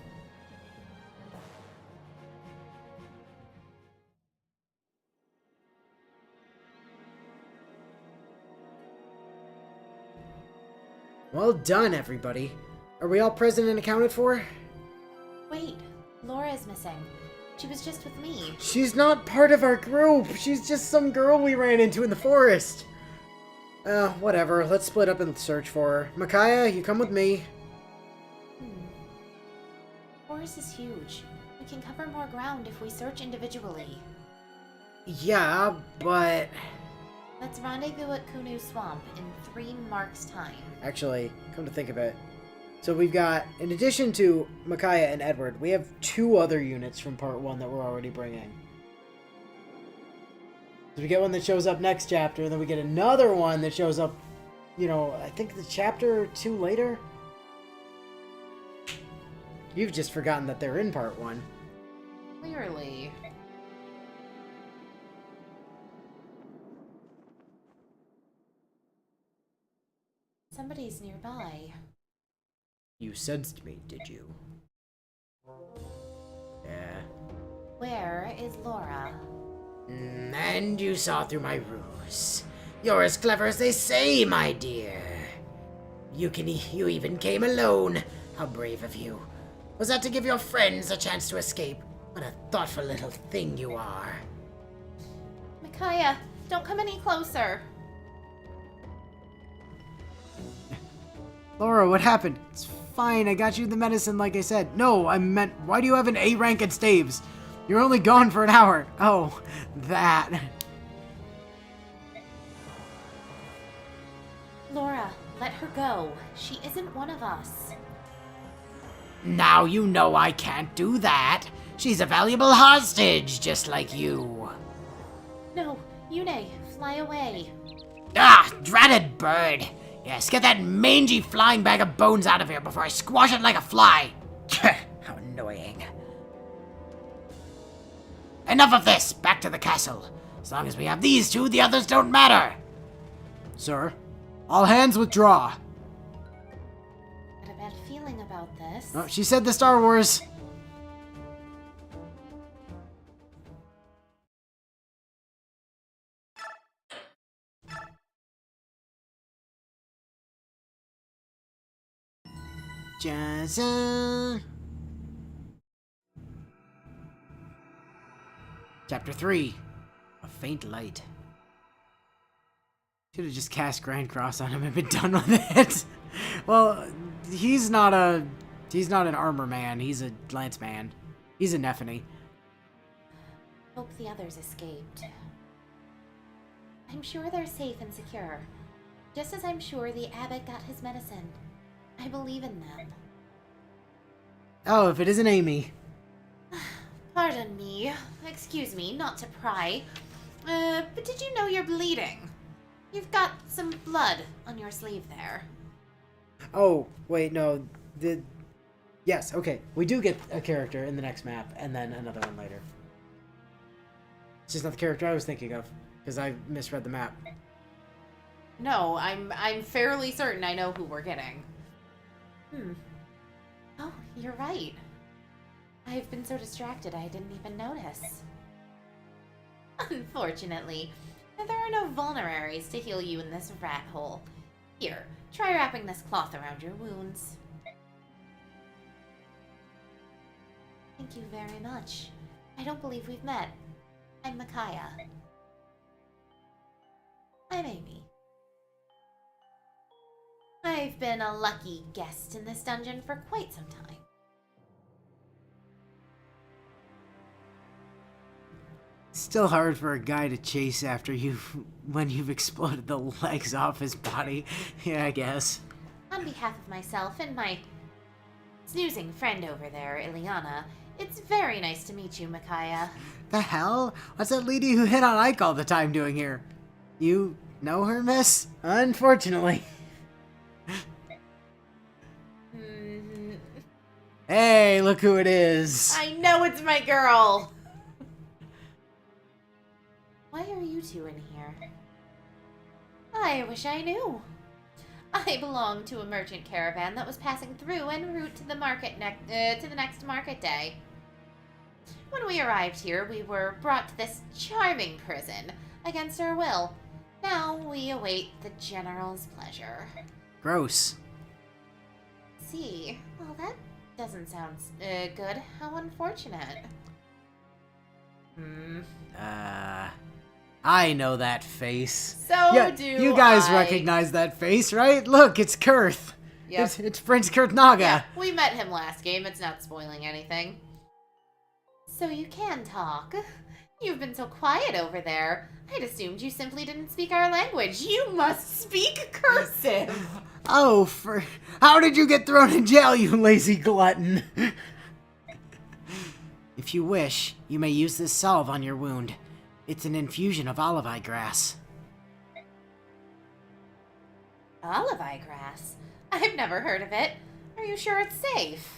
Well done, everybody. Are we all present and accounted for? Wait, Laura's missing. She was just with me. She's not part of our group. She's just some girl we ran into in the forest. Whatever. Let's split up and search for her. Micaiah, you come with me. The forest is huge. We can cover more ground if we search individually. Yeah, but... Let's rendezvous at Kunu Swamp in 3 marks' time. Actually, come to think of it. So we've got, in addition to Micaiah and Edward, we have 2 other units from Part 1 that we're already bringing. So we get one that shows up next chapter, and then we get another one that shows up, you know, I think the chapter or 2 later? You've just forgotten that they're in Part 1. Clearly. Somebody's nearby. You sensed me, did you? Yeah. Where is Laura? And you saw through my ruse. You're as clever as they say, my dear. You even came alone. How brave of you. Was that to give your friends a chance to escape? What a thoughtful little thing you are. Micaiah, don't come any closer. Laura, what happened? It's fine, I got you the medicine like I said. No, I meant, why do you have an A rank in staves? You're only gone for an hour. Oh, that. Laura, let her go. She isn't one of us. Now you know I can't do that. She's a valuable hostage, just like you. No, Yune, fly away. Ah, dratted bird. Yes, get that mangy flying bag of bones out of here before I squash it like a fly. How annoying. Enough of this. Back to the castle. As long as we have these 2, the others don't matter. Sir, all hands withdraw. Got a bad feeling about this. Oh, she said the Star Wars. Chapter 3. A faint light. Should have just cast Grand Cross on him and been done with it. Well, he's not an armor man. He's a lance man. He's a Nephany. Hope the others escaped. I'm sure they're safe and secure. Just as I'm sure the abbot got his medicine. I believe in them. Oh, if it isn't Amy. Pardon me. Excuse me, not to pry. But did you know you're bleeding? You've got some blood on your sleeve there. Oh, wait, no. Yes, okay. We do get a character in the next map, and then another one later. It's just not the character I was thinking of, because I misread the map. No, I'm fairly certain I know who we're getting. Oh, you're right. I've been so distracted I didn't even notice. Unfortunately, there are no vulneraries to heal you in this rat hole. Here, try wrapping this cloth around your wounds. Thank you very much. I don't believe we've met. I'm Micaiah. I'm Amy. I've been a lucky guest in this dungeon for quite some time. Still hard for a guy to chase after you when you've exploded the legs off his body. Yeah, I guess. On behalf of myself and my snoozing friend over there, Ileana, it's very nice to meet you, Micaiah. The hell? What's that lady who hit on Ike all the time doing here? You know her, miss? Unfortunately. Hey, look who it is. I know it's my girl! Why are you 2 in here? I wish I knew. I belong to a merchant caravan that was passing through en route to the market to the next market day. When we arrived here, we were brought to this charming prison against our will. Now we await the general's pleasure. Gross. See, well, that doesn't sound good. How unfortunate. I know that face. So do you guys I. recognize that face, right? Look, it's Kurth. Yep. It's Prince Kurth Naga. Yeah, we met him last game. It's not spoiling anything. So you can talk. You've been so quiet over there. I'd assumed you simply didn't speak our language. You must speak cursive. Oh, how did you get thrown in jail, you lazy glutton? If you wish, you may use this salve on your wound. It's an infusion of olivine grass. Olivine grass? I've never heard of it. Are you sure it's safe?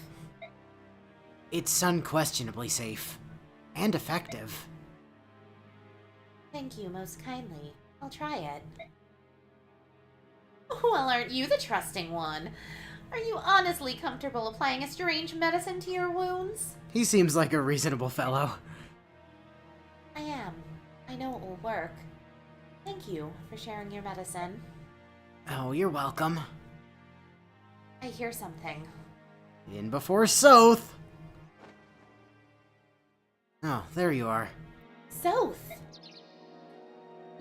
It's unquestionably safe. And effective. Thank you most kindly. I'll try it. Well, aren't you the trusting one? Are you honestly comfortable applying a strange medicine to your wounds? He seems like a reasonable fellow. I am. I know it will work. Thank you for sharing your medicine. Oh, you're welcome. I hear something. In before Soth. Oh, there you are. Soth!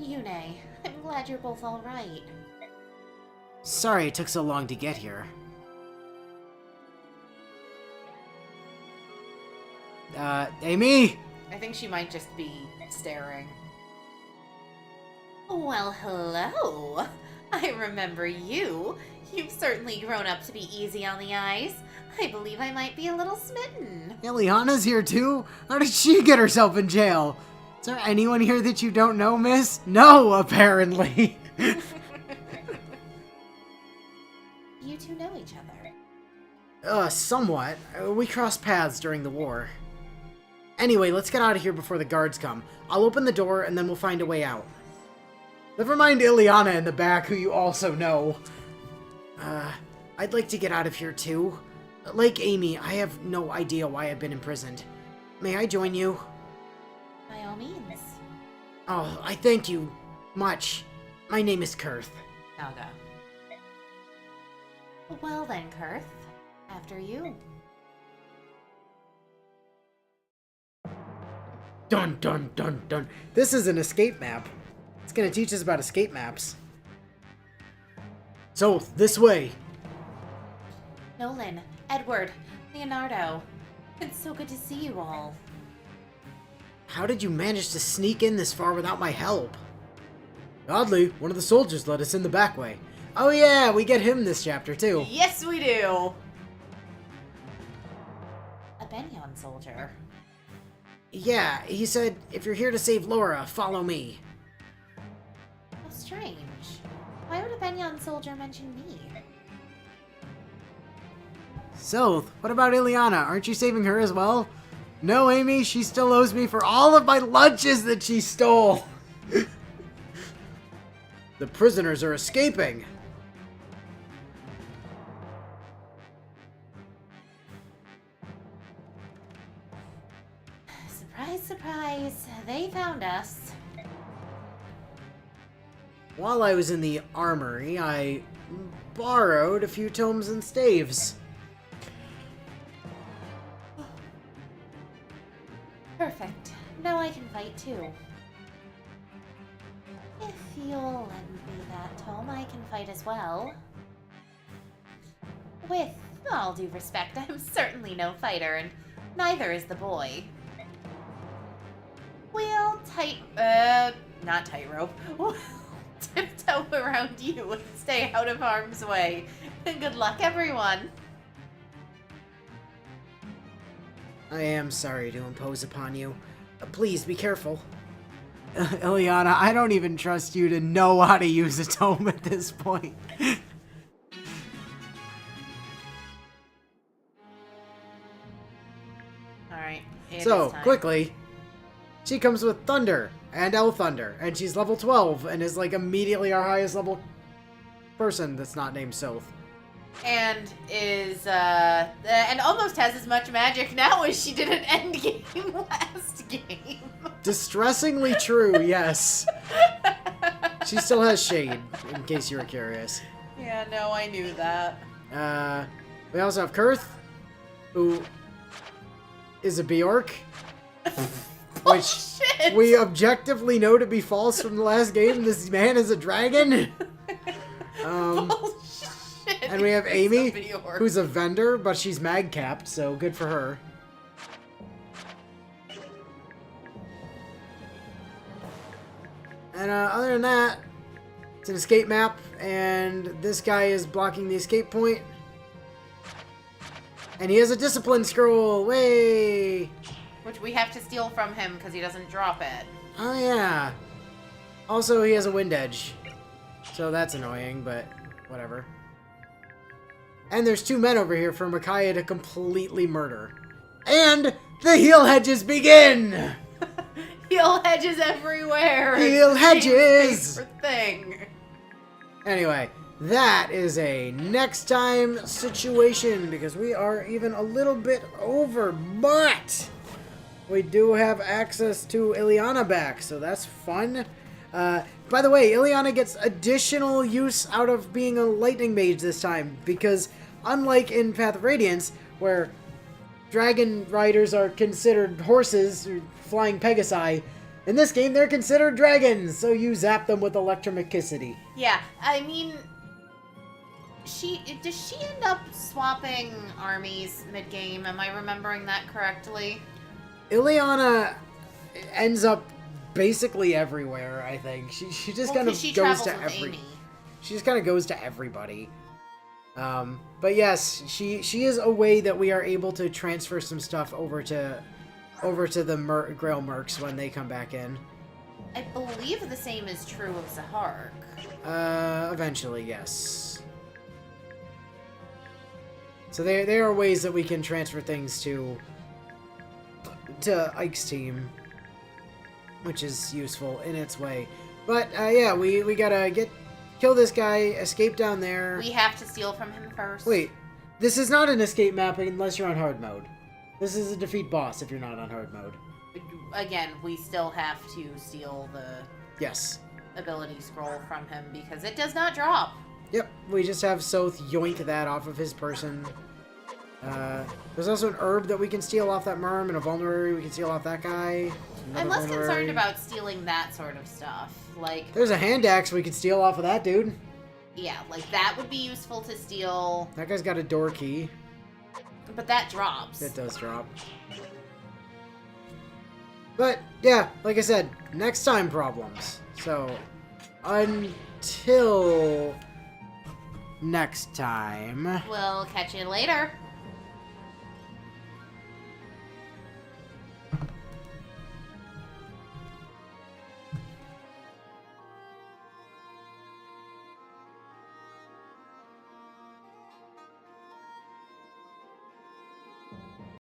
Yune, I'm glad you're both alright. Sorry it took so long to get here. Amy? I think she might just be staring. Well, hello. I remember you. You've certainly grown up to be easy on the eyes. I believe I might be a little smitten. Ileana's here too? How did she get herself in jail? Is there anyone here that you don't know, miss? No, apparently. You two know each other. Somewhat. We crossed paths during the war. Anyway, let's get out of here before the guards come. I'll open the door and then we'll find a way out. Never mind Ileana in the back, who you also know. I'd like to get out of here too. Like Amy, I have no idea why I've been imprisoned. May I join you? By all means. Oh, I thank you much. My name is Kurth. Naga. Well then, Kurth. After you. Dun dun dun dun. This is an escape map. It's gonna teach us about escape maps. So, this way. Nolan, Edward, Leonardo. It's so good to see you all. How did you manage to sneak in this far without my help? Oddly, one of the soldiers let us in the back way. Oh yeah, we get him this chapter too. Yes, we do! A Benyon soldier. Yeah, he said, if you're here to save Laura, follow me. How strange. Why would a Benyon soldier mention me? So, what about Ileana? Aren't you saving her as well? No, Amy, she still owes me for all of my lunches that she stole. The prisoners are escaping. Surprise, surprise. They found us. While I was in the armory, I borrowed a few tomes and staves. Perfect. Now I can fight too. If you'll lend me that tome, I can fight as well. With all due respect, I'm certainly no fighter, and neither is the boy. We'll not tightrope. We'll tiptoe around you and stay out of harm's way. Good luck, everyone. I am sorry to impose upon you. Please be careful. Ileana, I don't even trust you to know how to use a tome at this point. Alright. So, quickly, she comes with Thunder and El Thunder, and she's level 12 and is like immediately our highest level person that's not named Soth. And is, and almost has as much magic now as she did at Endgame last game. Distressingly true, yes. She still has Shade, in case you were curious. Yeah, no, I knew that. We also have Kurth, who is a Bjork. which Shit. we objectively know to be false from the last game. This man is a dragon. Bullshit. And we have You're Amy, so Bjork. who's a vendor, but she's mag-capped, so good for her. And other than that, it's an escape map, and this guy is blocking the escape point. And he has a discipline scroll. Way! Which we have to steal from him because he doesn't drop it. Oh, yeah. Also, he has a wind edge. So that's annoying, but whatever. And there's 2 men over here for Micaiah to completely murder. And the heel hedges begin! Heel hedges everywhere. Heel It's hedges! James' favorite thing. Anyway, that is a next time situation because we are even a little bit over, but we do have access to Ileana back, so that's fun. By the way, Ileana gets additional use out of being a lightning mage this time because unlike in Path of Radiance, where dragon riders are considered horses or flying Pegasi, in this game they're considered dragons, so you zap them with electromagicity. Yeah, I mean, does she end up swapping armies mid-game? Am I remembering that correctly? Ileana ends up basically everywhere, I think. She just kind of 'cause she goes travels to with every. Amy. She just kind of goes to everybody. But yes, she is a way that we are able to transfer some stuff over to the Grail Mercs when they come back in. I believe the same is true of Zahark. Eventually, yes. So there are ways that we can transfer things to Ike's team, which is useful in its way. But yeah, we gotta kill this guy, escape down there. We have to steal from him first. Wait, this is not an escape map unless you're on hard mode. This is a defeat boss if you're not on hard mode. Again, we still have to steal the Yes. ability scroll from him because it does not drop. Yep, we just have Soth yoink that off of his person. There's also an herb that we can steal off that merm, and a vulnerary we can steal off that guy. I'm Another less vulnerary. concerned about stealing that sort of stuff. Like, There's a hand axe we can steal off of that dude. yeah, like that would be useful to steal, That guy's got a door key. but that drops. It does drop. But, yeah, like I said, next time problems. So, until next time. We'll catch you later.